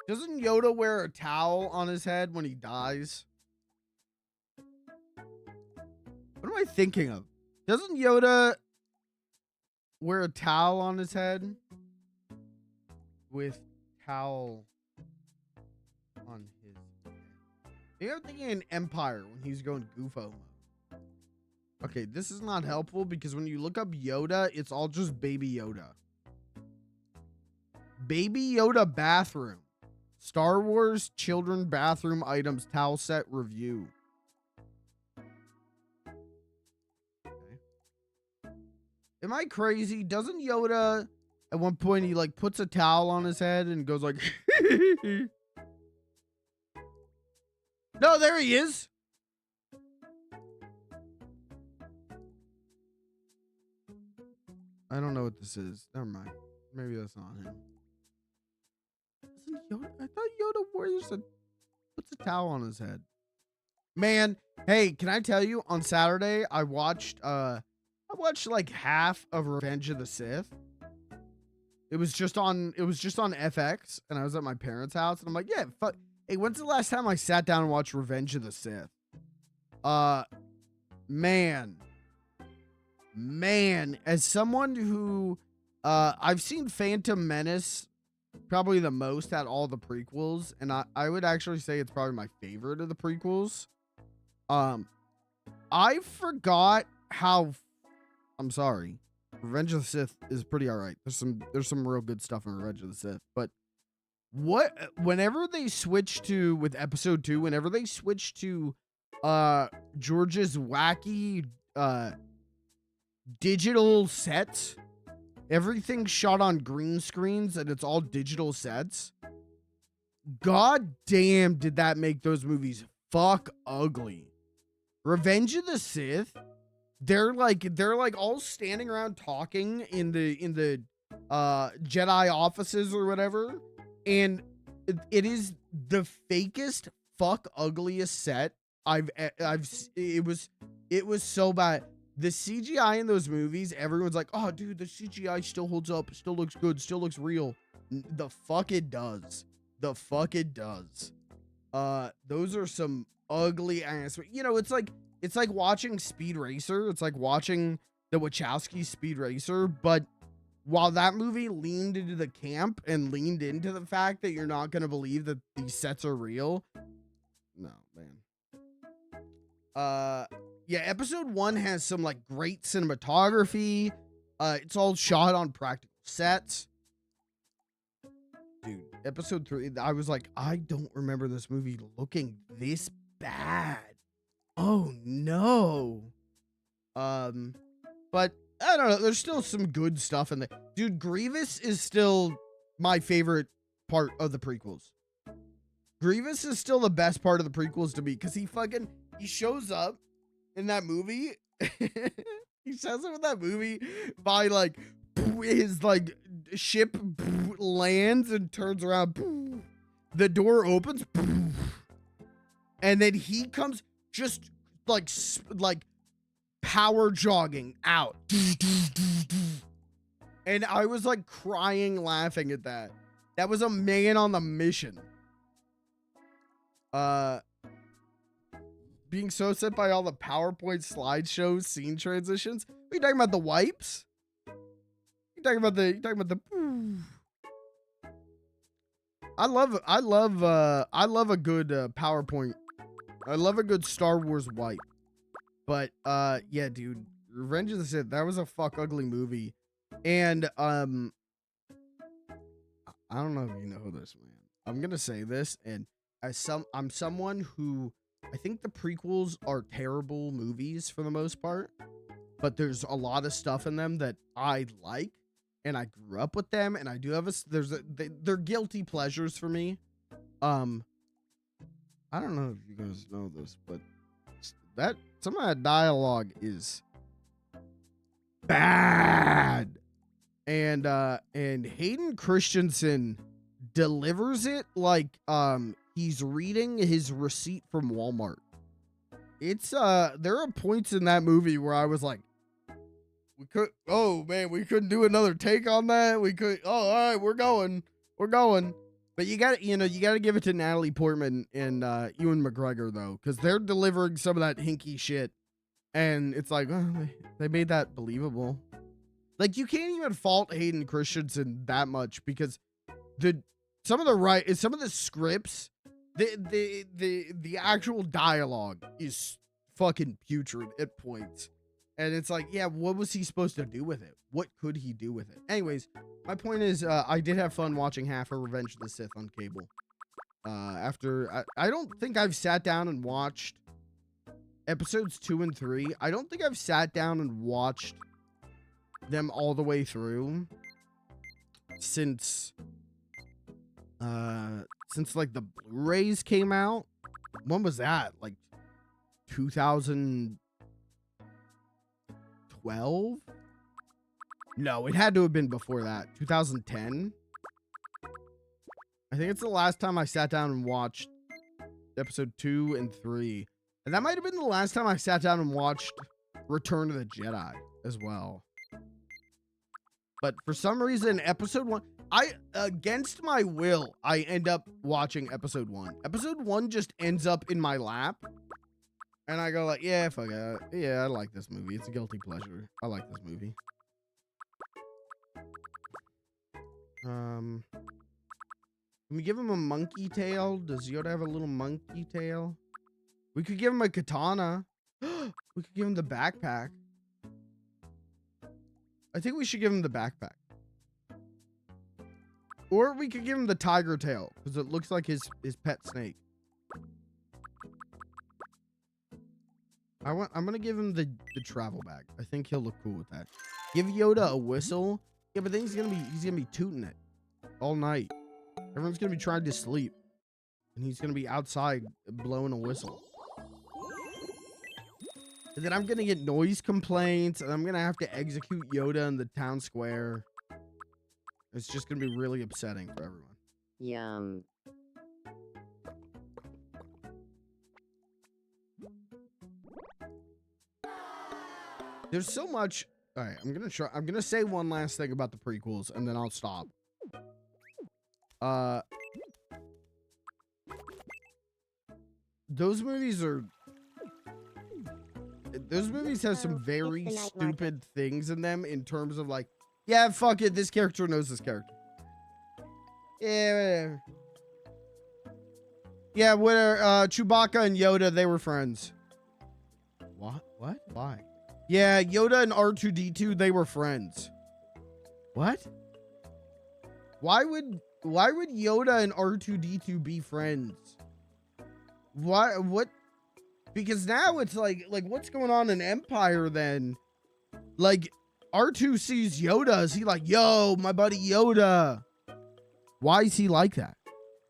Doesn't Yoda wear a towel on his head when he dies? What am I thinking of? Doesn't Yoda wear a towel on his head? With towel on his head. Maybe I'm thinking an Empire when he's going goofo mode. Okay, this is not helpful because when you look up Yoda, it's all just Baby Yoda. Baby Yoda bathroom. Star Wars children bathroom items towel set review. Okay. Am I crazy? Doesn't Yoda at one point he like puts a towel on his head and goes like No, there he is. I don't know what this is. Never mind. Maybe that's not him. Doesn't Yoda? I thought Yoda puts a towel on his head. Man, hey, can I tell you? On Saturday, I watched like half of Revenge of the Sith. It was just on FX, and I was at my parents' house, and I'm like, yeah, fuck. Hey, when's the last time I sat down and watched Revenge of the Sith? Man, as someone who, I've seen Phantom Menace probably the most at all the prequels, and I would actually say it's probably my favorite of the prequels. I forgot how, I'm sorry, Revenge of the Sith is pretty alright. There's some real good stuff in Revenge of the Sith, but whenever they switch to, with episode 2, whenever they switch to George's wacky digital sets, everything's shot on green screens and it's all digital sets. God damn, did that make those movies fuck ugly. Revenge of the Sith, they're like all standing around talking in the Jedi offices or whatever, and it is the fakest fuck ugliest set it was so bad. The CGI in those movies, everyone's like, oh dude, the CGI still holds up, still looks good, still looks real. The fuck it does. The fuck it does. Those are some ugly ass, you know, it's like watching Speed Racer. It's like watching the Wachowski Speed Racer, but while that movie leaned into the camp and leaned into the fact that you're not going to believe that these sets are real. No, man. Yeah, episode 1 has some like great cinematography. It's all shot on practical sets. Dude, episode 3, I was like, I don't remember this movie looking this bad. Oh no. But I don't know, there's still some good stuff in there. Dude, Grievous is still my favorite part of the prequels. Grievous is still the best part of the prequels to me, because he shows up in that movie. He shows up in that movie by like his like ship lands and turns around. The door opens, and then he comes just like power jogging out. And I was like crying laughing at that. That was a man on the mission. Being so upset by all the PowerPoint slideshows, scene transitions. Are you talking about the wipes? You talking about the I love a good PowerPoint. I love a good Star Wars wipe. But yeah, dude, Revenge of the Sith, that was a fuck ugly movie. And I don't know if you know this, man. I'm gonna say this, and I'm someone who, I think the prequels are terrible movies for the most part, but there's a lot of stuff in them that I like, and I grew up with them, and I do have they're guilty pleasures for me. I don't know if you guys know this, but some of that dialogue is bad. And Hayden Christensen delivers it like he's reading his receipt from Walmart. It's there are points in that movie where I was like, we couldn't do another take on that. All right, we're going. But you gotta give it to Natalie Portman and Ewan McGregor though, because they're delivering some of that hinky shit, and it's like, they made that believable. Like, you can't even fault Hayden Christensen that much, because some of the scripts, the actual dialogue is fucking putrid at points. And it's like, yeah, what was he supposed to do with it? What could he do with it? Anyways, my point is, I did have fun watching half of Revenge of the Sith on cable. I don't think I've sat down and watched episodes 2 and 3. I don't think I've sat down and watched them all the way through since like the Blu-rays came out. When was that? Like 2012? No, it had to have been before that. 2010. I think it's the last time I sat down and watched episode 2 and 3. And that might have been the last time I sat down and watched Return of the Jedi as well. But for some reason, episode 1, against my will, I end up watching episode 1. Episode 1 just ends up in my lap. And I go like, yeah, fuck it. Yeah, I like this movie. It's a guilty pleasure. I like this movie. Can we give him a monkey tail? Does Yoda have a little monkey tail? We could give him a katana. We could give him the backpack. I think we should give him the backpack. Or we could give him the tiger tail, because it looks like his pet snake. I'm gonna give him the travel bag. I think he'll look cool with that. Give Yoda a whistle. Yeah, but then he's gonna be tooting it all night. Everyone's gonna be trying to sleep, and he's gonna be outside blowing a whistle. And then I'm gonna get noise complaints, and I'm gonna have to execute Yoda in the town square. It's just gonna be really upsetting for everyone. Yum. There's so much. All right, I'm gonna say one last thing about the prequels, and then I'll stop. Those movies have some very stupid things in them in terms of like, yeah, fuck it, this character knows this character. Yeah, whatever. Yeah, where Chewbacca and Yoda, they were friends. What? Why? Yeah, Yoda and R2-D2, they were friends. What? Why would Yoda and R2-D2 be friends? Why? What? Because now it's like what's going on in Empire then? Like, R2 sees Yoda, is he like, yo, my buddy Yoda? Why is he like that?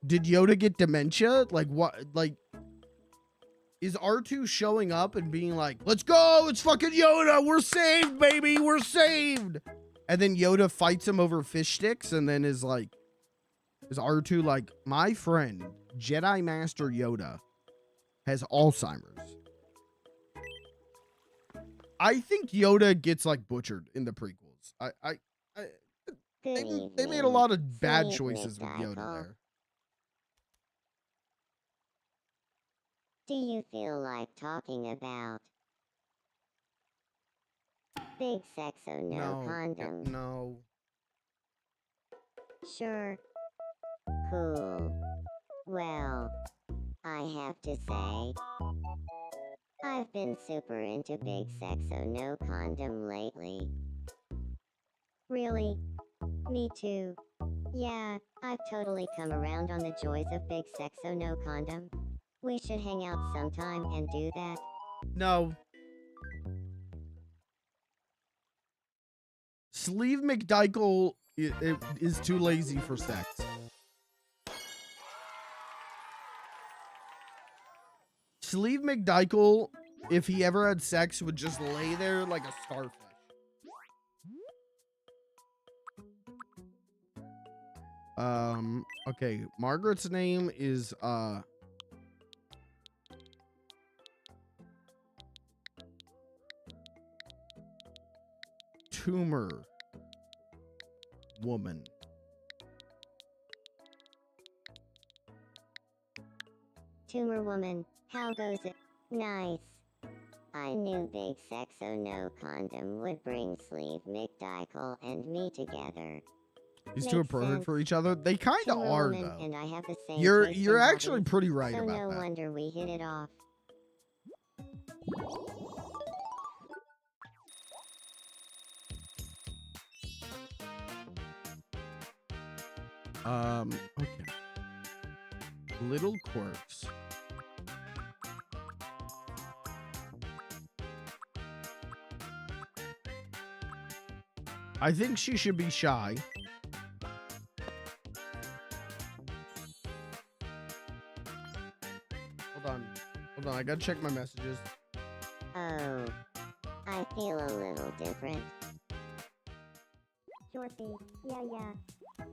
Did Yoda get dementia? Like, what? Like, is R2 showing up and being like, let's go, it's fucking Yoda, we're saved, baby, we're saved? And then Yoda fights him over fish sticks, and then is R2 like, my friend, Jedi Master Yoda, has Alzheimer's. I think Yoda gets like butchered in the prequels. They made a lot of bad choices with Yoda there. Do you feel like talking about big sex or no condom? No. Sure. Cool. Well, I have to say, I've been super into big sex or no condom lately. Really? Me too. Yeah, I've totally come around on the joys of big sex or no condom. We should hang out sometime and do that. No. Sleeve McDykel is too lazy for sex. Sleeve McDykel, if he ever had sex, would just lay there like a starfish. Okay, Margaret's name is, Tumor Woman. Tumor woman, how goes it? Nice. I knew big sex or no condom would bring Sleeve McDykel and me together. These two are perfect for each other. They kind of Tumor are, woman though. and I have the same You're taste in actually hobbies, pretty right so about no that. wonder we hit it off. Okay. Little quirks. I think she should be shy. Hold on, I gotta check my messages. Oh, I feel a little different. Shorty, yeah.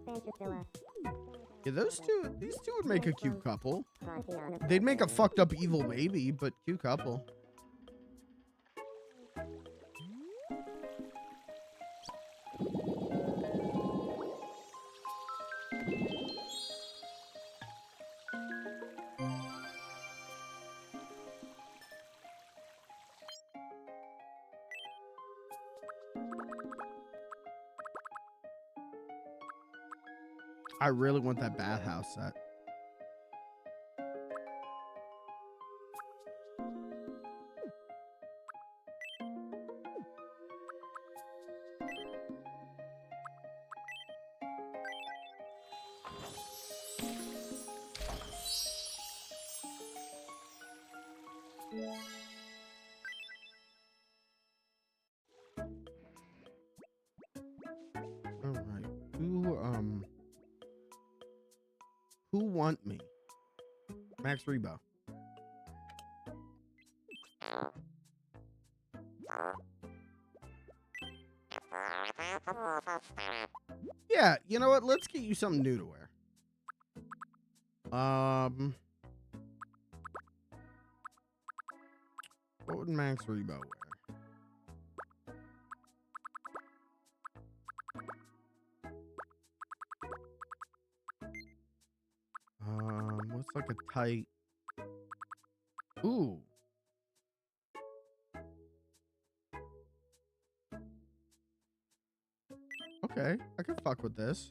Fantasilla. Yeah, these two would make a cute couple. They'd make a fucked up evil baby, but cute couple. I really want that bathhouse set. Who want me? Max Rebo. Yeah, you know what? Let's get you something new to wear. What would Max Rebo wear? What's like a tight? Ooh. Okay, I can fuck with this.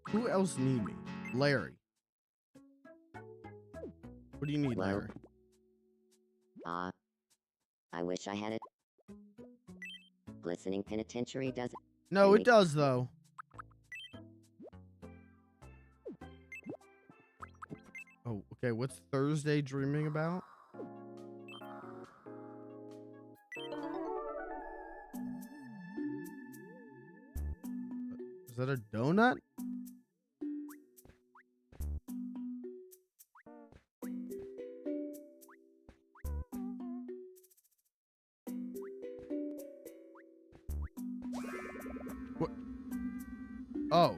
Who else need me? Larry. What do you need, Hello? Larry? I wish I had it. Glistening Penitentiary does it. No, it does though. Oh, okay. What's Thursday dreaming about? Is that a donut? What? Oh.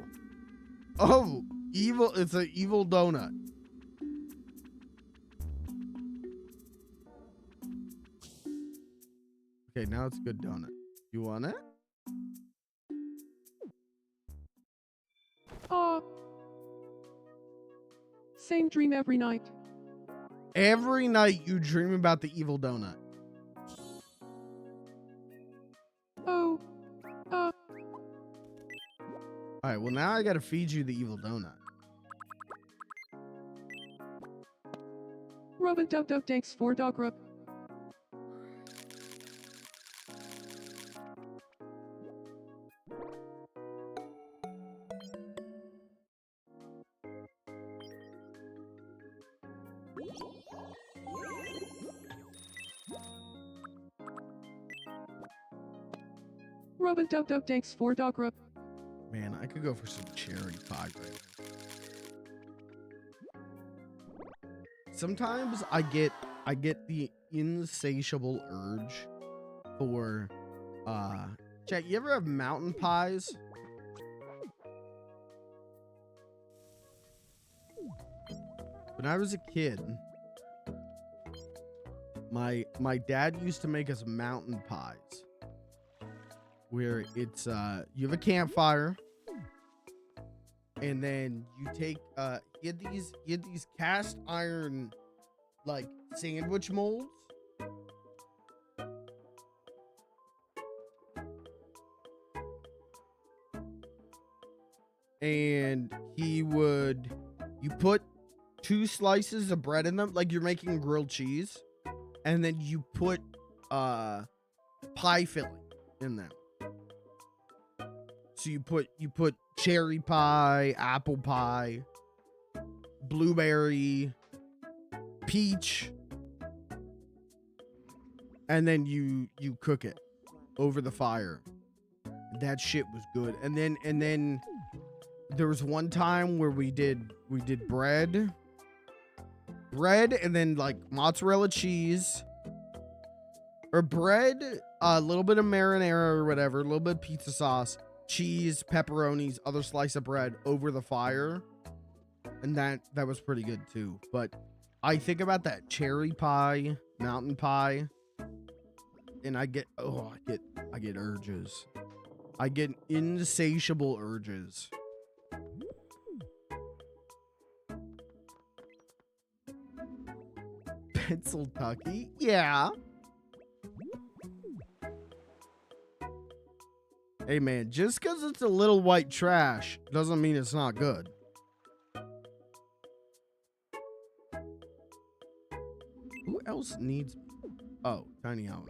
Oh, evil. It's an evil donut. Okay, now it's a good donut. You want it? Same dream every night. Every night you dream about the evil donut. Oh. All right, well now I gotta feed you the evil donut. Robin Dub Dub thanks for dog rub. Robin Dub Dub thanks for dog rub. Man, I could go for some cherry pie right now. Sometimes I get the insatiable urge for chat, you ever have mountain pies? When I was a kid, my dad used to make us mountain pies. Where it's you have a campfire, and then you take you had these cast iron like sandwich molds, and you put 2 slices of bread in them like you're making grilled cheese, and then you put pie filling in them. So you put cherry pie, apple pie, blueberry, peach, and then you cook it over the fire. That shit was good. And then there was one time where we did bread and then like mozzarella cheese or bread, a little bit of marinara or whatever, a little bit of pizza sauce, cheese, pepperonis, other slice of bread over the fire, and that was pretty good too. But I think about that cherry pie, mountain pie, and I get urges. I get insatiable urges. Pencil Tucky, yeah. Hey man, just because it's a little white trash doesn't mean it's not good. Who else needs... Oh, Tiny Owen.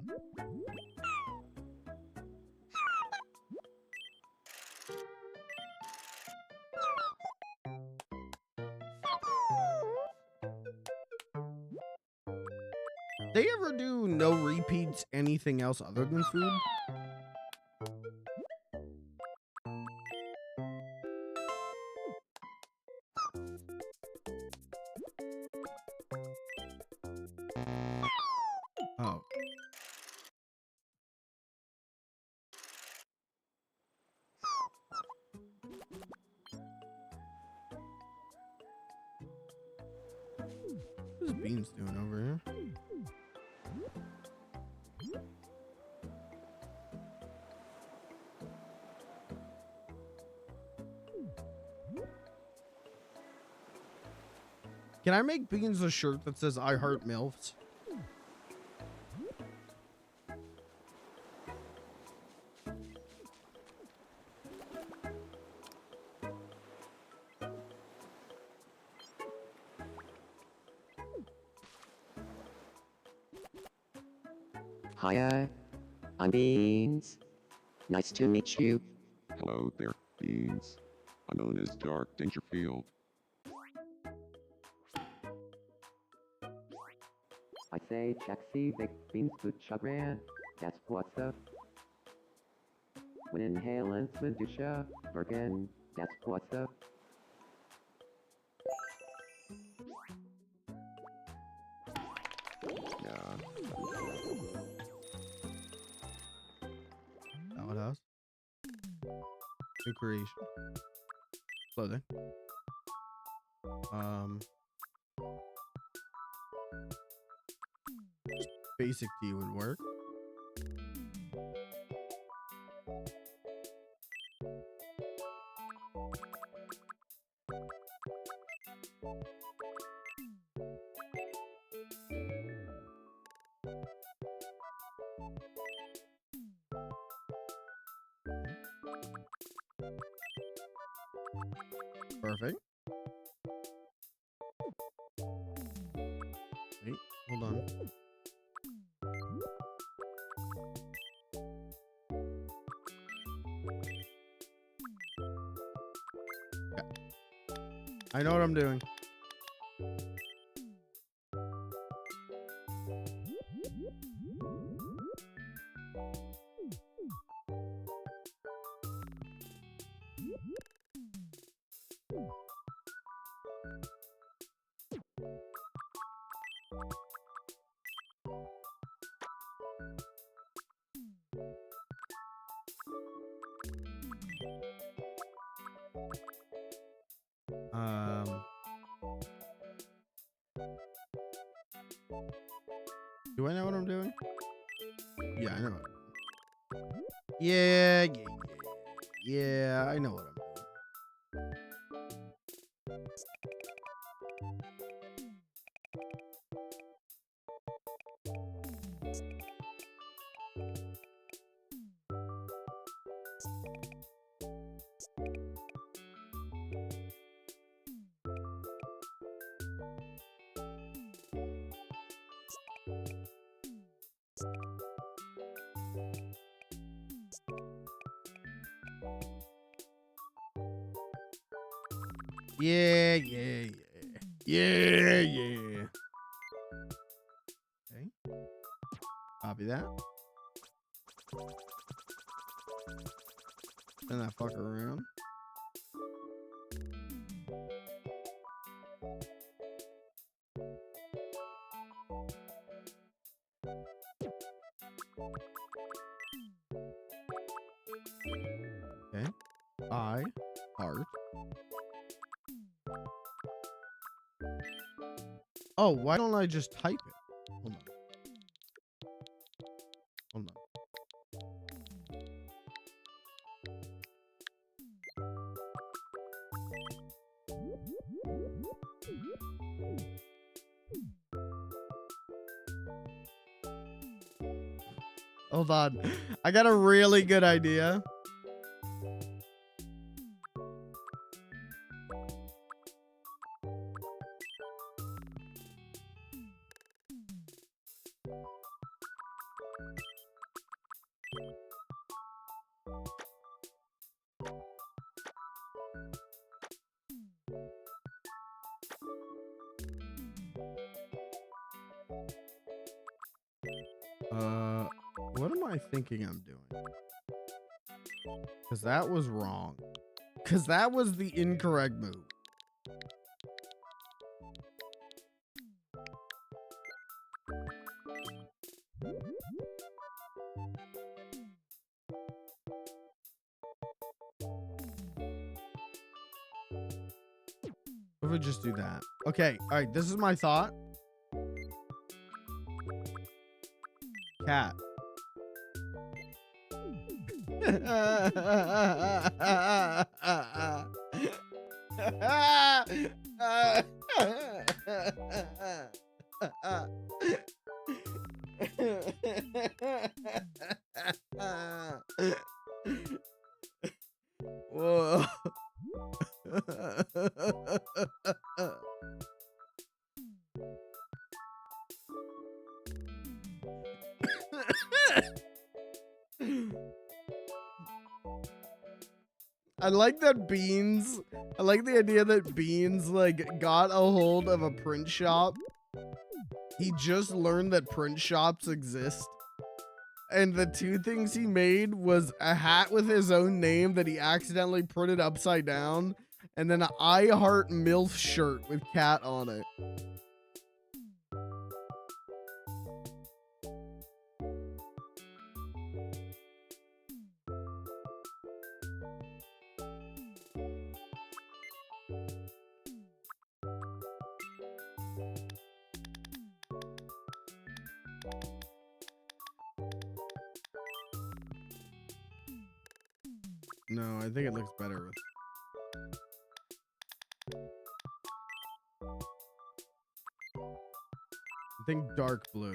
They ever do no repeats anything else other than food? Oh. What is Beans doing over here? Can I make Beans a shirt that says I heart MILFs? Hiya. I'm Beans. Nice to meet you. Hello there, Beans. I'm known as Dark Dangerfield. I say Jaxie baked beans good chagrin. That's what's up. When inhaling Swindusha, Bergen, that's what's up. Yeah. Outhouse. New creation. Clothing. Basic tea would work. Perfect. Wait, hold on. Okay. I know what I'm doing. Do I know what I'm doing? Yeah, I know it. Yeah, I know what I'm doing. Yeah. Okay. Copy that. Turn that fucker around. Okay. I heart. Oh, why don't I just type it? Hold on. Hold on. Hold on. I got a really good idea. What am I thinking I'm doing? Because that was wrong. Because that was the incorrect move. What if we just do that? Okay, all right, this is my thought. Cat. Whoa. I like that Beans, I like the idea that Beans like got a hold of a print shop. He just learned that print shops exist. And the two things he made was a hat with his own name that he accidentally printed upside down, and then an I Heart MILF shirt with cat on it. No, I think it looks better with. I think dark blue.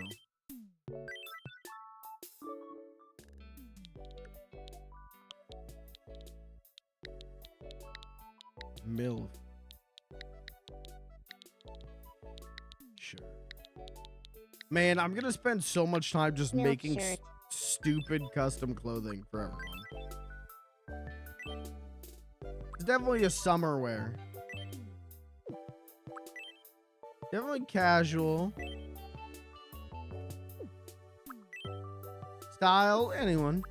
MILF. Sure. Man, I'm gonna spend so much time just Milk making shirt. stupid custom clothing for everyone. It's definitely a summer wear. Definitely casual. Style, anyone.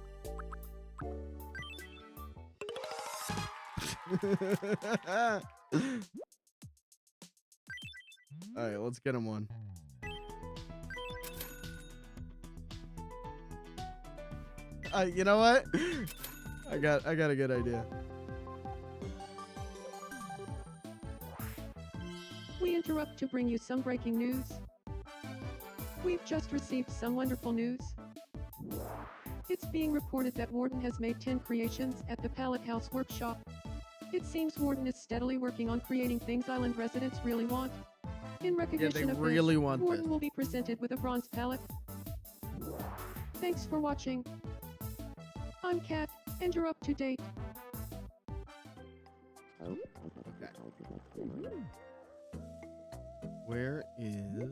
Alright, let's get him one. You know what? I got a good idea. We interrupt to bring you some breaking news. We've just received some wonderful news. It's being reported that Warden has made 10 creations at the Pallet House Workshop. It seems Warden is steadily working on creating things island residents really want. In recognition of really this, want Warden this. will be presented with a bronze pallet. Thanks for watching. I'm Kat, and you're up to date. Where is...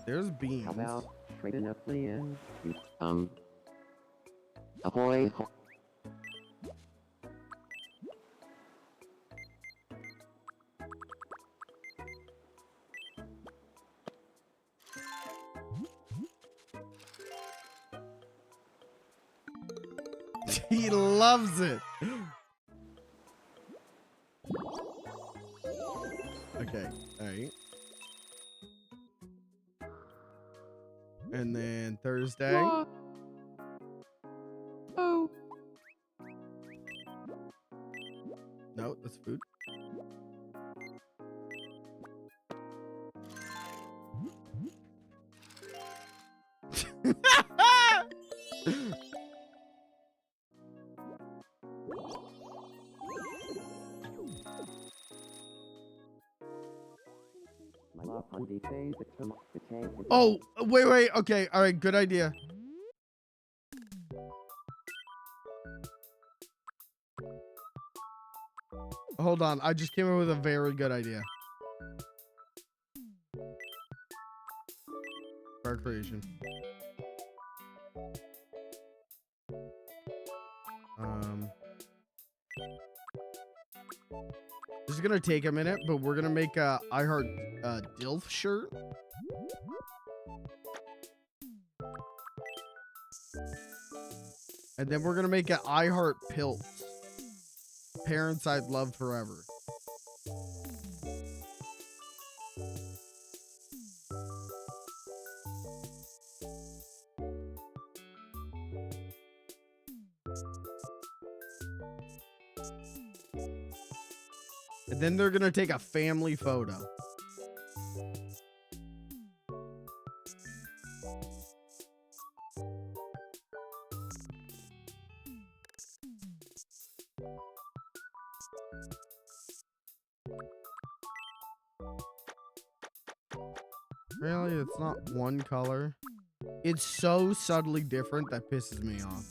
There's Beans. How about straighten up the end? Ahoy. He loves it. Okay, alright. And then Thursday. Wah. Oh, No, that's food. Oh, wait. Okay, all right, good idea. Hold on, I just came up with a very good idea. Car creation. This is gonna take a minute, but we're gonna make a I Heart DILF shirt. And then we're gonna make an I Heart Pilt. Parents I'd love forever. And then they're gonna take a family photo. Really? It's not one color? It's so subtly different that pisses me off.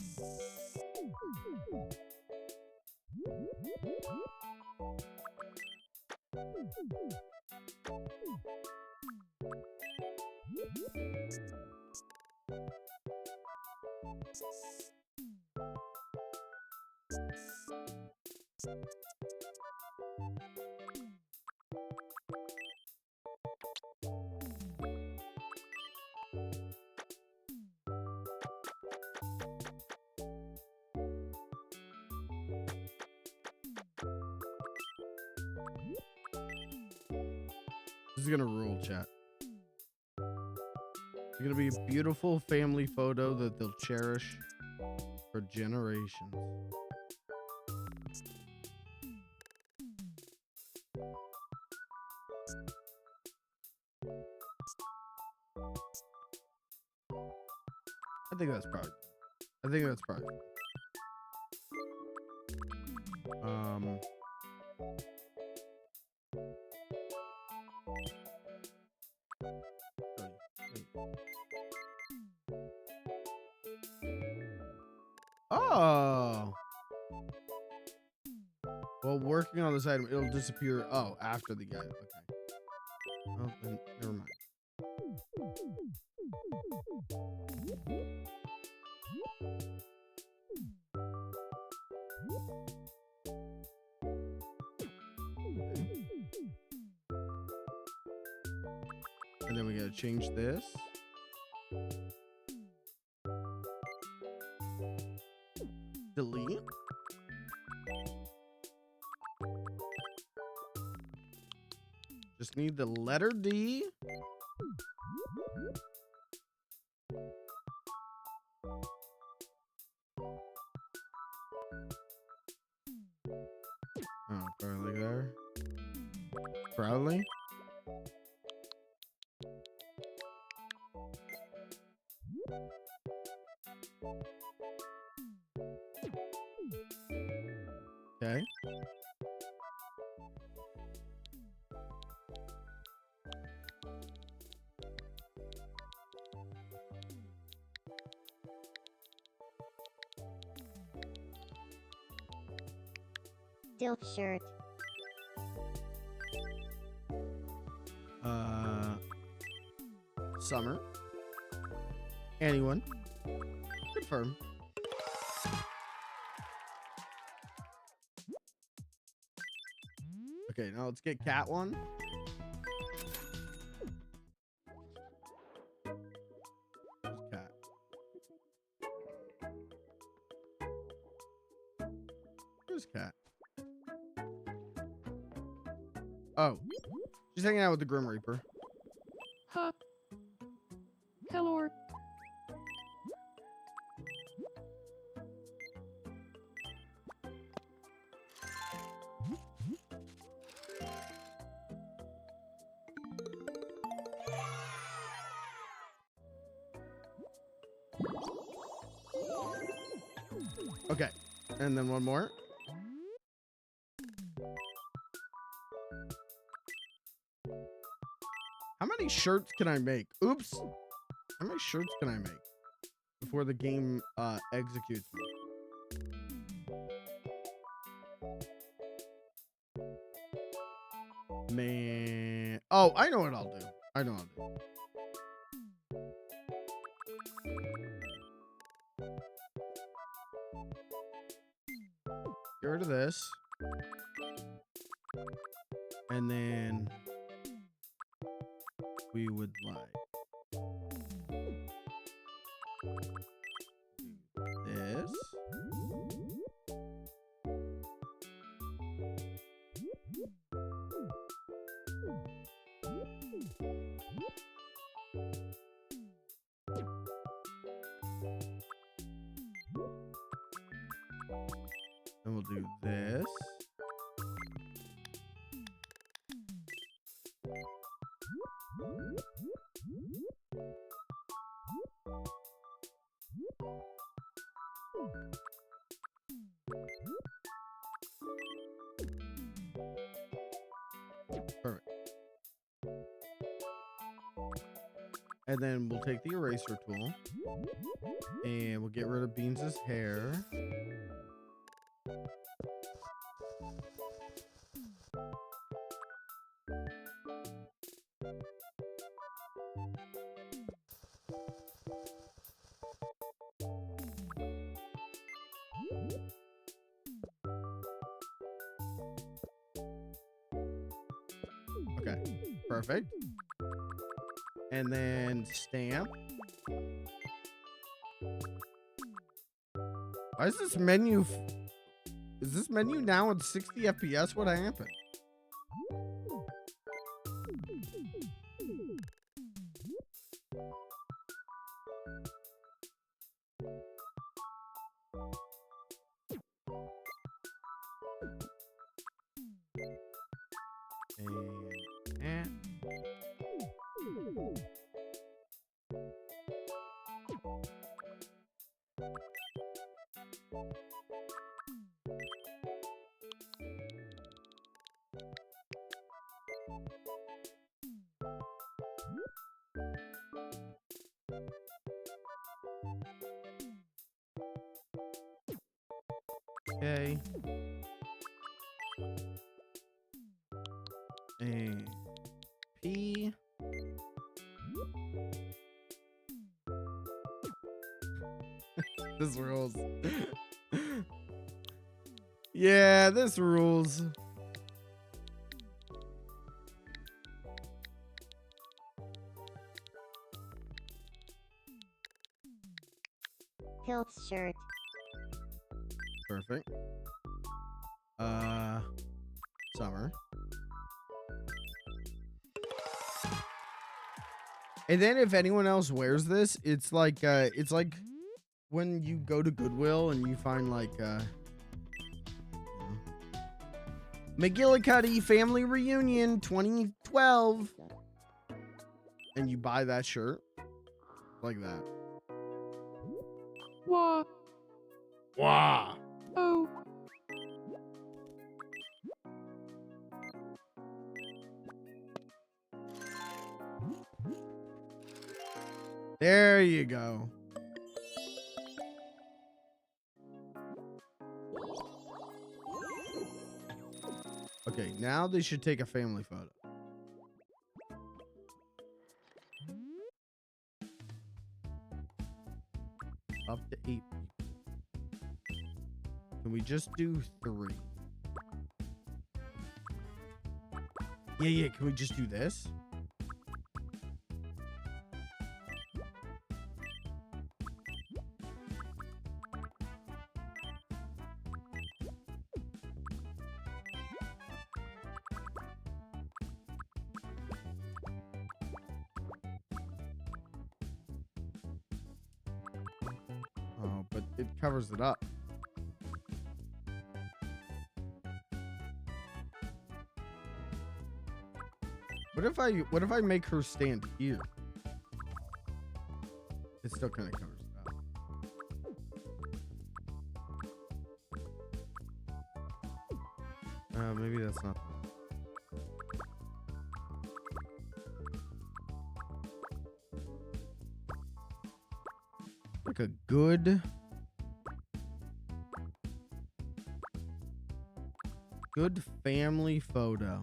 This is gonna rule, chat. It's gonna be a beautiful family photo that they'll cherish for generations. I think that's probably. Oh. While working on this item, it'll disappear. Oh, after the guy. Okay. Oh, then never mind. And then we gotta change this. Delete. Just need the letter D. Oh, garlic there. Probably. Okay. Dilf shirt. Summer. Anyone? Confirm. Okay, now let's get cat one. Cat. Where's cat? Oh, she's hanging out with the Grim Reaper. Huh. Hello. Okay, and then one more. How many shirts can I make? Oops. How many shirts can I make before the game executes me? Man. Oh, I know what I'll do. Get rid of this. And then we would like this. Then we'll do this. Perfect. And then we'll take the eraser tool and we'll get rid of Beans' hair. Okay, perfect. And then stamp. Why is this menu? Is this menu now at 60 FPS? What happened? And okay. And P. This rules. Yeah, this rules. Hilt's shirt. Perfect. Summer. And then if anyone else wears this, it's like when you go to Goodwill and you find like McGillicuddy Family Reunion 2012 and you buy that shirt like that. Wah. Wow. Oh. There you go. Okay, now they should take a family photo. Up to 8 people. Can we just do 3? Yeah, can we just do this? Oh, but it covers it up. What if I make her stand here? It still kind of covers it up. Maybe that's not. Like a good family photo.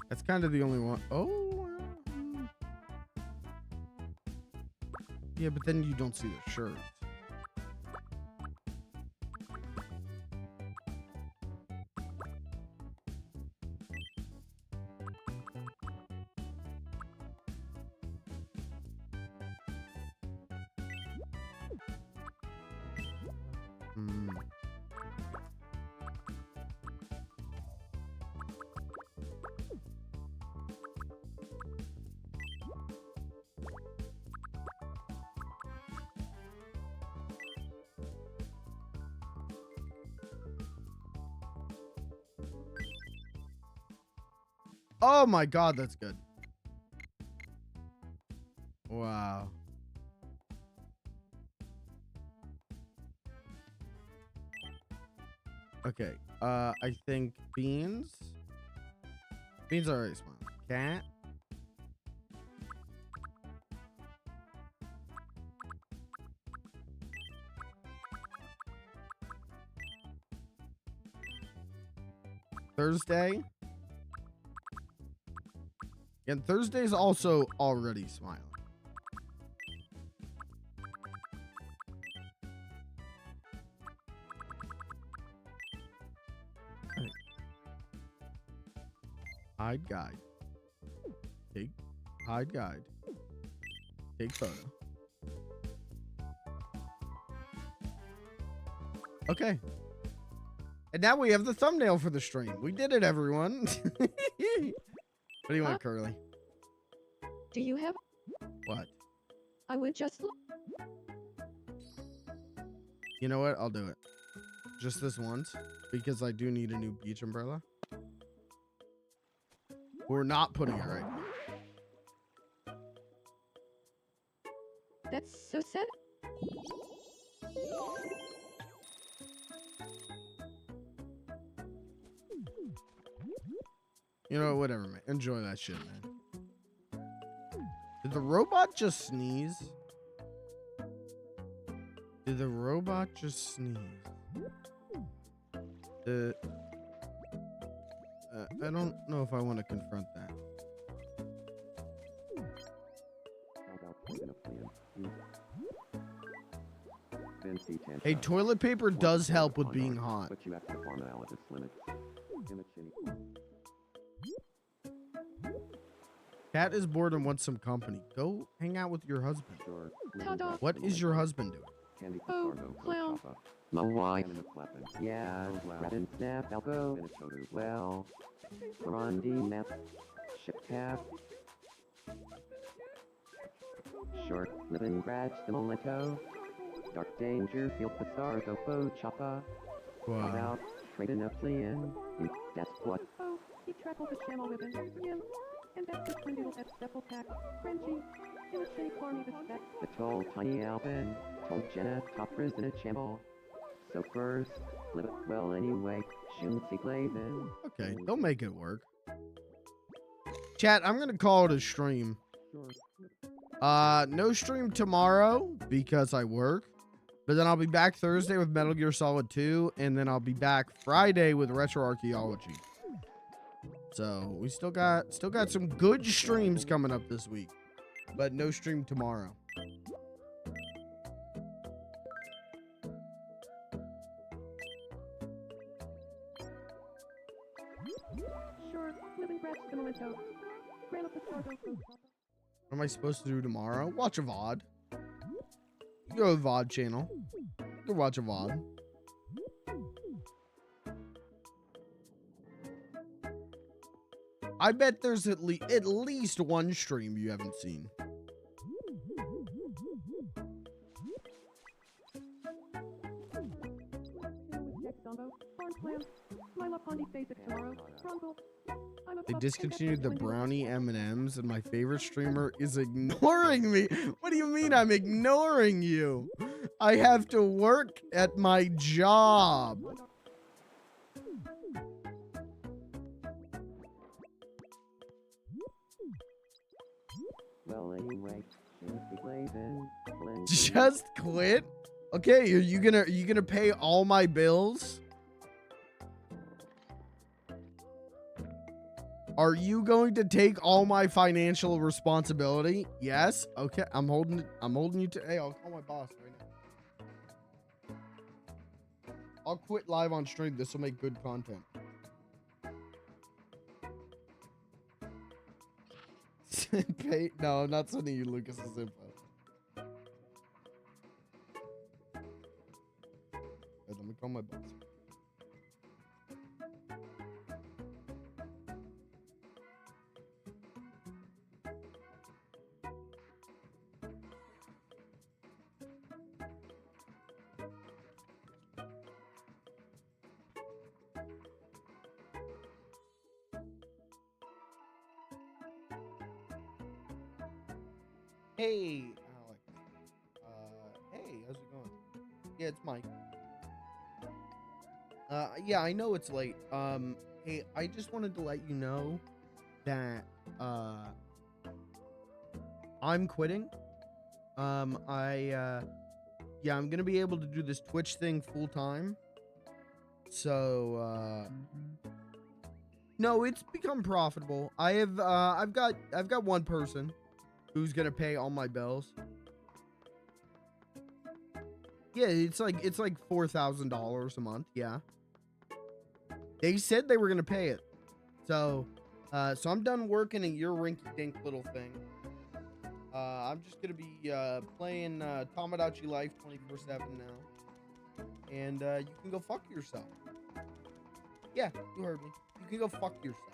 That's kind of the only one. Oh. Yeah, but then you don't see the shirt. Oh my god, that's good. Wow. Okay. I think beans. Beans are already smart. Cat. Thursday. And Thursday's also already smiling. Hide guide. Take hide guide. Take photo. Okay. And now we have the thumbnail for the stream. We did it, everyone. What do you want, Curly? Do you have? What? I would just. You know what? I'll do it. Just this once. Because I do need a new beach umbrella. We're not putting it right now. That's so sad. You know, whatever, man. Enjoy that shit, man. Did the robot just sneeze? Did the robot just sneeze? I don't know if I want to confront that. Hey, toilet paper does help with being hot. But you have to formalities limits. Cat is bored and wants some company. Go hang out with your husband. Ta-da. What is your husband doing? Oh, clown. My wife. Yeah, Rabbit Snap, Alco. Well, Rondi Map. Ship Cap. Short Living Scratch the Molito. Dark Danger Field Passar Gopo Choppa. Wow. About trading a Fleeing. That's what. Oh, he trackled the channel ribbon. Yim. And that's the Twindle at Steppel Pack. Frenchy. In a shade farming the spec. The toll Tiny Alvin. Told Jenna top in a channel. So first, live it well anyway. Shouldn't see Glavin. Okay, they'll make it work. Chat, I'm gonna call it a stream. No stream tomorrow because I work. But then I'll be back Thursday with Metal Gear Solid 2, and then I'll be back Friday with Retro Archaeology. So we still got some good streams coming up this week, but no stream tomorrow. Sure, living scratch the Molito. Grand up the Sargo. What am I supposed to do tomorrow? Watch a VOD. Go to the VOD channel. Go watch a VOD. I bet there's at least one stream you haven't seen. They discontinued the brownie M&Ms, and my favorite streamer is ignoring me. What do you mean I'm ignoring you? I have to work at my job. Well, anyway, Just quit? Okay, are you gonna pay all my bills? Are you going to take all my financial responsibility? Yes. Okay, I'm holding you to. Hey, I'll call my boss right now. I'll quit live on stream. This will make good content. No, I'm not sending you Lucas's info. Wait, let me call my boss. Hey, Alex. Hey, how's it going? Yeah, it's Mike. Yeah, I know it's late. Hey, I just wanted to let you know that, I'm quitting. Yeah, I'm gonna be able to do this Twitch thing full time. So, no, it's become profitable. I've got one person who's gonna pay all my bills. Yeah, it's like $4,000 a month. Yeah, they said they were gonna pay it. So I'm done working at your rinky-dink little thing. I'm just gonna be playing Tomodachi Life 24/7 now, and you can go fuck yourself. Yeah, you heard me. You can go fuck yourself.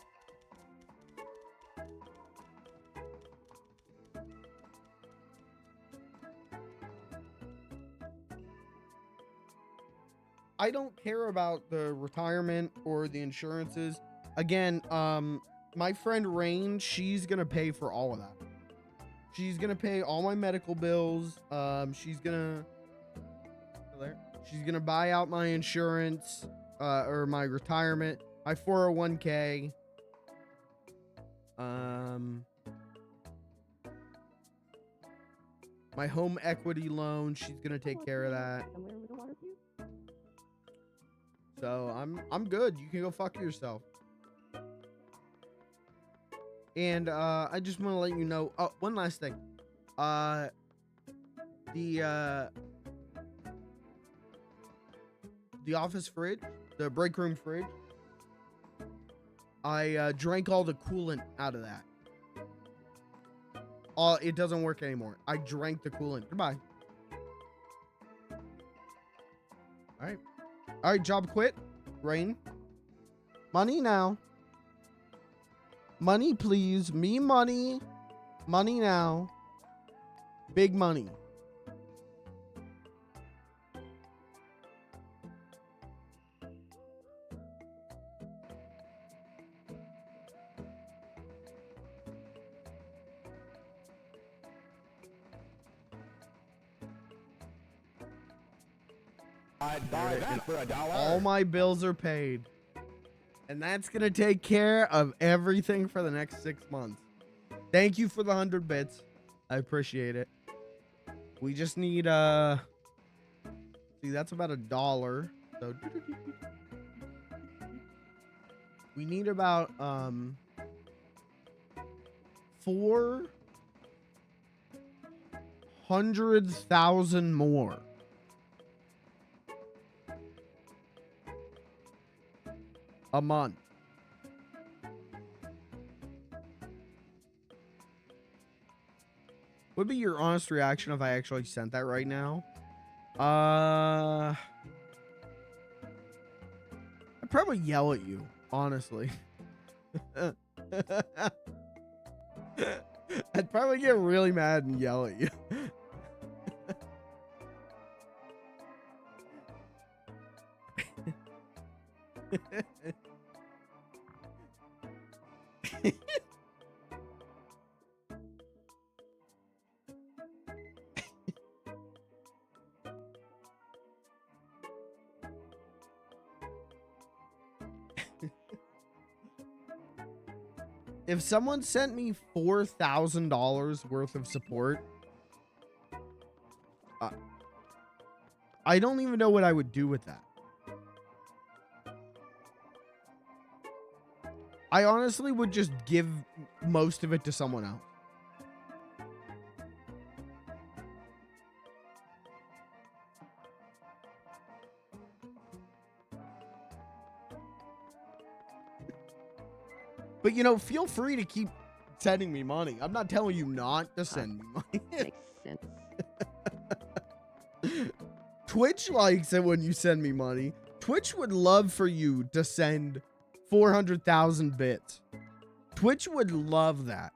I don't care about the retirement or the insurances. Again, my friend Rain, she's gonna pay for all of that. She's gonna pay all my medical bills. She's gonna buy out my insurance, or my retirement, my 401k. My home equity loan, she's gonna take care of that. So I'm good. You can go fuck yourself. And I just want to let you know. Oh, one last thing. The office fridge, the break room fridge. I drank all the coolant out of that. It doesn't work anymore. I drank the coolant. Goodbye. All right, job quit. Rain. Money now. Money, please. Me money. Money now. Big money. I'd buy that for $1. All my bills are paid. And that's going to take care of everything for the next 6 months. Thank you for the 100 bits. I appreciate it. We just need, see, that's about $1. So, we need about, 400,000 more. A month. What would be your honest reaction if I actually sent that right now? I'd probably yell at you, honestly. I'd probably get really mad and yell at you. If someone sent me $4,000 worth of support, I don't even know what I would do with that. I honestly would just give most of it to someone else. But, you know, feel free to keep sending me money. I'm not telling you not to send me money. Makes sense. Twitch likes it when you send me money. Twitch would love for you to send 400,000 bits. Twitch would love that.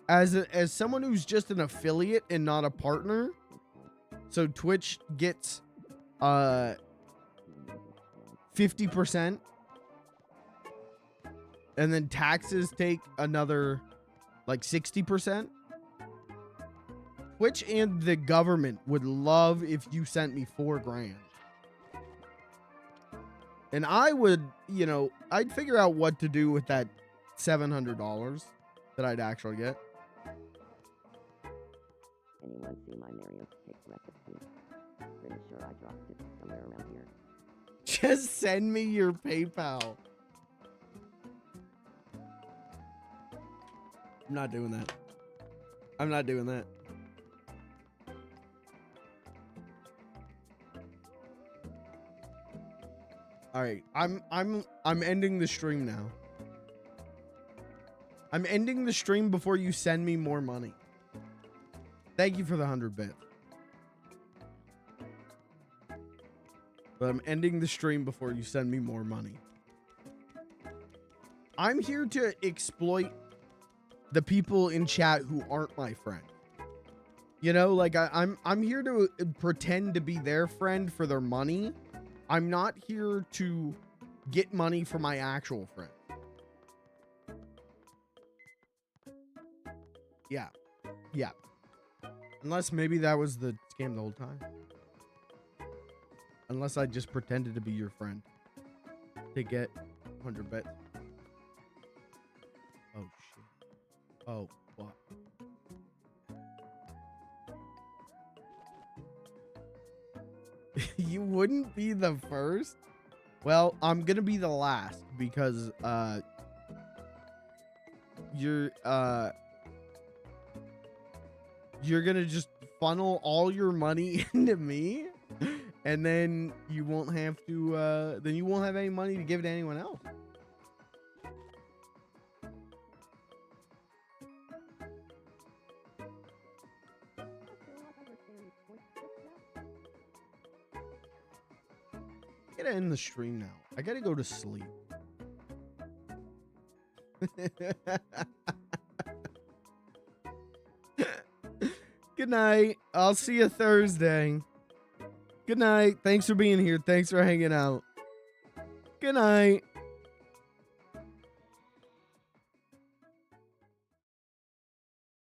As someone who's just an affiliate and not a partner, so Twitch gets 50%. And then taxes take another like 60%. Twitch and the government would love if you sent me $4 grand. And I would, you know, I'd figure out what to do with that $700 that I'd actually get. Anyone see my Mario cake recipe? Pretty sure I dropped it somewhere around here. Just send me your PayPal. I'm not doing that. I'm not doing that. All right, I'm ending the stream now. I'm ending the stream before you send me more money. Thank you for the 100 bits. But I'm ending the stream before you send me more money. I'm here to exploit the people in chat who aren't my friend. You know, like I'm here to pretend to be their friend for their money. I'm not here to get money for my actual friend. Yeah. Yeah. Unless maybe that was the scam the whole time. Unless I just pretended to be your friend to get 100 bits. Oh, shit. Oh, what? You wouldn't be the first? Well, I'm gonna be the last because you're gonna just funnel all your money into me, and then you won't have to then you won't have any money to give to anyone else. I gotta end the stream now. I gotta go to sleep. Good night. I'll see you Thursday. Good night. Thanks for being here. Thanks for hanging out. Good night.